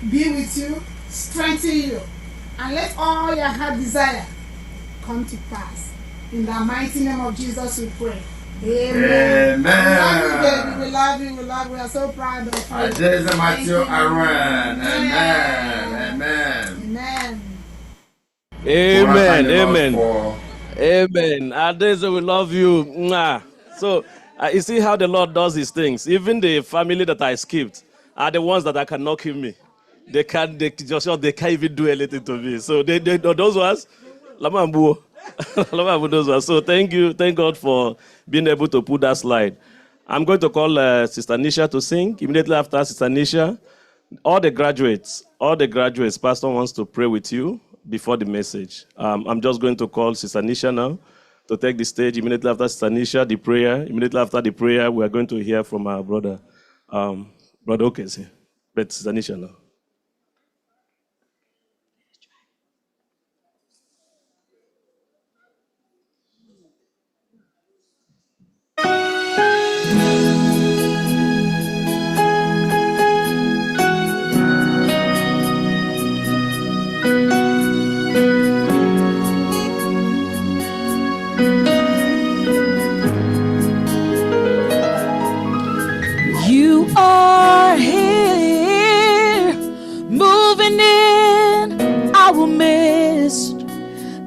be with you, strengthen you, and let all your heart desire come to pass. In the mighty name of Jesus we pray. Amen. Amen. We love you, baby. We love you. We are so proud of you. Jesus Matthew Aaron. Amen. Amen. Amen. Amen. Amen. Amen. Adeze, we love you. Mwah. So, you see how the Lord does His things. Even the family that I skipped are the ones that cannot kill me. They can't even do anything to me. So those ones, Lamambu. Those ones. So thank God for being able to put that slide. I'm going to call Sister Nisha to sing. Immediately after Sister Nisha, all the graduates, Pastor wants to pray with you before the message. I'm just going to call Sister Nisha now to take the stage. Immediately after Sister Nisha, the prayer. Immediately after the prayer, we are going to hear from our brother, Brother Okezi. But Sister Nisha now.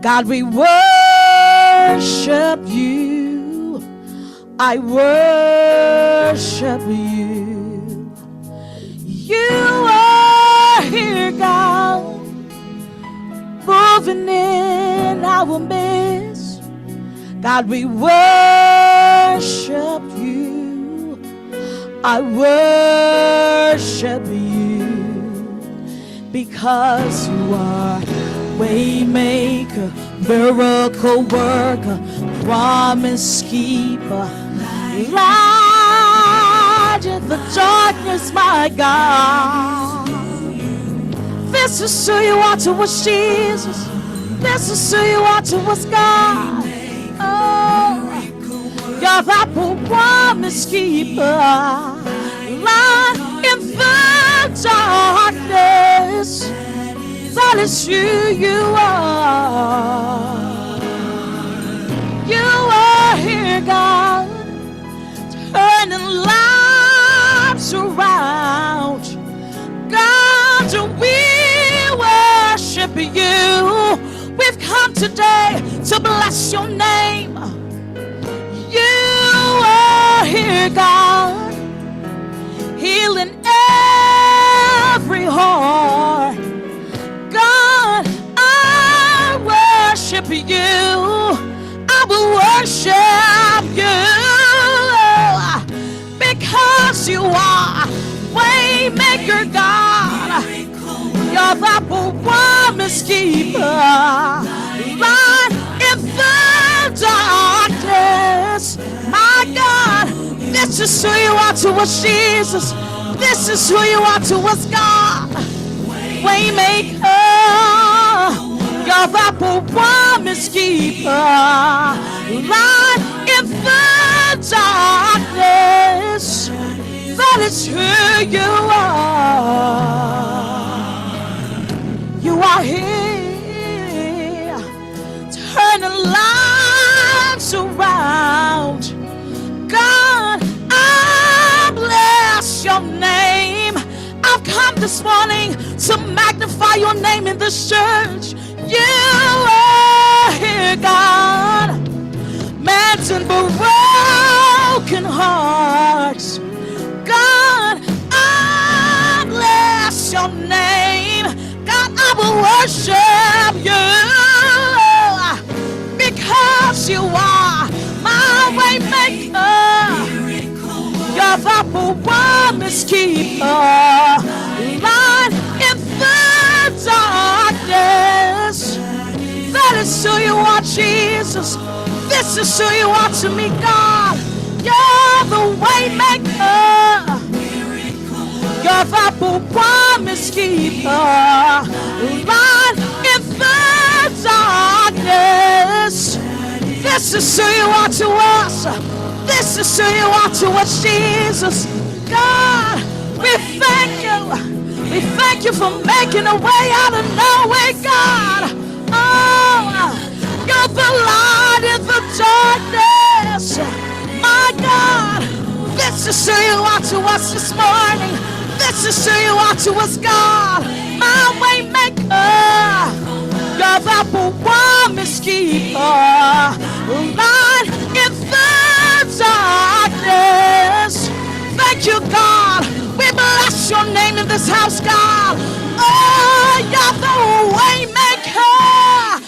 God, we worship you. I worship you. You are here, God, moving in our midst. God, we worship you. I worship you because you are Waymaker, miracle worker, promise keeper, light in the darkness, my God. This is who you are to us, Jesus. This is who you are to us, God. Oh, you're that promise keeper, light in the darkness. That is who you are. You are here, God, turning lives around. God, we worship you. We've come today to bless your name. You are here, God, healing every heart. God, I worship you. I will worship you because you are Waymaker, God. You're the promise keeper, light in the darkness. My God, this is who you are to us, Jesus. This is who you are to us, God. Waymaker, you're the promise keeper, light in the darkness. That is who you are. You are here, turning lives around. God, I bless your name. I've come this morning to magnify your name in this church. You are here, God, mending broken hearts. God, I bless your name. God, I will worship you because you are my way maker. You're the promise keeper, light in the darkness. That is who you are, Jesus. This is who you are to me, God. You're the way maker. You're the promise keeper, light in the darkness. This is who you are to us. This is who you are to us, Jesus. God, we thank you. We thank you for making a way out of no way, God. Oh, you're the light in the darkness. My God, this is who you are to us this morning. This is who you are to us, God. My way maker. You're the promise keeper, light in the darkness. Thank you, God. We bless your name in this house, God. Oh, you're the way maker.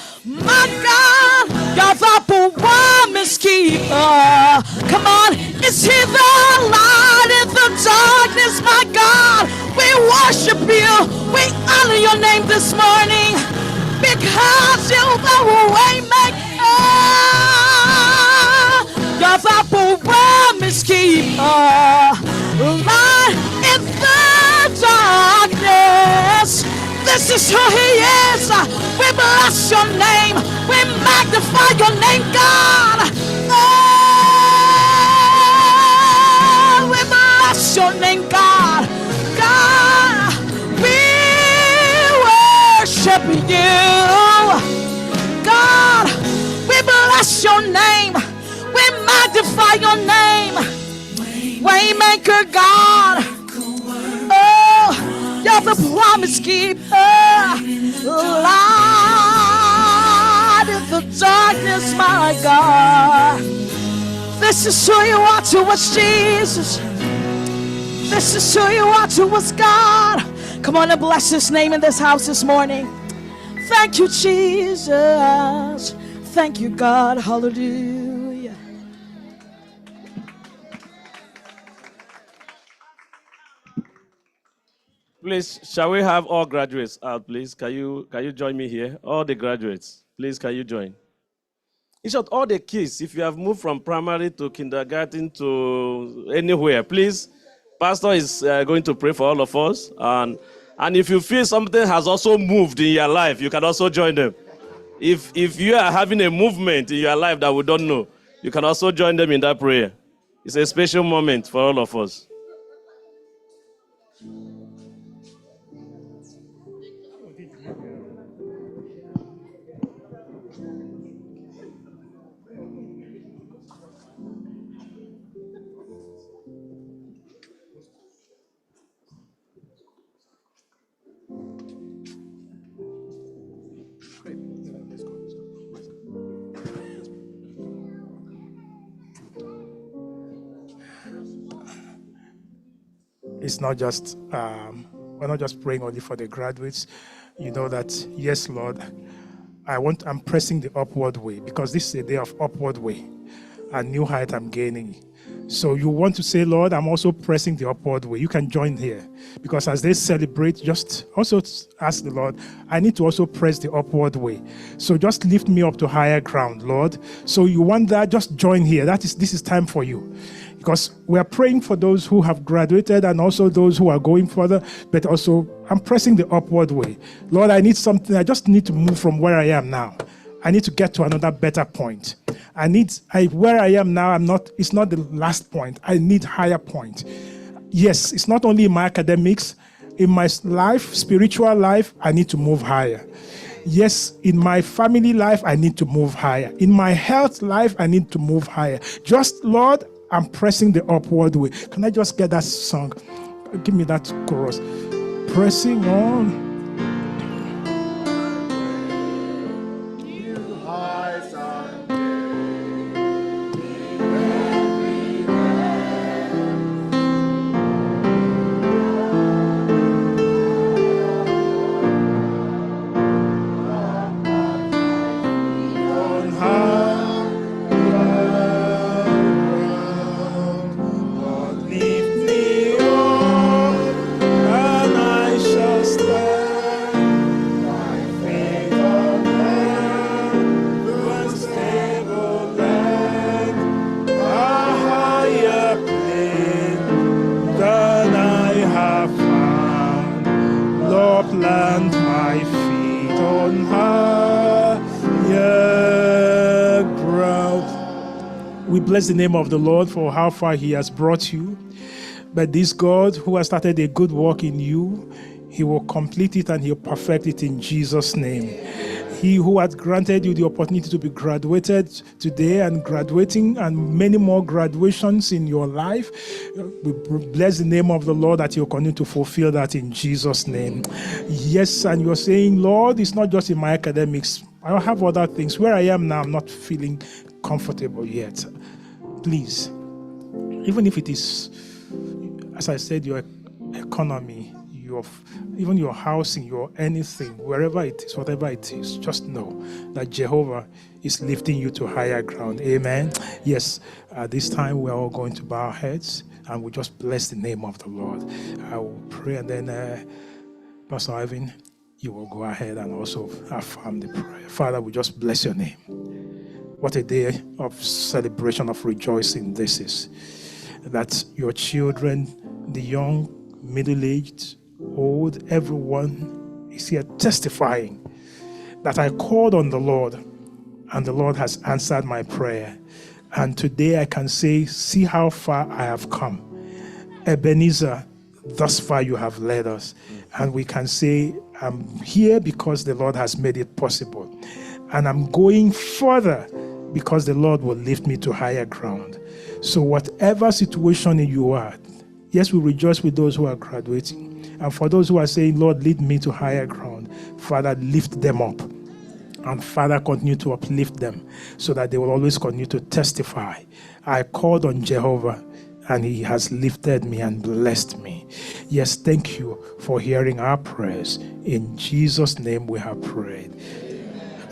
My God, you're the promise keeper. Come on, is he the light in the darkness, my God? We worship you. We honor your name this morning because you're the way maker. You're the promise keeper, light in the darkness. This is who he is. We bless your name. We magnify your name, God. Oh, we bless your name, God. God, we worship you. God, we bless your name. We magnify your name. Waymaker, God. Oh, you're the promise keeper. Light in the darkness, my God. This is who you are to us, Jesus. This is who you are to us, God. Come on and bless his name in this house this morning. Thank you, Jesus. Thank you, God. Hallelujah. Please, shall we have all graduates out, please? Can you join me here? All the graduates, please, can you join? In short, all the kids, if you have moved from primary to kindergarten to anywhere, please, Pastor is going to pray for all of us. And if you feel something has also moved in your life, you can also join them. If you are having a movement in your life that we don't know, you can also join them in that prayer. It's a special moment for all of us. It's not just, we're not just praying only for the graduates. You know that, yes, Lord, I'm pressing the upward way because this is a day of upward way. A new height I'm gaining. So you want to say, Lord, I'm also pressing the upward way. You can join here because as they celebrate, just also ask the Lord, I need to also press the upward way. So just lift me up to higher ground, Lord. So you want that, just join here. This is time for you. Because we are praying for those who have graduated and also those who are going further, but also I'm pressing the upward way. Lord, I need something. I just need to move from where I am now. I need to get to another better point. Where I am now, it's not the last point. I need higher point. Yes, it's not only in my academics, in my life, spiritual life, I need to move higher. Yes, in my family life, I need to move higher. In my health life, I need to move higher. Just, Lord, I'm pressing the upward way. Can I just get that song? Give me that chorus. Pressing on. Plant my feet on higher ground. We bless the name of the Lord for how far he has brought you. But this God who has started a good work in you, he will complete it and he'll perfect it in Jesus' name. He who has granted you the opportunity to be graduated today and graduating and many more graduations in your life, we bless the name of the Lord that you'll continue to fulfill that in Jesus' name. Yes, and you're saying, Lord, it's not just in my academics. I have other things. Where I am now, I'm not feeling comfortable yet. Please, even if it is, as I said, your economy, even your housing, your anything, wherever it is, whatever it is, just know that Jehovah is lifting you to higher ground. Amen. Yes, this time we're all going to bow our heads and we just bless the name of the Lord. I will pray and then Pastor Ivan, you will go ahead and also affirm the prayer. Father, we just bless your name. What a day of celebration, of rejoicing this is. That your children, the young, middle-aged, old, everyone is here testifying that I called on the Lord and the Lord has answered my prayer. And today I can say, see how far I have come. Ebenezer, thus far you have led us. And we can say, I'm here because the Lord has made it possible. And I'm going further because the Lord will lift me to higher ground. So whatever situation you are, yes, we rejoice with those who are graduating. And for those who are saying, Lord, lead me to higher ground, Father, lift them up. And Father, continue to uplift them so that they will always continue to testify. I called on Jehovah and he has lifted me and blessed me. Yes, thank you for hearing our prayers. In Jesus' name we have prayed.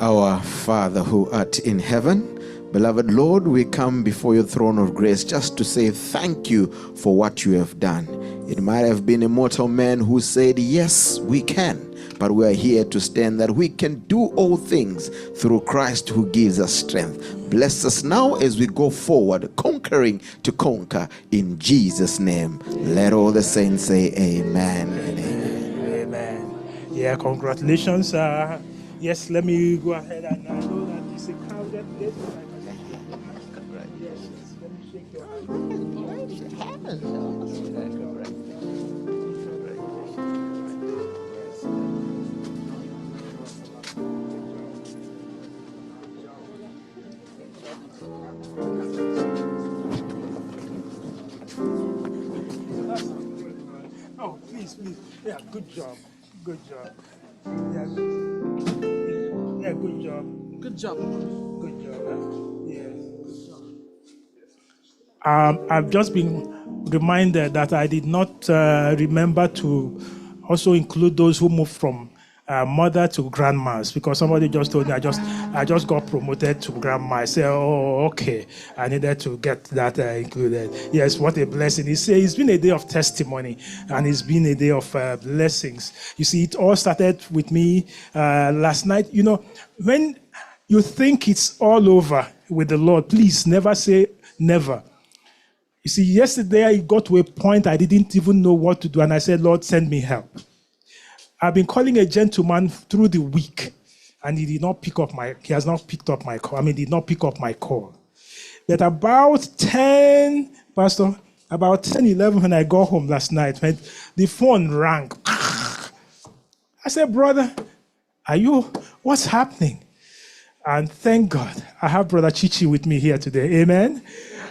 Our Father who art in heaven, beloved Lord, we come before your throne of grace just to say thank you for what you have done. It might have been a mortal man who said, yes, we can. But we are here to stand that we can do all things through Christ who gives us strength. Bless us now as we go forward, conquering to conquer in Jesus' name. Let all the saints say amen and amen. Amen. Yeah, congratulations. Yes, let me go ahead and I know that it's a crowded place. Yes, let me shake your Oh, please. Yeah, good job. Good job. Yeah, good job. Good job. Good job. Yes. I've just been reminded that I did not remember to also include those who moved from mother to grandmas, because somebody just told me I just got promoted to grandma. I said, oh, okay. I needed to get that included. Yes, what a blessing. It's been a day of testimony and it's been a day of blessings. You see, it all started with me last night. You know, when you think it's all over with the Lord, please never say never. You see, yesterday I got to a point I didn't even know what to do, and I said, Lord, send me help. I've been calling a gentleman through the week, and he has not picked up my call. Did not pick up my call. But about 10, 11 when I got home last night, when the phone rang, I said, brother, what's happening? And thank God, I have Brother Chichi with me here today. Amen?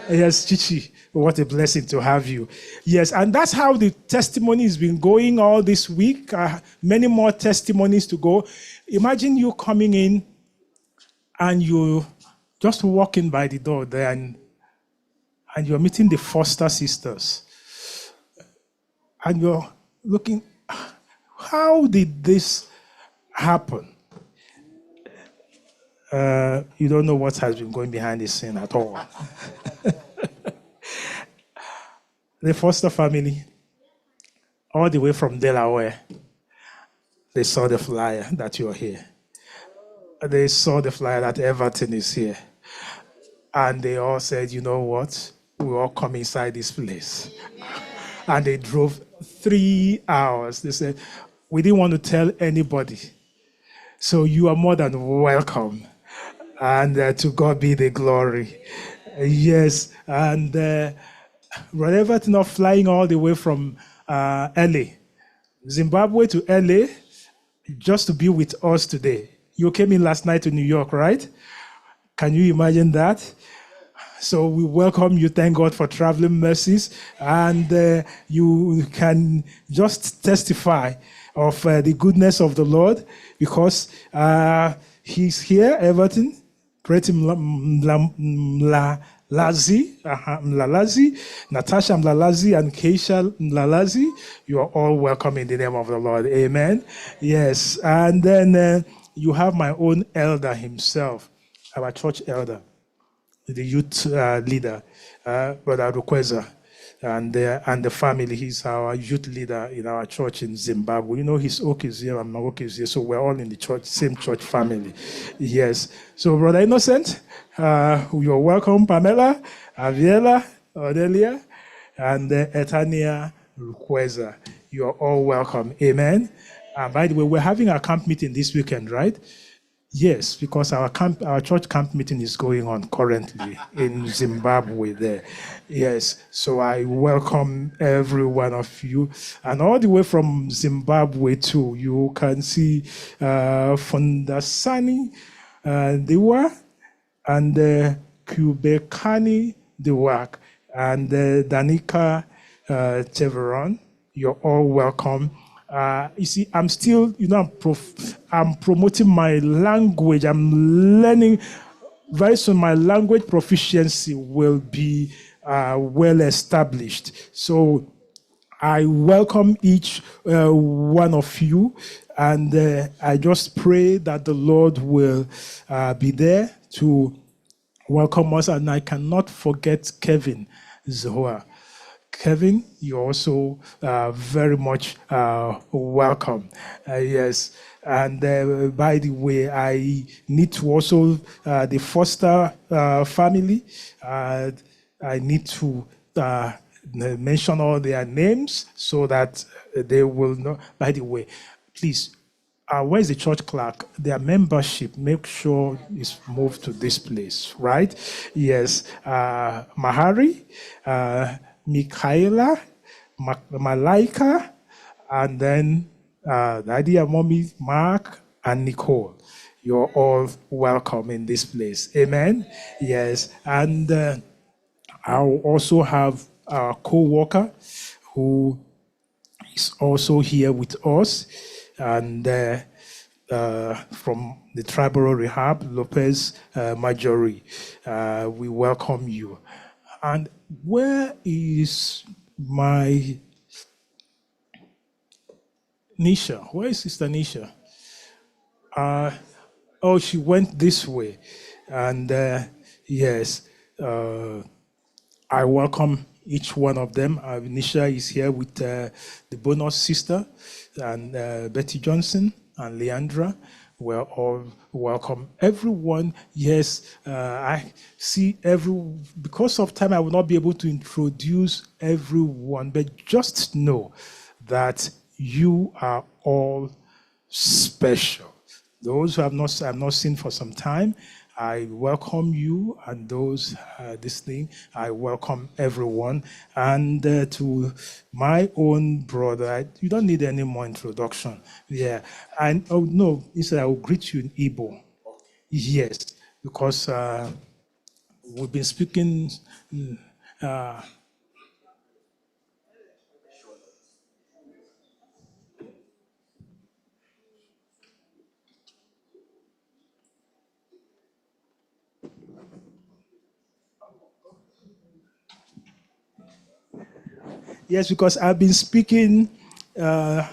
Yes, Chichi, what a blessing to have you. Yes, and that's how the testimony has been going all this week. Many more testimonies to go. Imagine you coming in and you just walking by the door there and you're meeting the Foster sisters. And you're looking, how did this happen? You don't know what has been going behind the scene at all. The Foster family, all the way from Delaware, they saw the flyer that you're here. They saw the flyer that Everton is here. And they all said, you know what? We all come inside this place. And they drove 3 hours. They said, we didn't want to tell anybody. So you are more than welcome. And to God be the glory. Yes. And Brother Everton are flying all the way from LA, Zimbabwe to LA, just to be with us today. You came in last night to New York, right? Can you imagine that? So we welcome you. Thank God for traveling mercies. And you can just testify of the goodness of the Lord, because he's here, Everton, Pretty Mlalazi, Natasha Mlalazi, and Keisha Mlalazi. You are all welcome in the name of the Lord. Amen. Yes. And then you have my own elder himself, our church elder, the youth leader, Brother Rukweza, and the family. He's our youth leader in our church in Zimbabwe. You know, his oak is here and my oak is here, so we're all in the church, same church family. Yes. So, Brother Innocent, you're welcome. Pamela, Aviela, Odelia, and Etania Rukweza. You're all welcome. Amen. By the way, we're having our camp meeting this weekend, right? Yes, because our church camp meeting is going on currently in Zimbabwe there. Yes, so I welcome every one of you. And all the way from Zimbabwe too, you can see Fondasani Dewa and Kubekani Dewak and Danica Teveron. You're all welcome. You see, I'm still, I'm promoting my language. I'm learning. Very soon, my language proficiency will be well established. So I welcome each one of you, and I just pray that the Lord will be there to welcome us. And I cannot forget Kevin Zohar. Kevin, you're also very much welcome. Yes. And by the way, I need to also, the Foster family, I need to mention all their names so that they will know. By the way, please, where's the church clerk? Their membership, make sure it's moved to this place, right? Yes. Mahari, Michaela, Malaika, and then Daddy and Mommy, Mark, and Nicole. You're all welcome in this place. Amen. Yes. And I'll also have our co-worker who is also here with us, and from the Tribal Rehab, Lopez Majori. We welcome you. And where is my Nisha? Where is Sister Nisha? Oh, she went this way. And yes, I welcome each one of them. Nisha is here with the bonus sister, and Betty Johnson and Leandra. We're all welcome. Everyone, yes, I see because of time, I will not be able to introduce everyone, but just know that you are all special. Those who have not seen for some time, I welcome you, and those listening, I welcome everyone. And to my own brother, you don't need any more introduction. Yeah, and oh no, instead I will greet you in Igbo. Yes, because we've been speaking. Uh, yes, because I've been speaking. I've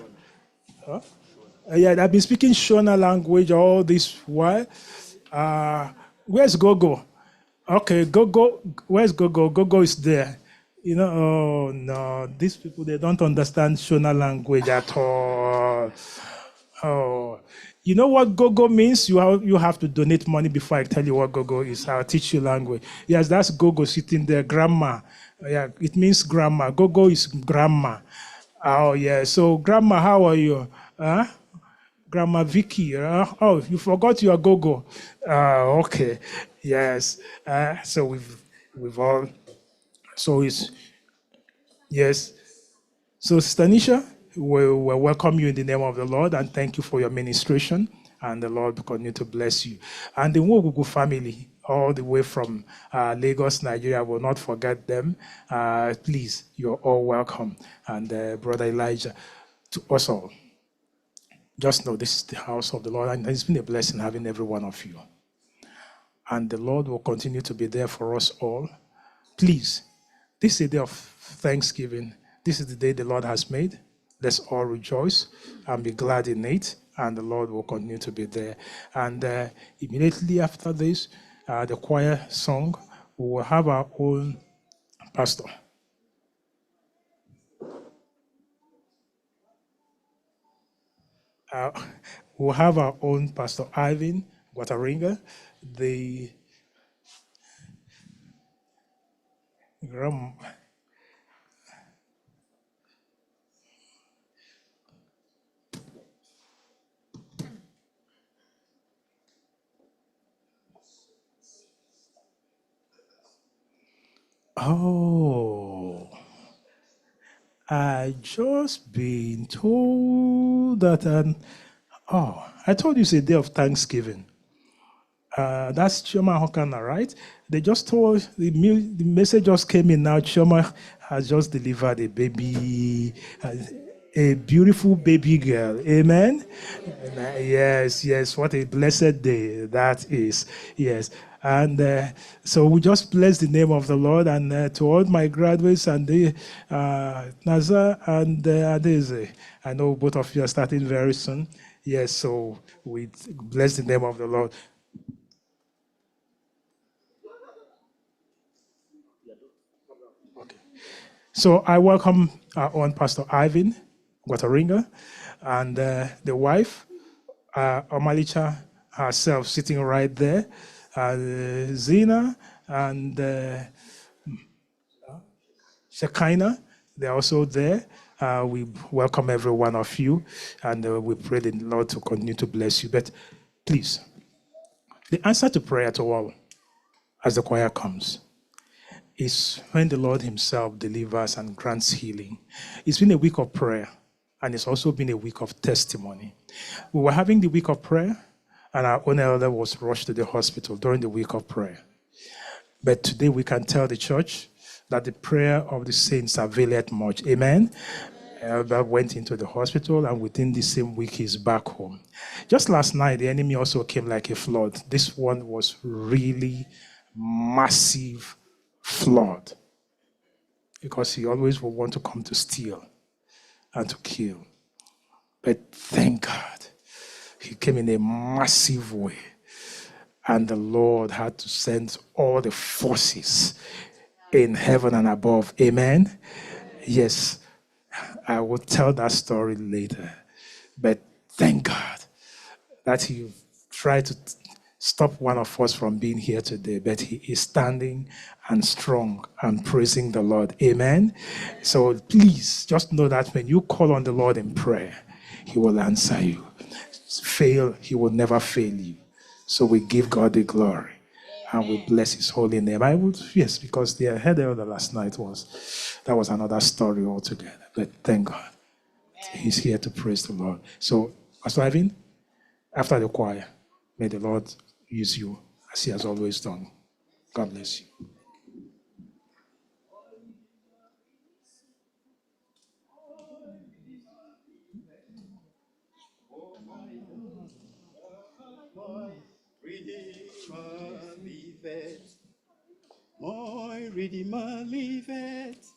been speaking Shona language all this while. Where's Gogo? Okay, Gogo. Where's Gogo? Gogo is there. Oh no, these people, they don't understand Shona language at all. Oh, you know what Gogo means? You have to donate money before I tell you what Gogo is. I'll teach you language. Yes, that's Gogo sitting there. Grandma. Yeah, it means grandma. Gogo is grandma. Oh yeah. So grandma, how are you? Huh? Grandma Vicky. Oh, you forgot your Gogo. Okay. Yes. So we've all. So it's yes. So, Stanisha, we welcome you in the name of the Lord, and thank you for your ministration, and the Lord will continue to bless you. And the Nwogugu family, all the way from Lagos, Nigeria, will not forget them. Please, you're all welcome. And Brother Elijah, to us all, just know this is the house of the Lord, and it's been a blessing having every one of you. And the Lord will continue to be there for us all. Please, this is a day of thanksgiving. This is the day the Lord has made. Let's all rejoice and be glad in it, and the Lord will continue to be there. And immediately after this, the choir song, we will have our own pastor. We'll have our own Pastor Ivan Guataringa, the Oh, I just been told that, I told you it's a day of Thanksgiving. That's Chioma Hokana, right? They just told, the message just came in now. Chioma has just delivered a baby. a beautiful baby girl. Amen. Yes, yes. What a blessed day that is. Yes. And so we just bless the name of the Lord. And to all my graduates and the Naza and Adeze, I know both of you are starting very soon. Yes, so we bless the name of the Lord. Okay. So I welcome our own Pastor Ivan Guataringa and the wife, Omalicha herself, sitting right there, Zina and Shekinah, they're also there. We welcome every one of you, and we pray the Lord to continue to bless you. But please, the answer to prayer to all, as the choir comes, is when the Lord himself delivers and grants healing. It's been a week of prayer, and it's also been a week of testimony. We were having the week of prayer, and our own elder was rushed to the hospital during the week of prayer. But today we can tell the church that the prayer of the saints availeth much. Amen. Elder went into the hospital, and within the same week, he's back home. Just last night, the enemy also came like a flood. This one was really massive flood, because he always will want to come to steal and to kill. But thank God, he came in a massive way, and the Lord had to send all the forces in heaven and above. Amen. Yes, I will tell that story later. But thank God that he tried to stop one of us from being here today, but he is standing and strong and praising the Lord. Amen. So please just know that when you call on the Lord in prayer, he will answer you. Fail, he will never fail you. So we give God the glory and we bless his holy name. I would, yes, because the head elder last night that was another story altogether. But thank God, he's here to praise the Lord. So, Pastor Ivan, after the choir, may the Lord use you as he has always done. God bless you. My Redeemer liveth,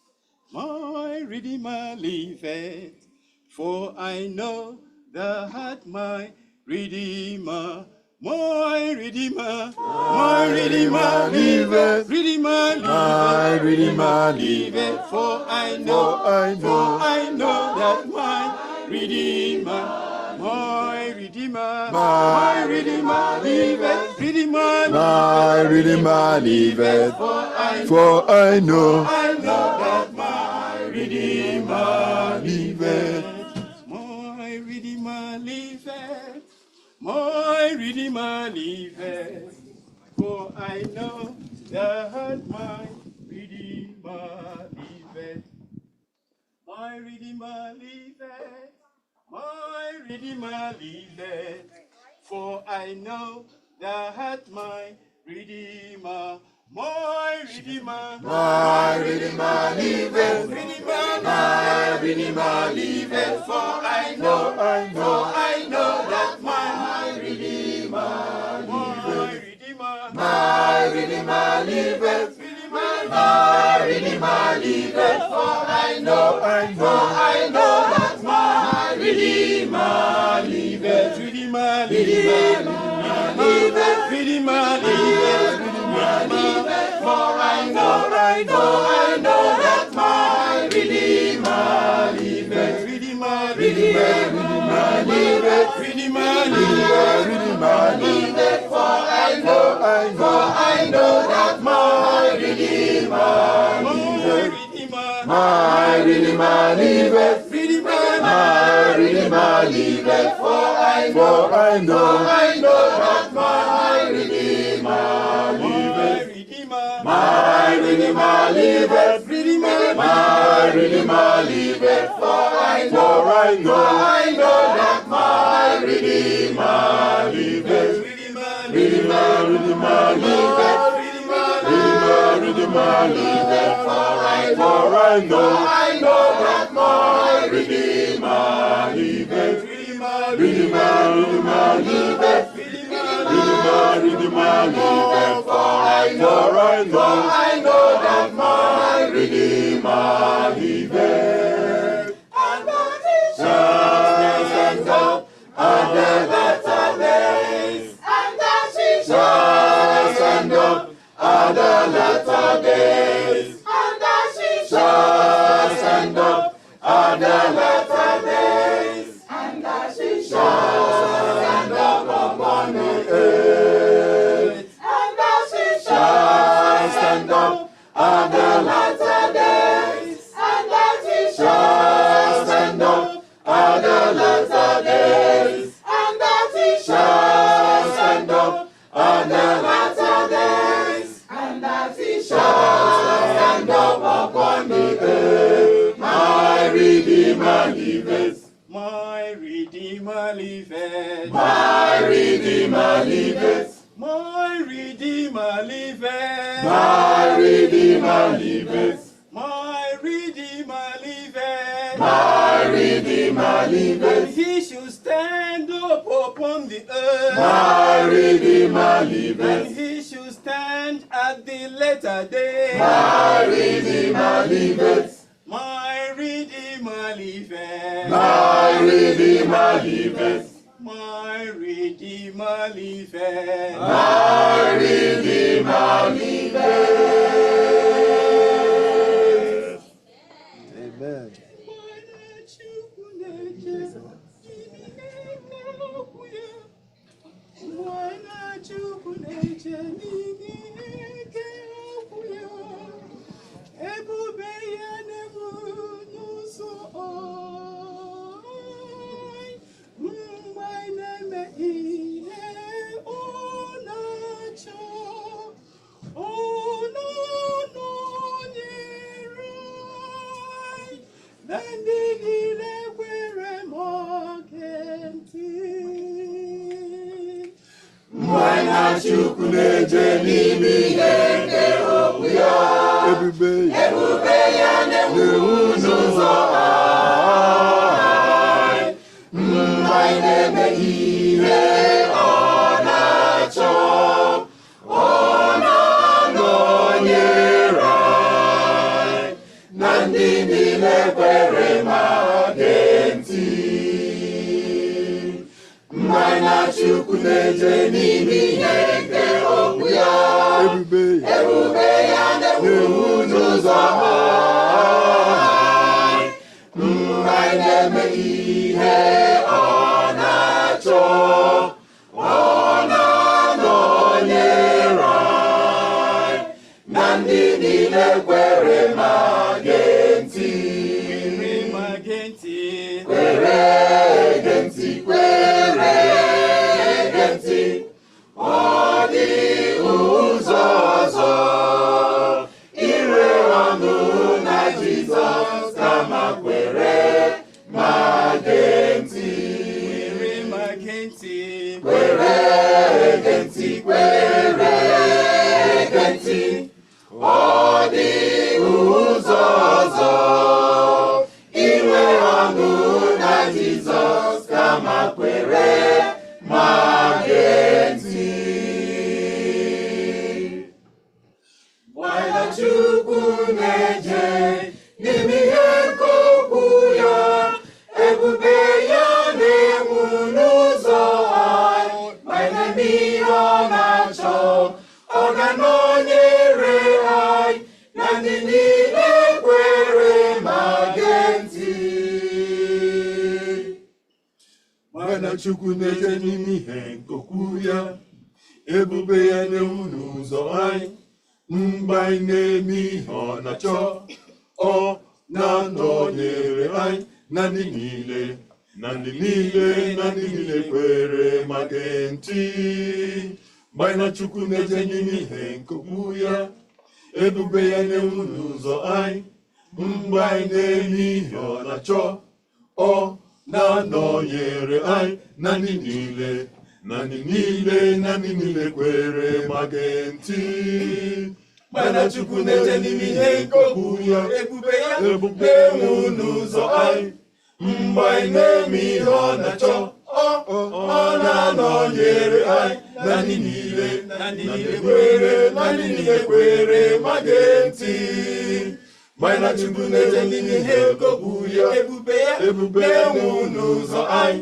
my Redeemer liveth, for I know that my Redeemer, my Redeemer, my Redeemer liveth, Redeemer, my Redeemer liveth, for I know that my Redeemer, my Redeemer, my Redeemer liveth, Redeemer, my Redeemer liveth, for I know that my Redeemer liveth, my Redeemer liveth, my Redeemer liveth, for I know that my Redeemer liveth, my Redeemer liveth, my Redeemer liveth, for I know that my Redeemer, my Redeemer, my Redeemer liveth, my Redeemer liveth, for I know that my Redeemer, my Redeemer liveth, my Redeemer liveth, for I know that my Redeemer liveth, Redeemer liveth, Redeemer liveth, for I know that my Redeemer liveth, Redeemer liveth, Redeemer liveth, for I know that my Redeemer liveth, my Redeemer liveth, my Redeemer liveth, for I know that my Redeemer liveth, my Redeemer liveth, my Redeemer liveth, for I know that my Redeemer liveth, Redeemer liveth, Redeemer liveth, for I know that my Redeemer liveth. Redeemer liveth. Redeemer liveth. For I know that my Redeemer liveth. And that he shall stand up at the latter days. And that he shall stand up at the latter days. And that he shall stand up at the latter days. And that he shall stand up upon the earth. And that he shall stand up at the latter days. And that he shall stand up at the latter days. And that he shall stand up at the latter days. And that he shall stand up upon the earth. My Redeemer liveth. My Redeemer liveth. My Redeemer liveth. My Redeemer liveth. My Redeemer liveth. My Redeemer liveth. My Redeemer liveth. And he should stand up upon the earth. My Redeemer liveth. And he should stand at the latter day. My Redeemer liveth. My Redeemer liveth. My Redeemer liveth. My Redeemer liveth. My Redeemer liveth. Amen. Mwana chukwu na-eje n'ime ihe nke okwu ya. Ebube ya na-enwu n'ụzọ anyị. Mgbe anyị na-eme ihe ọ na-achọ, ọ na-anọnyere anyị. Na ndị niile kwere ma gee ntị. Mmanya Chukwu na-eje n'ime ihe nke okwu ya. Ebube ya na-enwu n'ụzọ anyị. Mgbe anyị na-eme ihe ọ na-achọ, ọ na-anọnyere anyị. Na ndị niile kwere ma gee ntị. Kwere gee ntị, kwere gee ntị. Ọ dị ụzọ ọzọ ire ọnụ na Jizọs kama kwere ma gee ntị. Kwere gee ntị, kwere gee ntị. Ọ dị ụzọ ọzọ ire ọnụ na Jizọs kama kwere ma gee ntị. Nwanyị Chukwu na-eje n'ime ihe nke okwu ya. Ebube ya na-enwu n'ụzọ anyị. Ma na-eme ihe ọ na-achọ, ọ ga-anọnyere anyị. Na ndị niile kwere ma gee ntị. Nwanyị Chukwu na-eje n'ime ihe nke okwu ya. Ebube ya na-enwu n'ụzọ anyị. Mgbe anyị na-eme ihe ọ na-achọ, ọ na-anọnyere anyị. Na ndị niile kwere ma gee ntị. Mgbe anyị Chukwu na-eje n'ime ihe nke okwu ya. Ebube ya na-enwu n'ụzọ anyị. Mgbe anyị na-eme ihe ọ na-achọ, ọ na-anọnyere anyị. Na ndị niile kwere ma gee ntị. Mgbe Chukwu na-eje n'ime ihe nke okwu ya. Ebube ya na-enwu n'ụzọ anyị. mgbe anyị na-eme ihe ọ na-achọ ọ na-anọnyere anyị na ndị niile kwere na ndị niile kwere ma gee ntị mgbe anyị na Chukwu na-eje n'ihe okwu ya ebube ya nwụ n'ụzọ anyị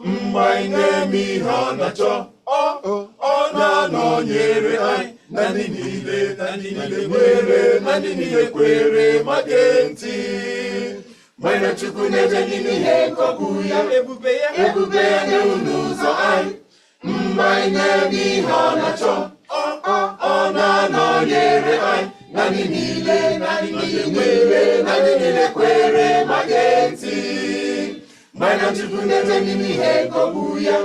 mgbe anyị na-eme ihe ọ na-achọ ọ na-anọnyere anyị na ndị niile kwere na ndị niile kwere ma gee ntị mgbe anyị na Chukwu na-eje n'ihe okwu ya ebube ya nwụ n'ụzọ anyị mgbe anyị na-eme ihe ọ na-achọ ọ na-anọnyere anyị na ndị niile kwere ma gee ntị mgbe anyị na Chukwu na-eje n'ihe okwu ya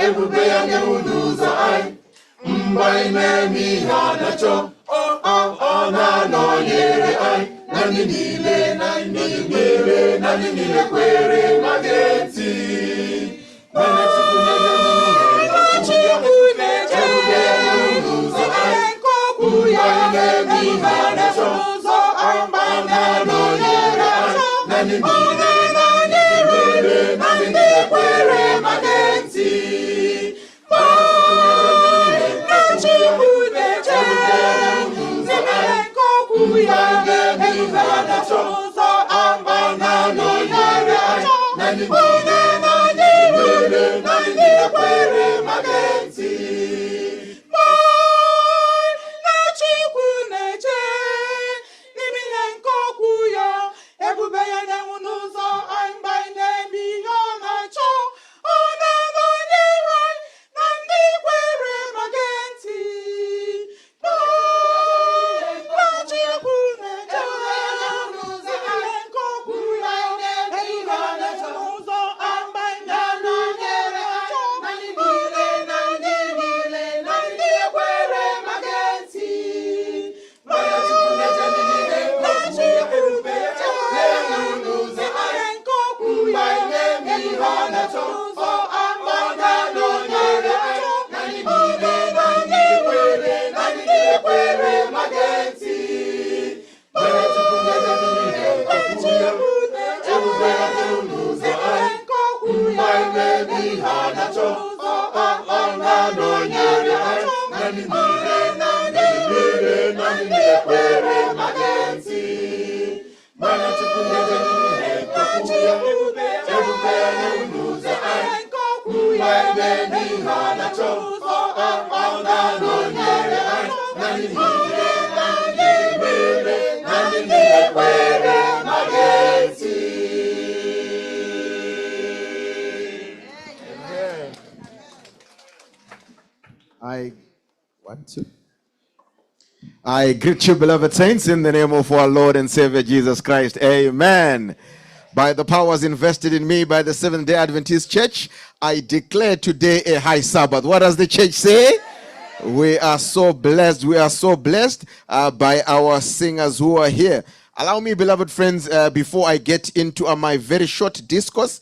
ebube ya nwụ n'ụzọ anyị mgbe anyị na-eme ihe ọ na-achọ ọ na-anọnyere anyị na ndị niile kwere ma gee ntị mgbe anyị na Chukwu na-eje ebube ya nwụ n'ụzọ anyị mgbe anyị na-eme ihe ọ na-achọ ọ na-anọnyere anyị na ndị niile kwere ma gee ntị I greet you, beloved saints, in the name of our Lord and Savior Jesus Christ. Amen. By the powers invested in me by the Seventh-day Adventist Church, I declare today a high Sabbath. What does the church say? We are so blessed. We are so blessed by our singers who are here. Allow me, beloved friends, before I get into my very short discourse,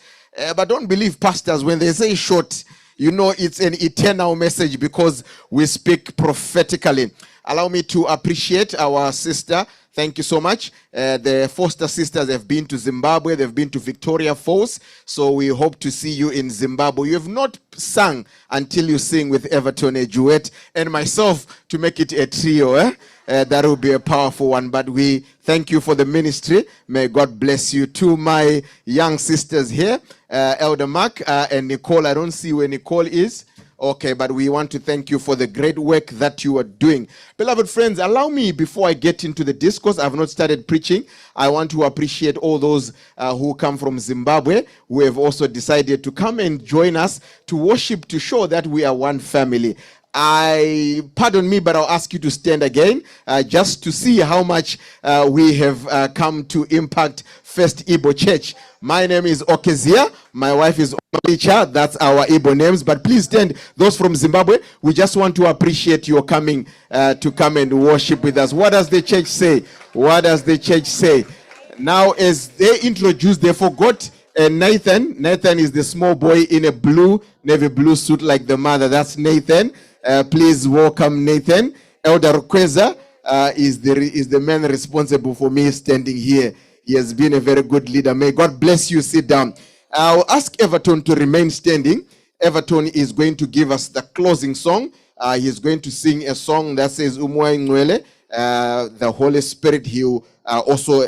but don't believe pastors when they say short. You know it's an eternal message because we speak prophetically. Allow me to appreciate our sister. Thank you so much. The Foster sisters have been to Zimbabwe. They've been to Victoria Falls. So we hope to see you in Zimbabwe. You have not sung until you sing with Everton, a duet, and myself to make it a trio. That will be a powerful one. But we thank you for the ministry. May God bless you. To my young sisters here, Elder Mark and Nicole. I don't see where Nicole is. Okay, but we want to thank you for the great work that you are doing. Beloved friends, allow me, before I get into the discourse, I've not started preaching. I want to appreciate all those who come from Zimbabwe, who have also decided to come and join us to worship, to show that we are one family. Pardon me, but I'll ask you to stand again, just to see how much we have come to impact First Igbo Church. My name is Okezia. My wife is Omalicha. That's our Igbo names. But please stand. Those from Zimbabwe, we just want to appreciate your coming to come and worship with us. What does the church say? What does the church say? Now, as they introduced, they forgot Nathan. Nathan is the small boy in a navy blue suit like the mother. That's Nathan. Please welcome Nathan. Elder Kweza is the man responsible for me standing here. He has been a very good leader. May God bless you. Sit down. I'll ask Everton to remain standing. Everton is going to give us the closing song. He's going to sing a song that says Umwa Nwele, the Holy Spirit. He'll also,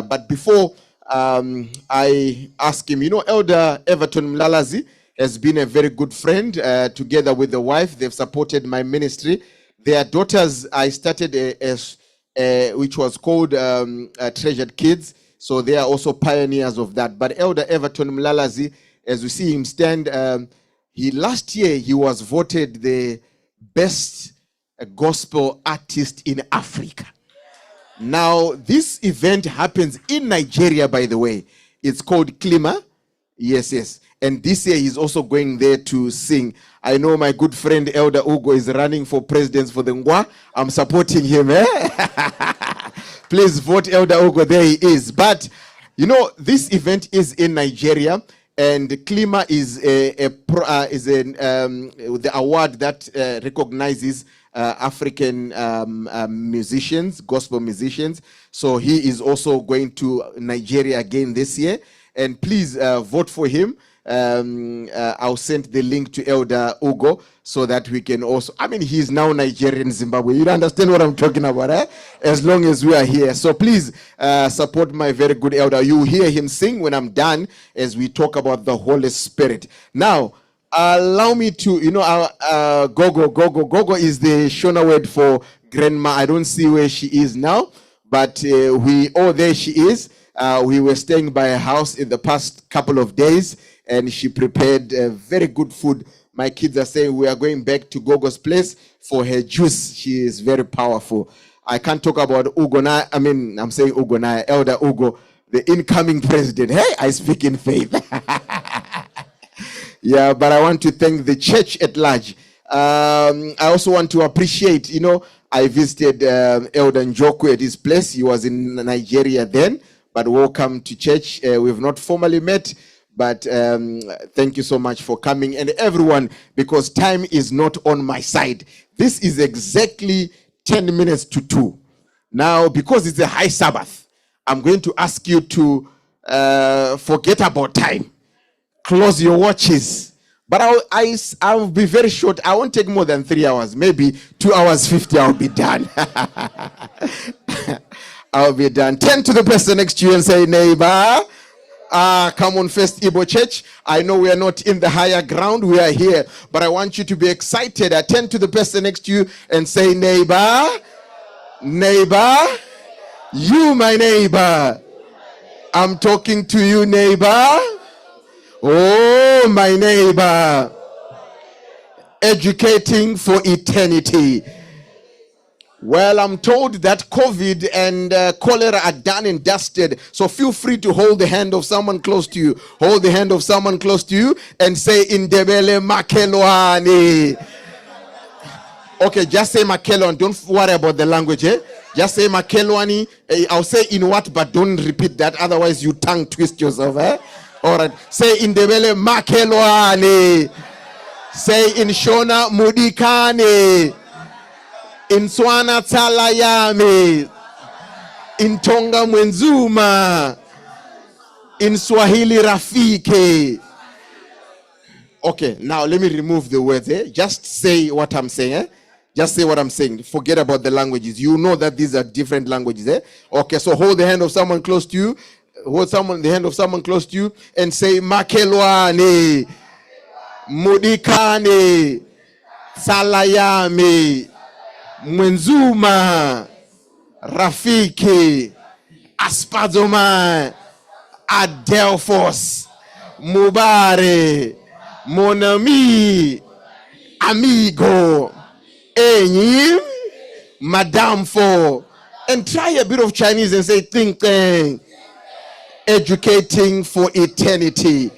but before I ask him, Elder Everton Mlalazi has been a very good friend. Together with the wife, they've supported my ministry. Their daughters, I started which was called Treasured Kids. So they are also pioneers of that. But Elder Everton Mlalazi, as we see him stand, last year he was voted the best gospel artist in Africa. Now, this event happens in Nigeria, by the way. It's called Klima. Yes. And this year he's also going there to sing. I know my good friend Elder Ugo is running for president for the Ngwa. I'm supporting him. Please vote Elder Ugo. There he is. But, this event is in Nigeria. And Klima is the award that recognizes African musicians, gospel musicians. So he is also going to Nigeria again this year. And please vote for him. I'll send the link to Elder Ugo so that we can also, he's now Nigerian Zimbabwe. You understand what I'm talking about, eh? As long as we are here. So please support my very good elder. You will hear him sing when I'm done as we talk about the Holy Spirit. Now, allow me to, Gogo. Gogo is the Shona word for grandma. I don't see where she is now, but there she is. We were staying by her house in the past couple of days, and she prepared very good food. My kids are saying we are going back to Gogo's place for her juice. She is very powerful. I can't talk about Ugo. I'm saying Ugo now, Elder Ugo, the incoming president. Hey, I speak in faith. Yeah, but I want to thank the church at large. I also want to appreciate, I visited Elder Njoku at his place. He was in Nigeria then, but welcome to church. We've not formally met, but thank you so much for coming. And everyone, because time is not on my side. This is exactly 10 minutes to 2. Now, because it's a high Sabbath, I'm going to ask you to forget about time. Close your watches. But I'll be very short. I won't take more than 3 hours. Maybe 2 hours 50, I'll be done. I'll be done. Turn to the person next to you and say, neighbor. Come on, First Igbo Church. I know we are not in the higher ground. We are here. But I want you to be excited. Turn to the person next to you and say, neighbor. Neighbor. You, my neighbor. I'm talking to you, neighbor. Oh, my neighbor. Educating for eternity. Well, I'm told that COVID and cholera are done and dusted. So feel free to hold the hand of someone close to you. Hold the hand of someone close to you and say, Indebele Makelwani. Okay, just say Makelwani. Don't worry about the language, eh? Just say Makelwani. I'll say in what, but don't repeat that. Otherwise, you tongue twist yourself, eh? All right. Say Indebele Makelwani. Say in Shona Mudikani. In Swana Talayame, in Tonga Mwenzuma, in Swahili Rafiki. Okay, now let me remove the words. Just say what I'm saying. Just say what I'm saying. Forget about the languages. You know that these are different languages. Okay, so hold the hand of someone close to you. Hold the hand of someone close to you and say Makelwane, Mudikane, Salayame. Mwenzuma, Rafiki, Aspadoma, Adelphos, Mubare, Monami, Amigo, Enyim, Madame for, and try a bit of Chinese and say think tank, educating for eternity.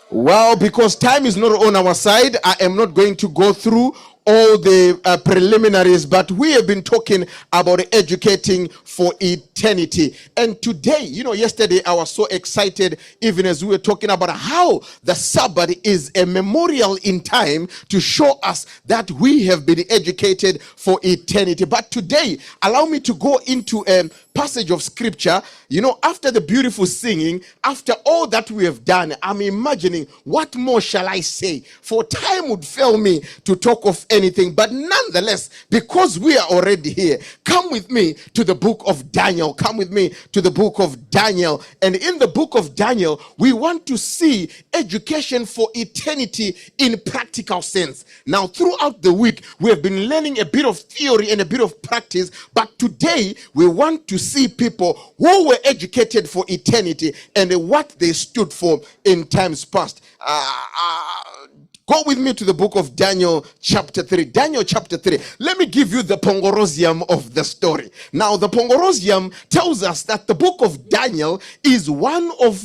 Well, because time is not on our side, I am not going to go through all the preliminaries, but we have been talking about educating for eternity. And today, yesterday I was so excited, even as we were talking about how the Sabbath is a memorial in time to show us that we have been educated for eternity. But today, allow me to go into passage of scripture, after the beautiful singing, after all that we have done, I'm imagining, what more shall I say? For time would fail me to talk of anything. But nonetheless, because we are already here, come with me to the book of Daniel. Come with me to the book of Daniel. And in the book of Daniel, we want to see education for eternity in practical sense. Now, throughout the week, we have been learning a bit of theory and a bit of practice, but today we want to see people who were educated for eternity and what they stood for in times past. Go with me to the book of Daniel chapter 3. Daniel chapter 3. Let me give you the pongorosium of the story. Now, the pongorosium tells us that the book of Daniel is one of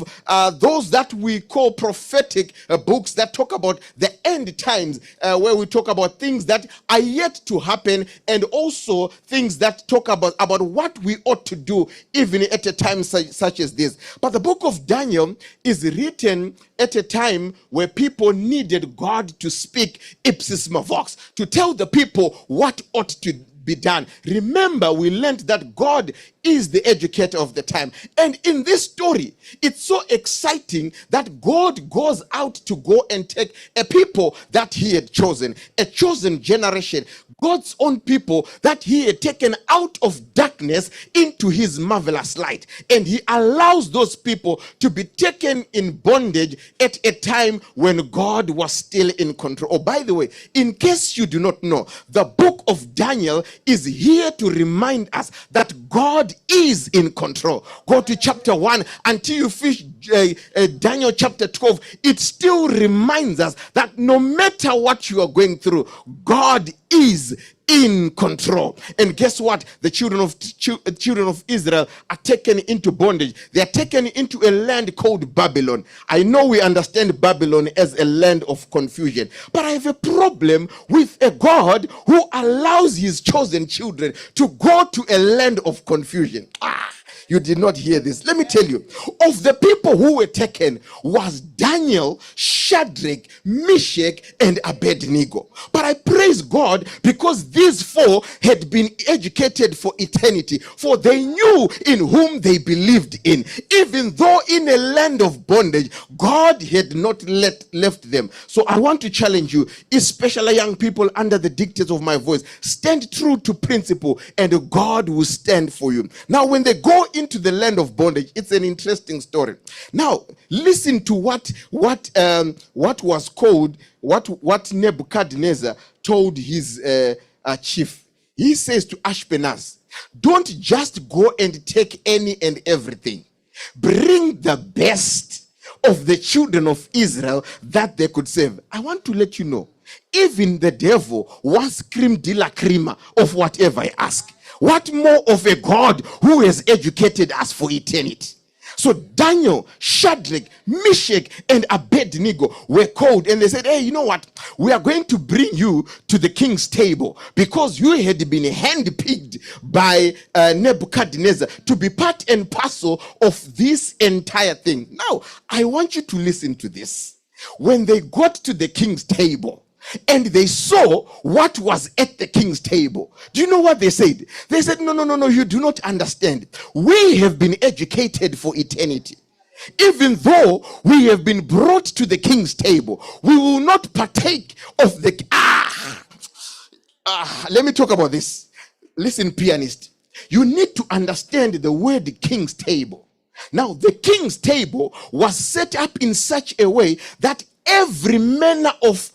those that we call prophetic books that talk about the end times, where we talk about things that are yet to happen, and also things that talk about what we ought to do even at a time such as this. But the book of Daniel is written at a time where people needed God to speak ipsis vox, to tell the people what ought to be done. Remember, we learned that God is the educator of the time. And in this story, it's so exciting that God goes out to go and take a people that he had chosen, a chosen generation, God's own people that he had taken out of darkness into his marvelous light. And he allows those people to be taken in bondage at a time when God was still in control. Oh, by the way, in case you do not know, the book of Daniel is here to remind us that God is in control. Go to chapter 1 until you finish Daniel chapter 12. It still reminds us that no matter what you are going through, God is in control. And guess what? The children of Israel are taken into bondage. They are taken into a land called Babylon. I know we understand Babylon as a land of confusion, but I have a problem with a God who allows his chosen children to go to a land of confusion. You did not hear this. Let me tell you, of the people who were taken was Daniel, Shadrach, Meshach, and Abednego. But I praise God because these four had been educated for eternity, for they knew in whom they believed in. Even though in a land of bondage, God had not left them. So I want to challenge you, especially young people under the dictates of my voice, stand true to principle and God will stand for you. Now, when they go into the land of bondage, it's an interesting story. Now, listen to what was called, what Nebuchadnezzar told his chief. He says to Ashpenaz, don't just go and take any and everything. Bring the best of the children of Israel that they could save. I want to let you know, even the devil wants creme de la crema of whatever I ask. What more of a God who has educated us for eternity? So Daniel, Shadrach, Meshach, and Abednego were called, and they said, hey, you know what? We are going to bring you to the king's table because you had been handpicked by Nebuchadnezzar to be part and parcel of this entire thing. Now, I want you to listen to this. When they got to the king's table, and they saw what was at the king's table, do you know what they said? They said, no, you do not understand. We have been educated for eternity. Even though we have been brought to the king's table, we will not partake of the... Let me talk about this. Listen, pianist. You need to understand the word king's table. Now, the king's table was set up in such a way that every manner of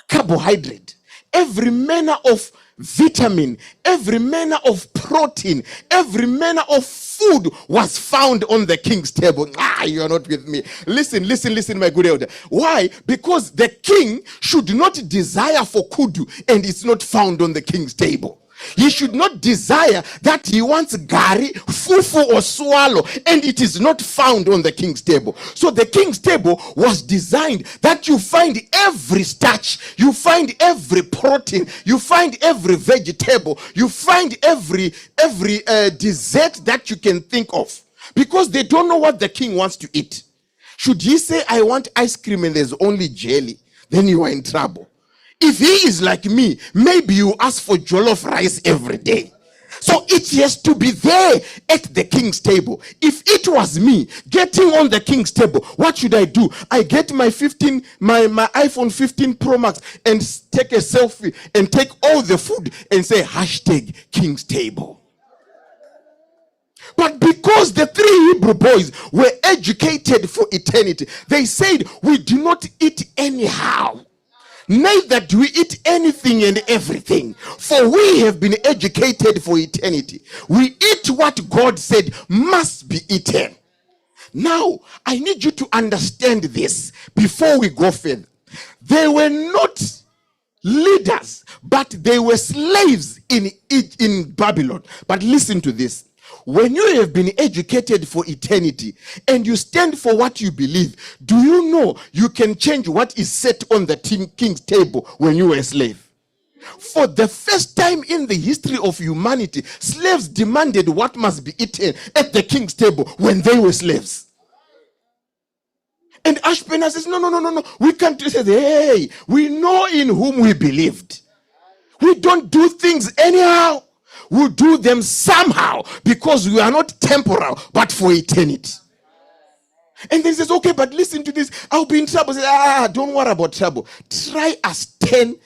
carbohydrate, every manner of vitamin, every manner of protein, every manner of food was found on the king's table. You are not with me. Listen, my good elder. Why? Because the king should not desire for kudu and it's not found on the king's table. He should not desire that he wants gari, fufu, or swallow, and it is not found on the king's table. So the king's table was designed that you find every starch, you find every protein, you find every vegetable, you find every dessert that you can think of, because they don't know what the king wants to eat. Should he say, I want ice cream and there's only jelly, then you are in trouble. If he is like me, maybe you ask for jollof rice every day. So it has to be there at the king's table. If it was me getting on the king's table, what should I do? I get my iPhone 15 Pro Max and take a selfie and take all the food and say hashtag king's table. But because the three Hebrew boys were educated for eternity, they said, we do not eat anyhow. Neither do we eat anything and everything, for we have been educated for eternity. We eat what God said must be eaten. Now, I need you to understand this before we go further. They were not leaders, but they were slaves in Babylon. But listen to this. When you have been educated for eternity and you stand for what you believe, do you know you can change what is set on the king's table when you were a slave? For the first time in the history of humanity, slaves demanded what must be eaten at the king's table when they were slaves. And Ashpenaz says, no. We can't say, hey, we know in whom we believed. We don't do things anyhow. We'll do them somehow because we are not temporal, but for eternity. And then he says, okay, but listen to this. I'll be in trouble. Say, don't worry about trouble. Try us 10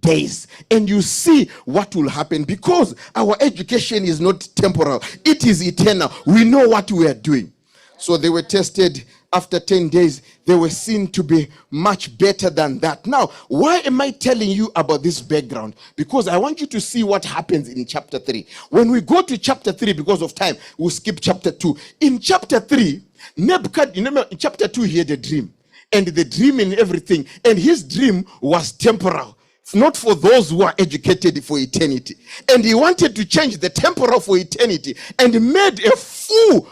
days and you see what will happen, because our education is not temporal. It is eternal. We know what we are doing. So they were tested. After 10 days, they were seen to be much better than that. Now, why am I telling you about this background? Because I want you to see what happens in chapter 3. When we go to chapter 3, because of time, we'll skip chapter 2. In chapter 3, Nebuchadnezzar, remember in chapter 2, he had a dream. And the dream and everything. And his dream was temporal. It's not for those who are educated for eternity. And he wanted to change the temporal for eternity and made a full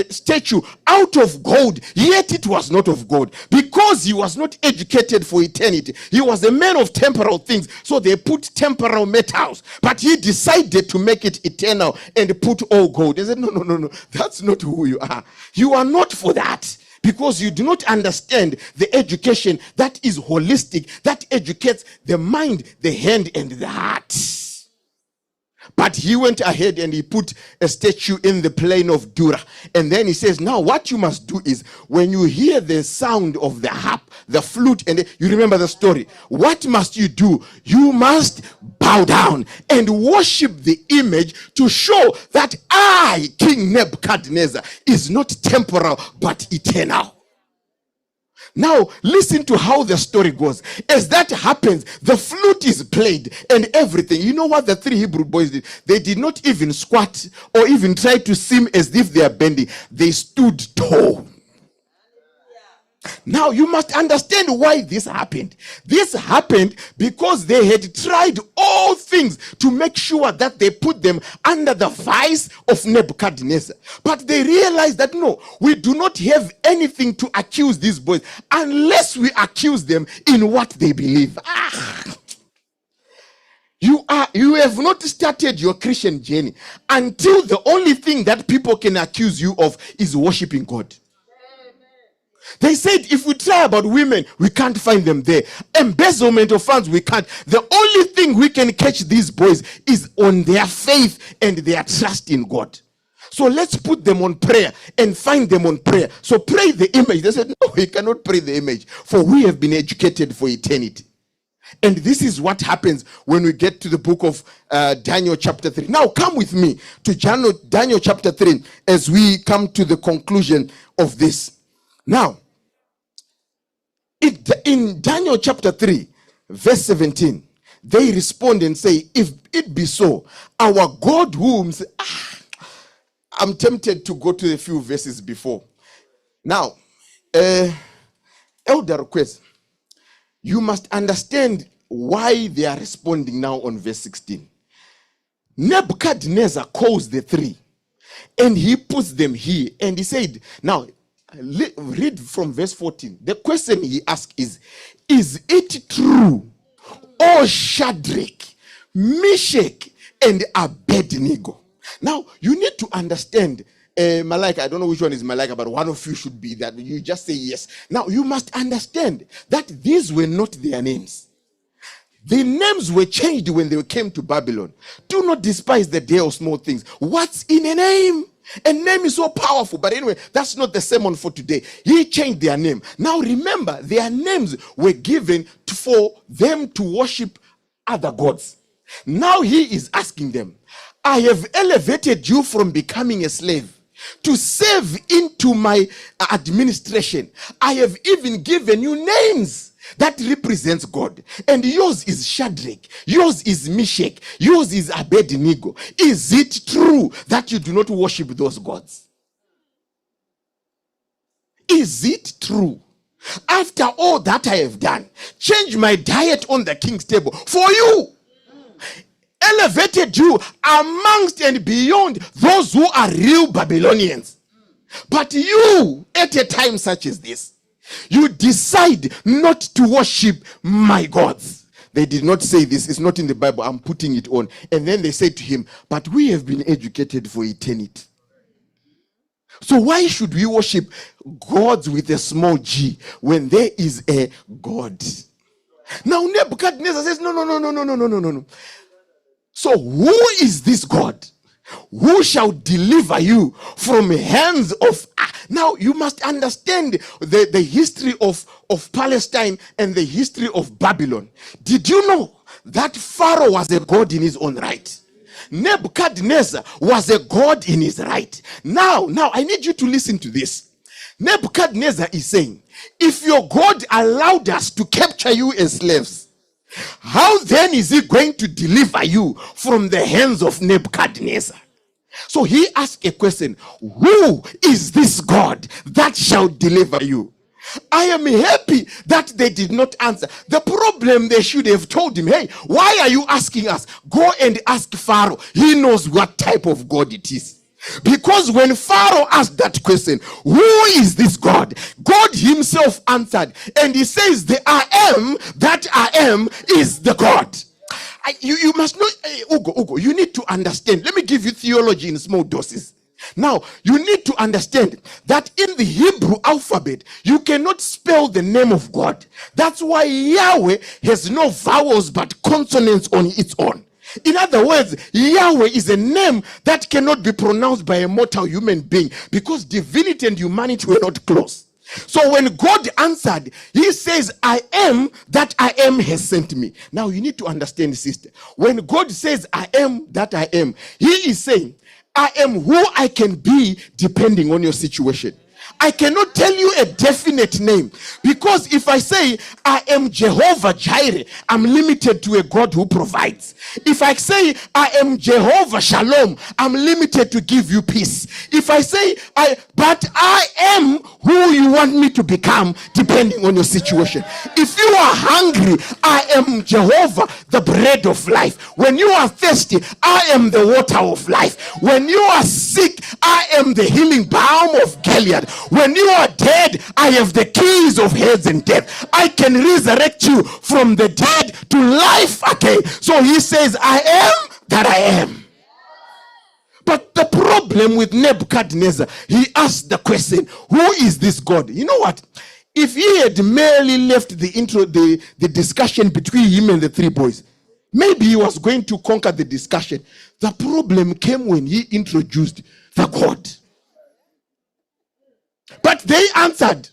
statue out of gold, yet it was not of gold, because he was not educated for eternity. He was a man of temporal things, so they put temporal metals, but he decided to make it eternal and put all gold. They said, no, that's not who you are. You are not for that, because you do not understand the education that is holistic, that educates the mind, the hand, and the heart. But he went ahead and he put a statue in the plain of Dura. And then he says, now what you must do is, when you hear the sound of the harp, the flute, and you remember the story, what must you do? You must bow down and worship the image to show that I, King Nebuchadnezzar, is not temporal but eternal. Now, listen to how the story goes. As that happens, the flute is played and everything. You know what the three Hebrew boys did? They did not even squat or even try to seem as if they are bending. They stood tall. Now, you must understand why this happened. This happened because they had tried all things to make sure that they put them under the vice of Nebuchadnezzar. But they realized that no, we do not have anything to accuse these boys unless we accuse them in what they believe. You have not started your Christian journey until the only thing that people can accuse you of is worshiping God. They said if we try about women, we can't find them there. Embezzlement of funds, we can't. The only thing we can catch these boys is on their faith and their trust in God. So let's put them on prayer and find them on prayer. So pray the image. They said, no, we cannot pray the image, for we have been educated for eternity. And this is what happens when we get to the book of Daniel chapter 3. Now come with me to Daniel chapter 3 as we come to the conclusion of this. Now, in Daniel chapter 3, verse 17, they respond and say, if it be so, our God whom... I'm tempted to go to a few verses before. Now, elder request, you must understand why they are responding now on verse 16. Nebuchadnezzar calls the three, and he puts them here, and he said, now, read from verse 14. The question he asked is it true, O Shadrach, Meshach, and Abednego? Now, you need to understand, Malika, I don't know which one is Malika, but one of you should be that. You just say yes. Now, you must understand that these were not their names. The names were changed when they came to Babylon. Do not despise the day of small things. What's in a name? A name is so powerful. But anyway, that's not the sermon for today. He changed their name. Now remember, their names were given for them to worship other gods. Now he is asking them, I have elevated you from becoming a slave to serve into my administration. I have even given you names that represents God. And yours is Shadrach, yours is Meshach, yours is Abednego. Is it true that you do not worship those gods? Is it true? After all that I have done, change my diet on the king's table for you, elevated you amongst and beyond those who are real Babylonians. But you, at a time such as this, you decide not to worship my gods. They did not say this. It's not in the Bible. I'm putting it on. And then they said to him, but we have been educated for eternity. So why should we worship gods with a small g when there is a God? Now Nebuchadnezzar says, no. So who is this God? Who shall deliver you from hands of... Now you must understand the history of Palestine and the history of Babylon. Did you know that Pharaoh was a god in his own right? Nebuchadnezzar was a god in his right. Now I need you to listen to this. Nebuchadnezzar is saying, if your God allowed us to capture you as slaves, how then is he going to deliver you from the hands of Nebuchadnezzar? So he asked a question, who is this God that shall deliver you? I am happy that they did not answer. The problem, they should have told him, hey, why are you asking us? Go and ask Pharaoh. He knows what type of God it is. Because when Pharaoh asked that question, who is this God? God himself answered, and he says, the I am that I am is the God. You must know, Ugo, you need to understand. Let me give you theology in small doses. Now, you need to understand that in the Hebrew alphabet, you cannot spell the name of God. That's why Yahweh has no vowels but consonants on its own. In other words, Yahweh is a name that cannot be pronounced by a mortal human being because divinity and humanity were not close. So when God answered, he says, I am that I am has sent me. Now you need to understand, sister. When God says, I am that I am, he is saying, I am who I can be depending on your situation. I cannot tell you a definite name because if I say I am Jehovah Jireh, I'm limited to a God who provides. If I say I am Jehovah Shalom, I'm limited to give you peace. If I say but I am who you want me to become depending on your situation. If you are hungry, I am Jehovah, the bread of life. When you are thirsty, I am the water of life. When you are sick, I am the healing balm of Gilead. When you are dead, I have the keys of hell and death. I can resurrect you from the dead to life again. So he says, I am that I am. But the problem with Nebuchadnezzar, he asked the question, who is this God? You know what? If he had merely left the discussion between him and the three boys, maybe he was going to conquer the discussion. The problem came when he introduced the God. But they answered.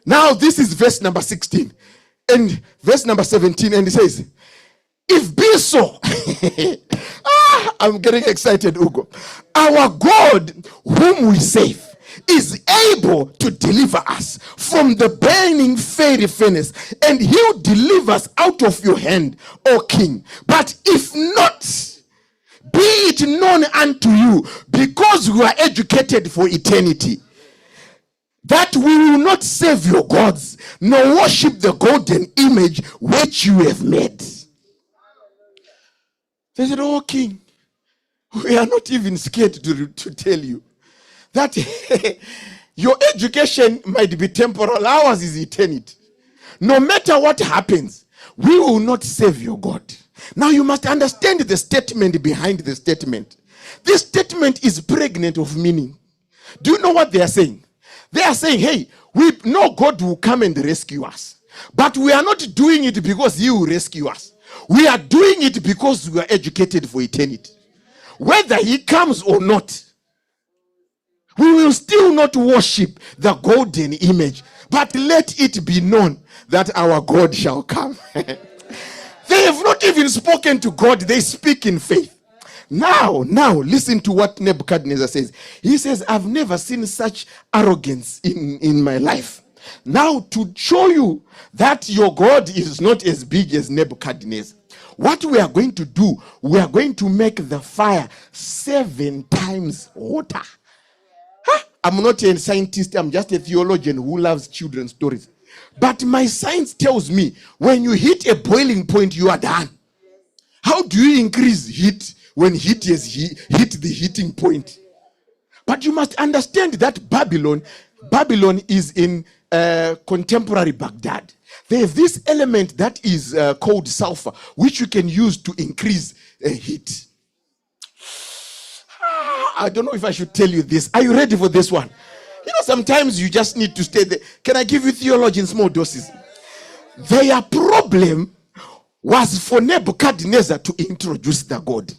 Now this is verse number 16 and verse number 17, and it says, if be so, I'm getting excited, Ugo. Our God, whom we save, is able to deliver us from the burning fiery furnace, and he'll deliver us out of your hand, O king. But if not, be it known unto you, because we are educated for eternity, that we will not serve your gods, nor worship the golden image which you have made. They said, oh king, we are not even scared to tell you that your education might be temporal, ours is eternity. No matter what happens, we will not serve your God. Now you must understand the statement behind the statement. This statement is pregnant of meaning. Do you know what they are saying? They are saying, hey, we know God will come and rescue us. But we are not doing it because he will rescue us. We are doing it because we are educated for eternity. Whether he comes or not, we will still not worship the golden image, but let it be known that our God shall come. They have not even spoken to God, they speak in faith. Now, listen to what Nebuchadnezzar says. He says, I've never seen such arrogance in my life. Now, to show you that your God is not as big as Nebuchadnezzar, what we are going to do, we are going to make the fire 7 times hotter. I'm not a scientist, I'm just a theologian who loves children's stories. But my science tells me when you hit a boiling point, you are done. How do you increase heat when heat has hit the heating point? But you must understand that Babylon is in contemporary Baghdad. There's this element that is called sulfur, which you can use to increase heat. I don't know if I should tell you this. Are you ready for this one? You know, sometimes you just need to stay there. Can I give you theology in small doses? Their problem was for Nebuchadnezzar to introduce the God.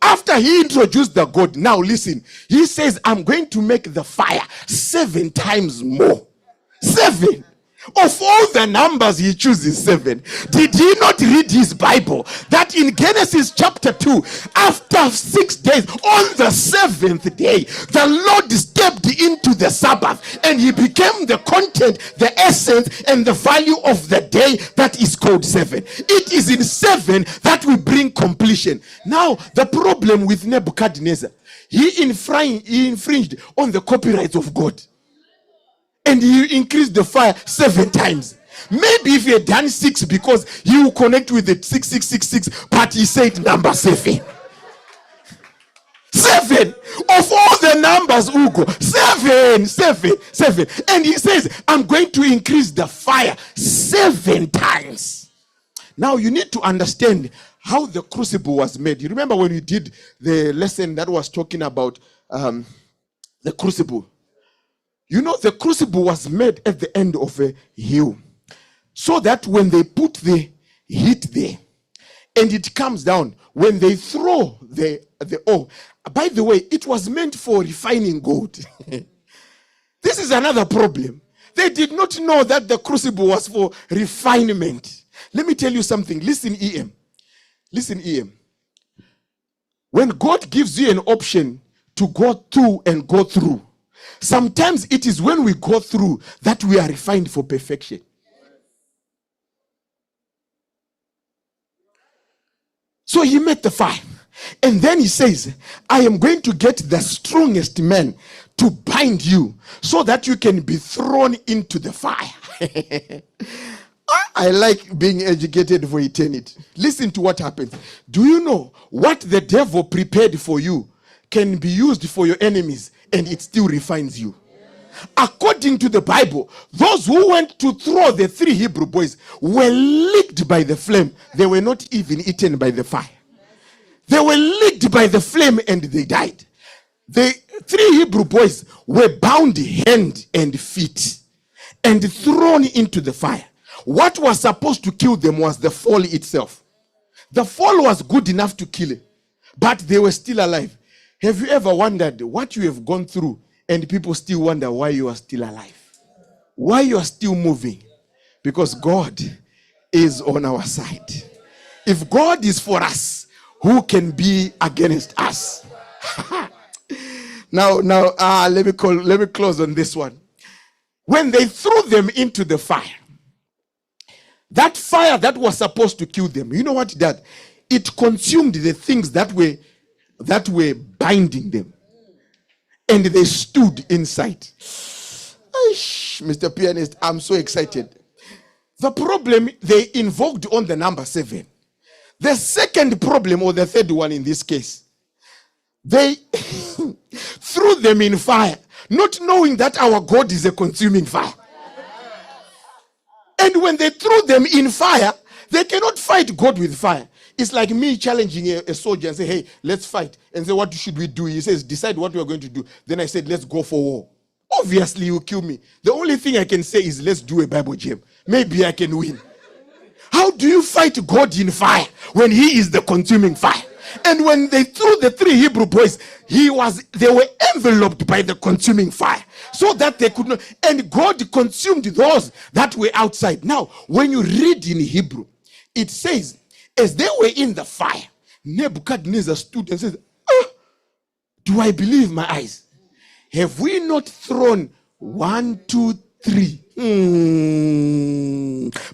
After he introduced the God, now listen, he says, I'm going to make the fire 7 times more. 7. Of all the numbers, he chooses 7. Did he not read his Bible? That in Genesis chapter 2, after 6 days, on the 7th day, the Lord stepped into the Sabbath and he became the content, the essence, and the value of the day that is called 7. It is in 7 that we bring completion. Now, the problem with Nebuchadnezzar, he infringed on the copyrights of God. And he increased the fire 7 times. Maybe if he had done 6 because he will connect with the 6666, but he said number 7. 7 of all the numbers, Ugo. 7. And he says, I'm going to increase the fire 7 times. Now you need to understand how the crucible was made. You remember when we did the lesson that was talking about the crucible? You know, the crucible was made at the end of a hill, so that when they put the heat there and it comes down, when they throw the ore, by the way, it was meant for refining gold. This is another problem. They did not know that the crucible was for refinement. Let me tell you something. Listen, EM. When God gives you an option to go through and go through, sometimes it is when we go through that we are refined for perfection. So he made the fire. And then he says, I am going to get the strongest men to bind you so that you can be thrown into the fire. I like being educated for eternity. Listen to what happens. Do you know what the devil prepared for you can be used for your enemies and it still refines you? According to the Bible, those who went to throw the 3 Hebrew boys were licked by the flame. They were not even eaten by the fire. They were licked by the flame and they died. The 3 Hebrew boys were bound hand and feet and thrown into the fire. What was supposed to kill them was the fall itself. The fall was good enough to kill it, but they were still alive. Have you ever wondered what you have gone through and people still wonder why you are still alive? Why you are still moving? Because God is on our side. If God is for us, who can be against us? Now, let me close on this one. When they threw them into the fire, that fire that was supposed to kill them, you know what it did? It consumed the things that were binding them, and they stood inside. Mr. Pianist, I'm so excited. The problem, they invoked on the number 7. The second problem, or the third one in this case, they threw them in fire, not knowing that our God is a consuming fire. And when they threw them in fire, they cannot fight God with fire. It's like me challenging a soldier and say, hey, let's fight. And say, what should we do? He says, decide what we are going to do. Then I said, let's go for war. Obviously, he will kill me. The only thing I can say is, let's do a Bible jam. Maybe I can win. How do you fight God in fire when he is the consuming fire? And when they threw the 3 Hebrew boys, they were enveloped by the consuming fire, so that they could not, and God consumed those that were outside. Now, when you read in Hebrew, it says, as they were in the fire, Nebuchadnezzar stood and said, do I believe my eyes? Have we not thrown 1, 2, 3?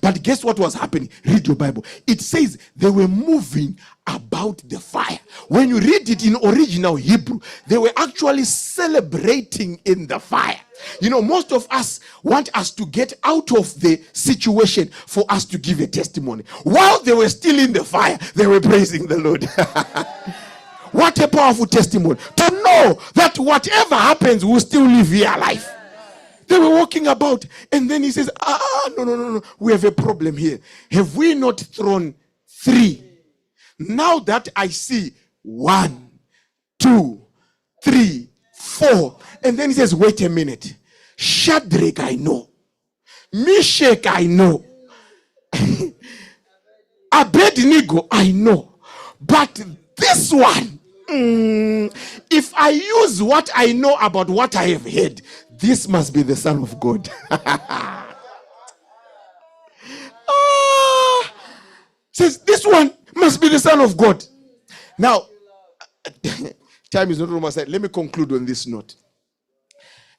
But guess what was happening? Read your Bible. It says they were moving about the fire. When you read it in original Hebrew, they were actually celebrating in the fire. You know, most of us want us to get out of the situation for us to give a testimony. While they were still in the fire, they were praising the Lord. What a powerful testimony. To know that whatever happens, we'll still live here alive. They were walking about, and then he says, no, we have a problem here. Have we not thrown 3? Now that I see 1, 2, 3, 4, and then he says, wait a minute. Shadrach, I know. Meshach, I know. Abednego, I know. But this one, if I use what I know about what I have heard, this must be the Son of God. Says this one must be the Son of God. Now, time is not on my side. Let me conclude on this note.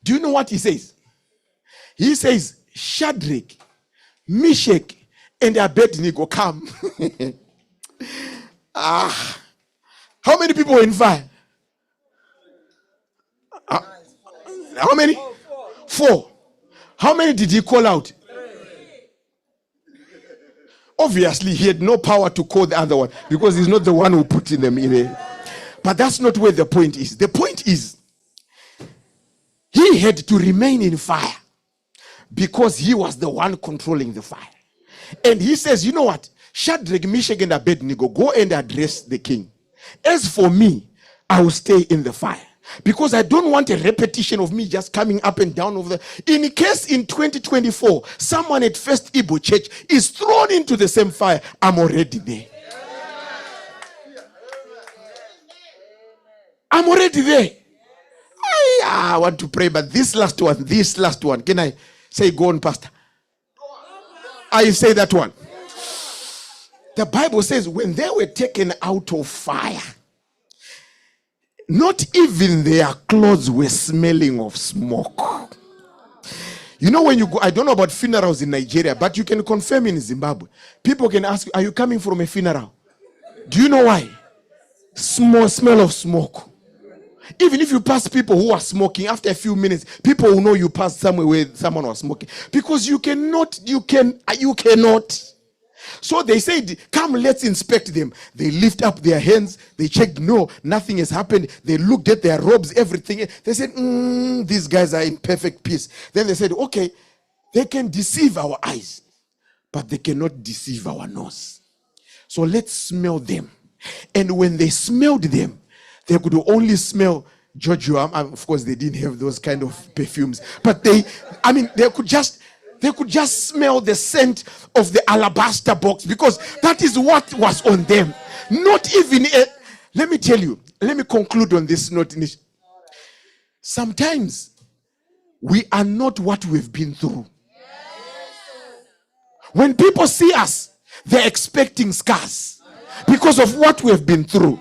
Do you know what he says? He says, Shadrach, Meshach, and Abednego, come. How many people were in fire? How many? 4. How many did he call out? 3. Obviously, he had no power to call the other one because he's not the one who put them in there. But that's not where the point is. The point is, he had to remain in fire because he was the one controlling the fire. And he says, you know what? Shadrach, Meshach, and Abednego, go and address the king. As for me, I will stay in the fire. Because I don't want a repetition of me just coming up and down over in case in 2024, someone at First Igbo Church is thrown into the same fire, I'm already there. I'm already there. I want to pray, but this last one, can I say, go on, Pastor? I say that one. The Bible says when they were taken out of fire, not even their clothes were smelling of smoke. You know, when you go, I don't know about funerals in Nigeria, but you can confirm in Zimbabwe. People can ask you, are you coming from a funeral? Do you know why? Smell of smoke. Even if you pass people who are smoking, after a few minutes, people will know you passed somewhere where someone was smoking. Because you cannot. So they said, come, let's inspect them. They lift up their hands. They checked, no, nothing has happened. They looked at their robes, everything. They said, these guys are in perfect peace. Then they said, okay, they can deceive our eyes, but they cannot deceive our nose. So let's smell them. And when they smelled them, they could only smell Giorgio. Of course, they didn't have those kind of perfumes. But they could just smell the scent of the alabaster box, because that is what was on them. Not even let me tell you, let me conclude on this note. Sometimes we are not what we've been through. When people see us, they're expecting scars because of what we've been through.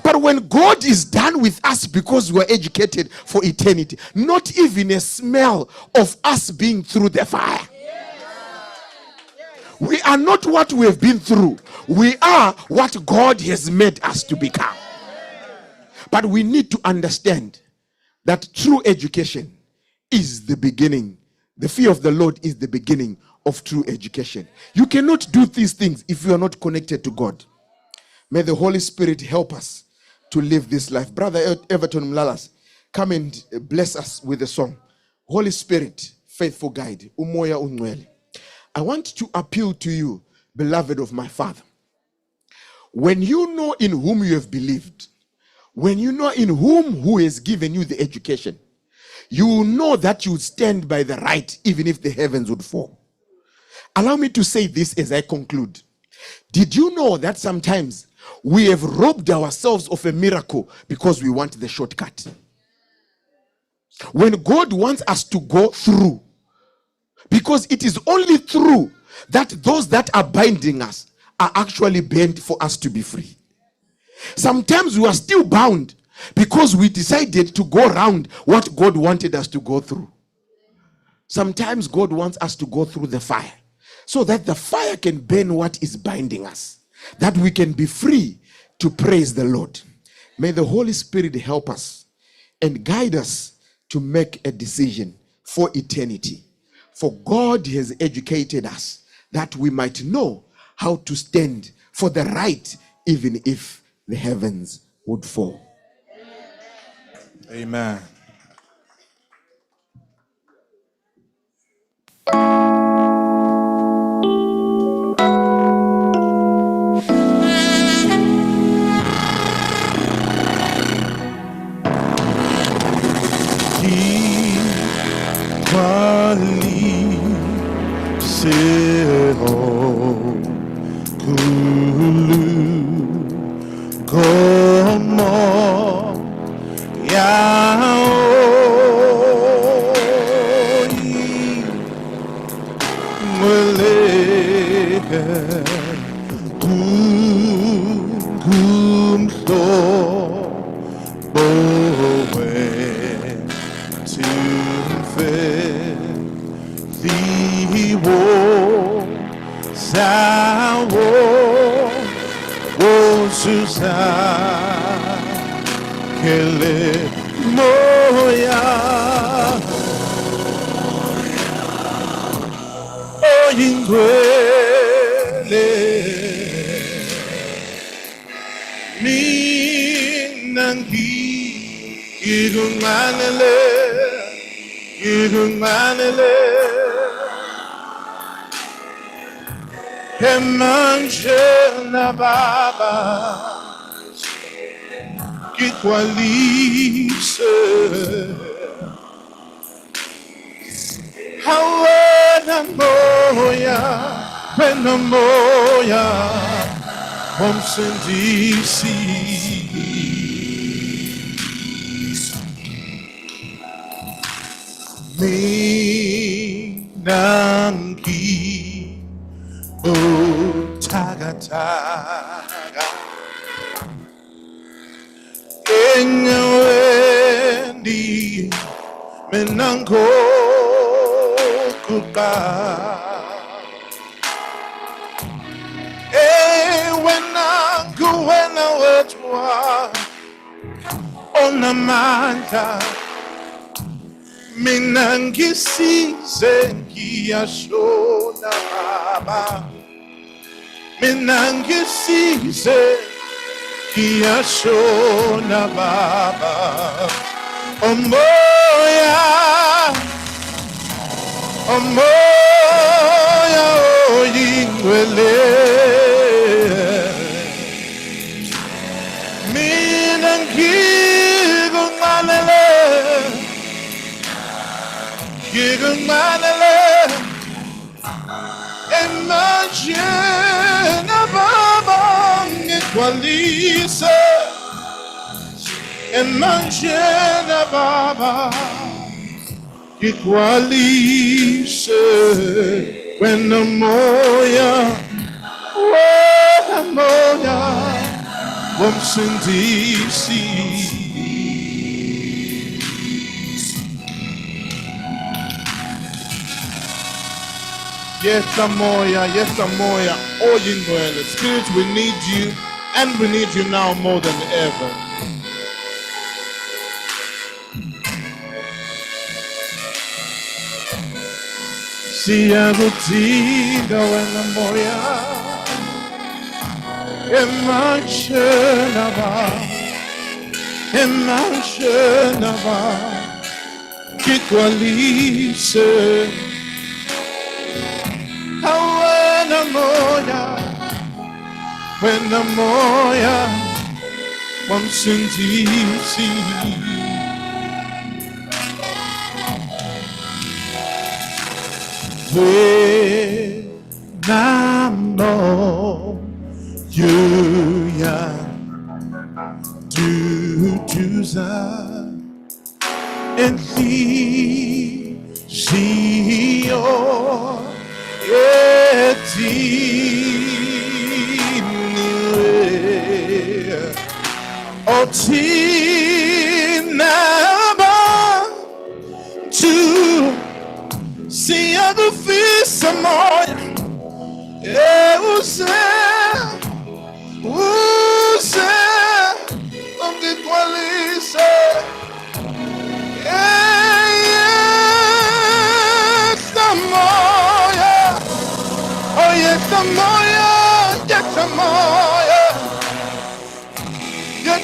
But when God is done with us because we're educated for eternity, not even a smell of us being through the fire. We are not what we have been through. We are what God has made us to become. But we need to understand that true education is the beginning. The fear of the Lord is the beginning of true education. You cannot do these things if you are not connected to God. May the Holy Spirit help us to live this life. Brother Everton Mlalas, come and bless us with a song. Holy Spirit, faithful guide, Umoya Unwele. I want to appeal to you, beloved of my Father. When you know in whom you have believed, when you know in who has given you the education, you will know that you stand by the right even if the heavens would fall. Allow me to say this as I conclude. Did you know that sometimes we have robbed ourselves of a miracle because we want the shortcut? When God wants us to go through, because it is only through that those that are binding us are actually bent for us to be free. Sometimes we are still bound because we decided to go around what God wanted us to go through. Sometimes God wants us to go through the fire so that the fire can burn what is binding us, that we can be free to praise the Lord. May the Holy Spirit help us and guide us to make a decision for eternity. For God has educated us that we might know how to stand for the right, even if the heavens would fall. Amen. Emanjena baba kitwalise hawena moya wena moya wamsindisi minangi Taga Enyewendi Menango Kuba Wena wetwa Onamanda Minangisi Zengi Ashona Baba Minangisize Kiyashona Baba Omoya Oyingwele Gigumanele Imagine Baba Nitwalise Imagine Baba Nitwalise When the moya Wamsindisi Yes, Samoya, oh Yingwele. Spirit, we need you, and we need you now more than ever. Siya gutiga wena moya, emashenaba, kitwalise. When the moya wamsindisi Namo Yuya Duduza and he Zio Etini Otinaba to see other fish more. Use onde qualice tamoya oye tamoya ya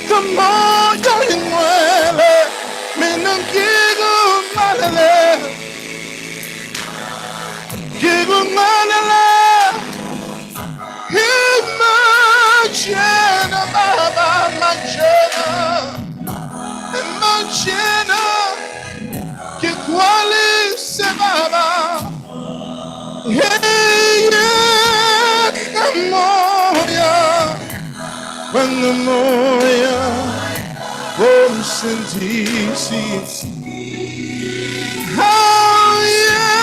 tamoya inwele minangigo malele gigo malele Imagine, Baba, imagine, che quali se Baba, quando muoia, oh sentirsi, oh yeah,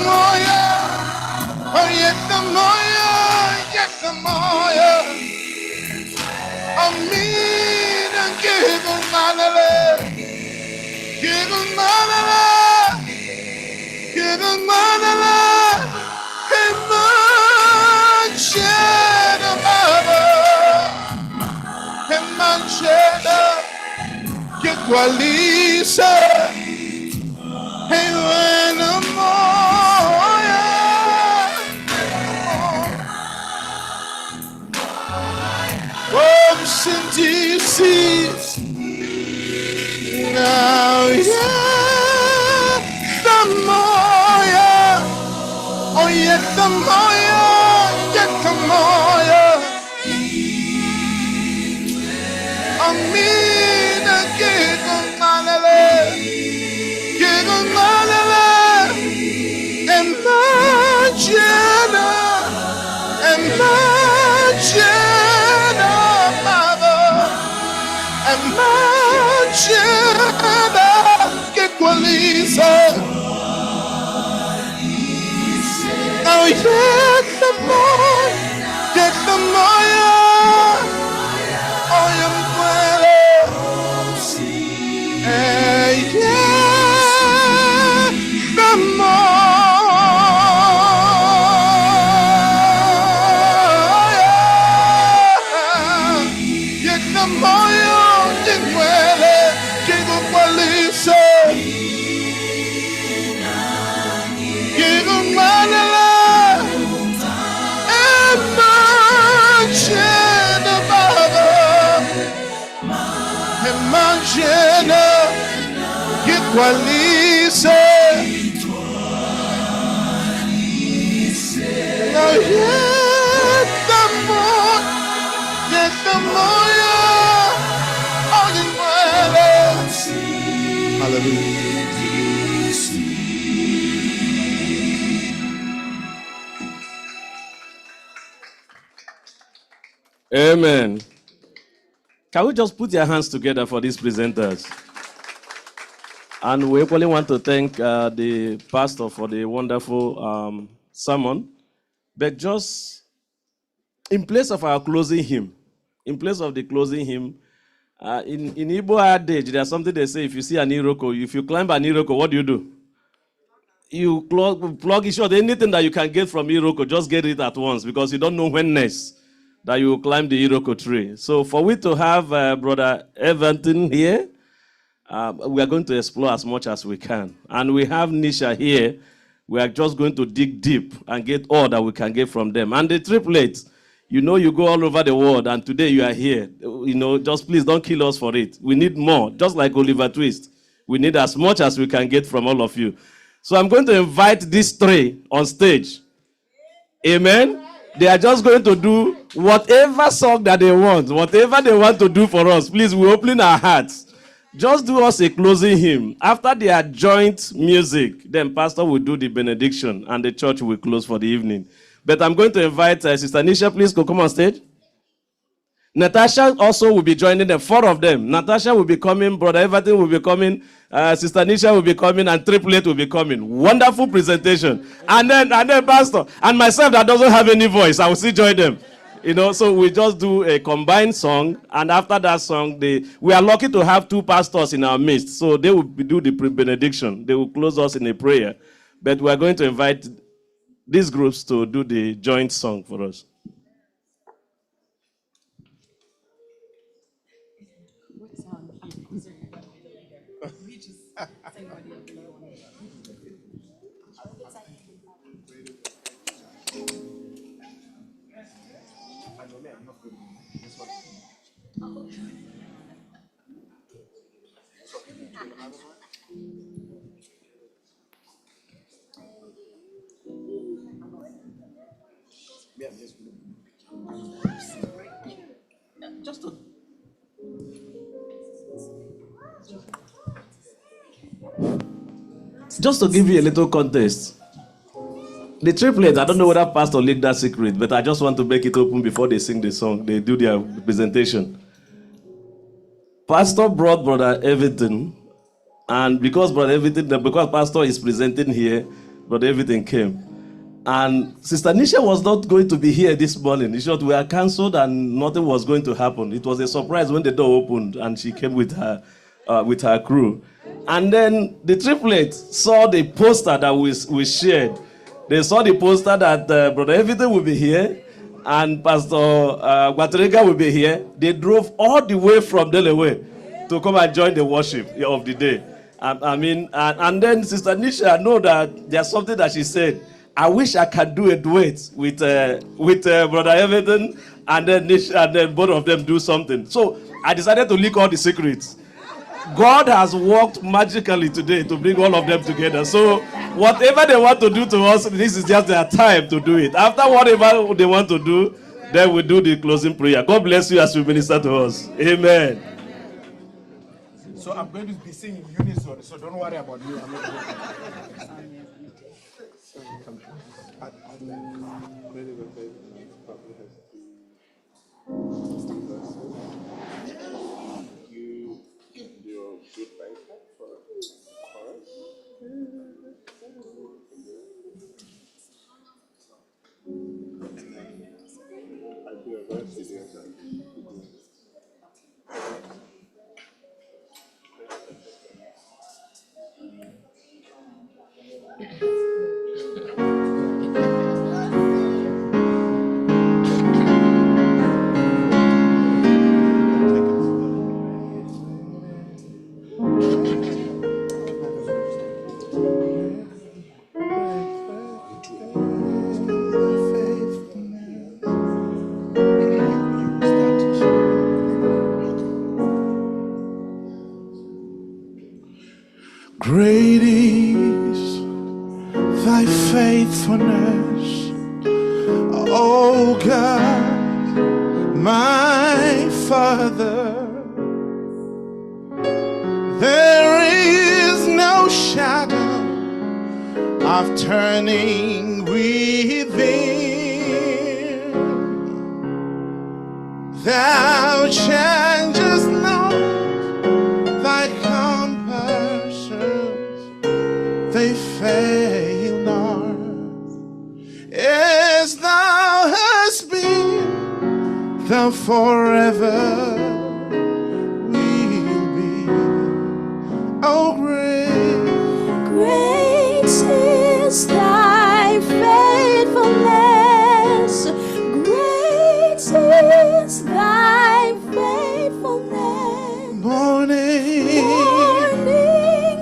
muoia. Oh, yes, the moya. I mean, and give them manale. Give them manale. Give them manale. Imagine, Baba. Imagine, que qualiza. Hey, when I'm Jesus, now yeah, the moya, oh yeah, the moya, yeah, the moya. I mean, give them manale, imagine, imagine che qualiza. Oh yeah, the more, get the more. Oh, you muere. Hey, yeah, the more. Get the more. Imagine, que qualice. Oh yeah, the more, oh you Hallelujah. Amen. Can we just put your hands together for these presenters? And we equally want to thank the pastor for the wonderful sermon. But just in place of our closing hymn, in Igbo adage, there's something they say: if you see an iroko, if you climb an iroko, what do? You plug it short. Anything that you can get from iroko, just get it at once, because you don't know when next that you will climb the iroko tree. So for we to have Brother Evanton here, we are going to explore as much as we can. And we have Nisha here. We are just going to dig deep and get all that we can get from them. And the triplets, you go all over the world, and today you are here. Just please don't kill us for it. We need more, just like Oliver Twist. We need as much as we can get from all of you. So I'm going to invite these three on stage. Amen. They are just going to do whatever song that they want, whatever they want to do for us. Please, we open our hearts. Just do us a closing hymn. After their joint music, then pastor will do the benediction and the church will close for the evening. But I'm going to invite Sister Nisha, please come on stage. Natasha also will be joining the four of them. Natasha will be coming, Brother Everton will be coming, Sister Nisha will be coming, and Triplet will be coming. Wonderful presentation. And then Pastor, and myself that doesn't have any voice, I will still join them. So we just do a combined song, and after that song, we are lucky to have two pastors in our midst. So they will do the benediction. They will close us in a prayer. But we are going to invite these groups to do the joint song for us. Just to give you a little context, the triplets, I don't know whether Pastor leaked that secret, but I just want to make it open before they sing the song, they do their presentation. Pastor brought Brother Everton, and because Pastor is presenting here, Brother Everton came. And Sister Nisha was not going to be here this morning. In short, we are cancelled and nothing was going to happen. It was a surprise when the door opened and she came with her crew. And then the triplets saw the poster that we shared. They saw the poster that Brother Everton will be here and Pastor Guaterega will be here. They drove all the way from Delaware to come and join the worship of the day. And then Sister Nisha know that there's something that she said. I wish I could do a duet with Brother Everton and then Nisha, and then both of them do something. So I decided to leak all the secrets. God has worked magically today to bring all of them together. So whatever they want to do to us, this is just their time to do it. After whatever they want to do, then we do the closing prayer. God bless you as you minister to us. Amen. So I'm going to be singing unison, so don't worry about me. Great is thy faithfulness, O God, my Father. There is no shadow of turning within. Thou changest not thy compassions, they fail not. As thou hast been, thou forever will be. Oh, great is thy faithfulness. Great is thy faithfulness. Morning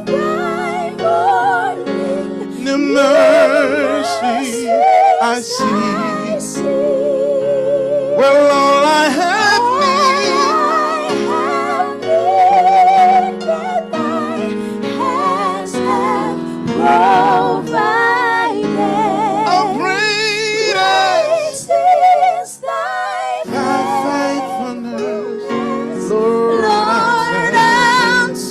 by morning, the mercy I see. Well, all I have need that thy hands have provided. Oh, great is thy faithfulness, Lord, unto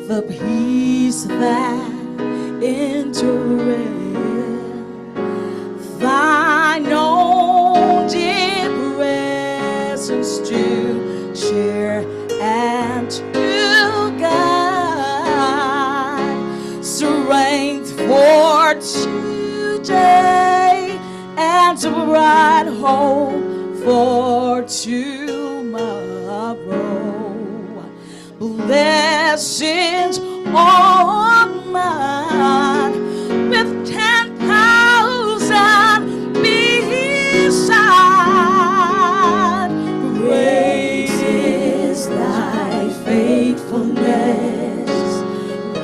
the peace that endureth. Thine own dear presence to share and to guide, strength for today and a bright hope for tomorrow. Blessings all mine with 10,000 beside. Great is thy faithfulness.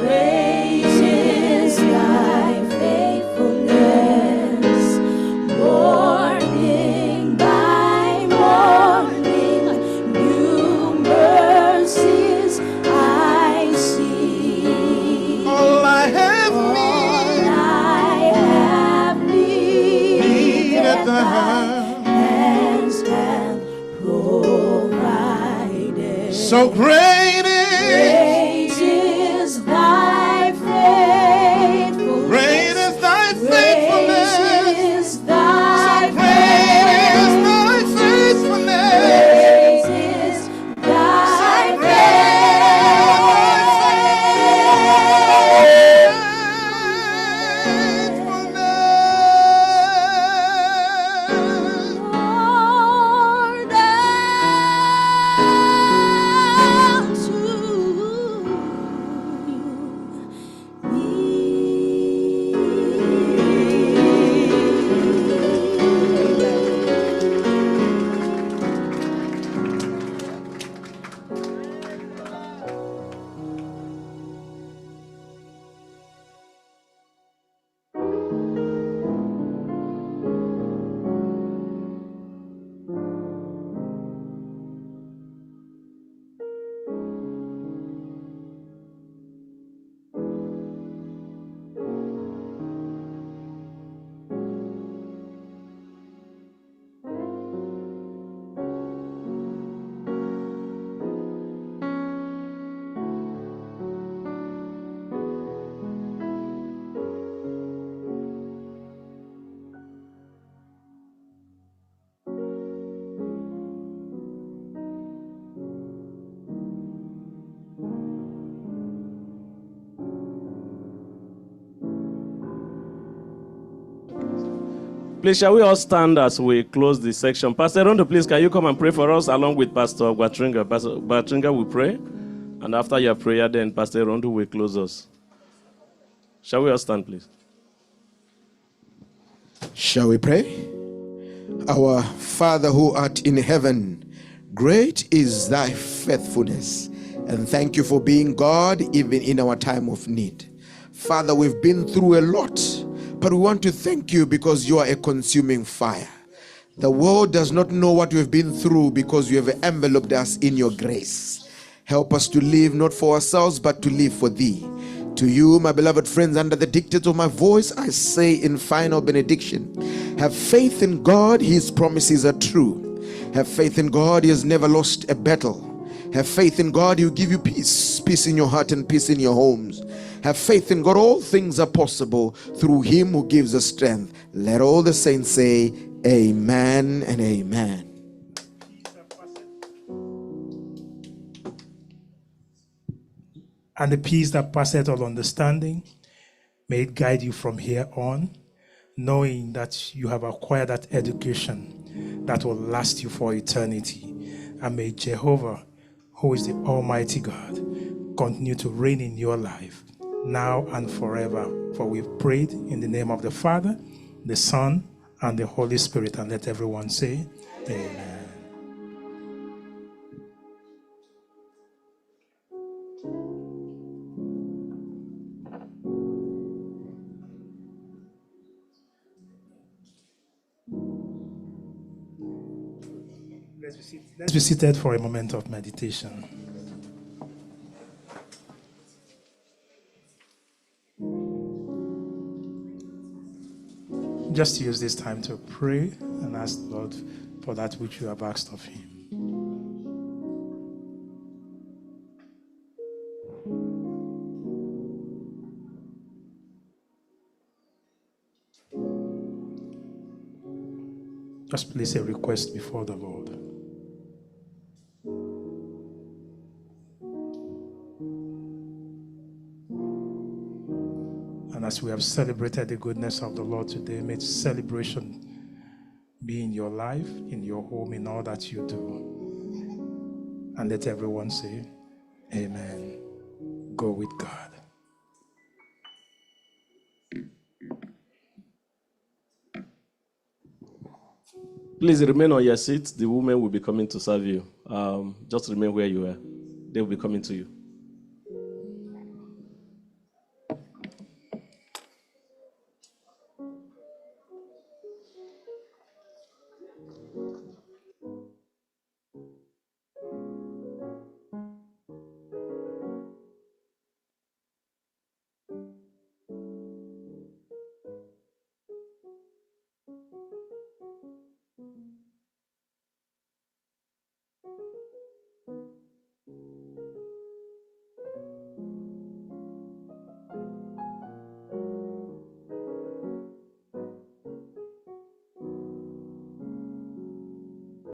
Great is thy faithfulness. Morning by morning, new mercies I see. All I have needed, thy hands have provided. So great is thy faithfulness. Great is thy faithfulness. Great is thy faithfulness. Great is thy Lord, Please, shall we all stand as we close this section? Pastor Rondo, please, can you come and pray for us along with Pastor Gwatringa? Pastor Gwatringa will pray, and after your prayer, then Pastor Rondo will close us. Shall we all stand, please? Shall we pray? Our Father who art in heaven, great is thy faithfulness, and thank you for being God even in our time of need. Father, we've been through a lot, but we want to thank you because you are a consuming fire. The world does not know what we've been through because you have enveloped us in your grace. Help us to live not for ourselves, but to live for thee. To you, my beloved friends, under the dictates of my voice, I say in final benediction, have faith in God, his promises are true. Have faith in God, he has never lost a battle. Have faith in God, he will give you peace, peace in your heart and peace in your homes. Have faith in God, all things are possible through him who gives us strength. Let all the saints say amen and amen. And the peace that passeth all understanding, may it guide you from here on, knowing that you have acquired that education that will last you for eternity. And may Jehovah, who is the Almighty God, continue to reign in your life, now and forever. For we've prayed in the name of the Father, the Son, and the Holy Spirit. And let everyone say, amen. Let's be seated for a moment of meditation. Just use this time to pray and ask the Lord for that which you have asked of him. Just place a request before the Lord. And as we have celebrated the goodness of the Lord today, may celebration be in your life, in your home, in all that you do. And let everyone say, Amen. Go with God. Please remain on your seat. The women will be coming to serve you. Just remain where you are. They will be coming to you.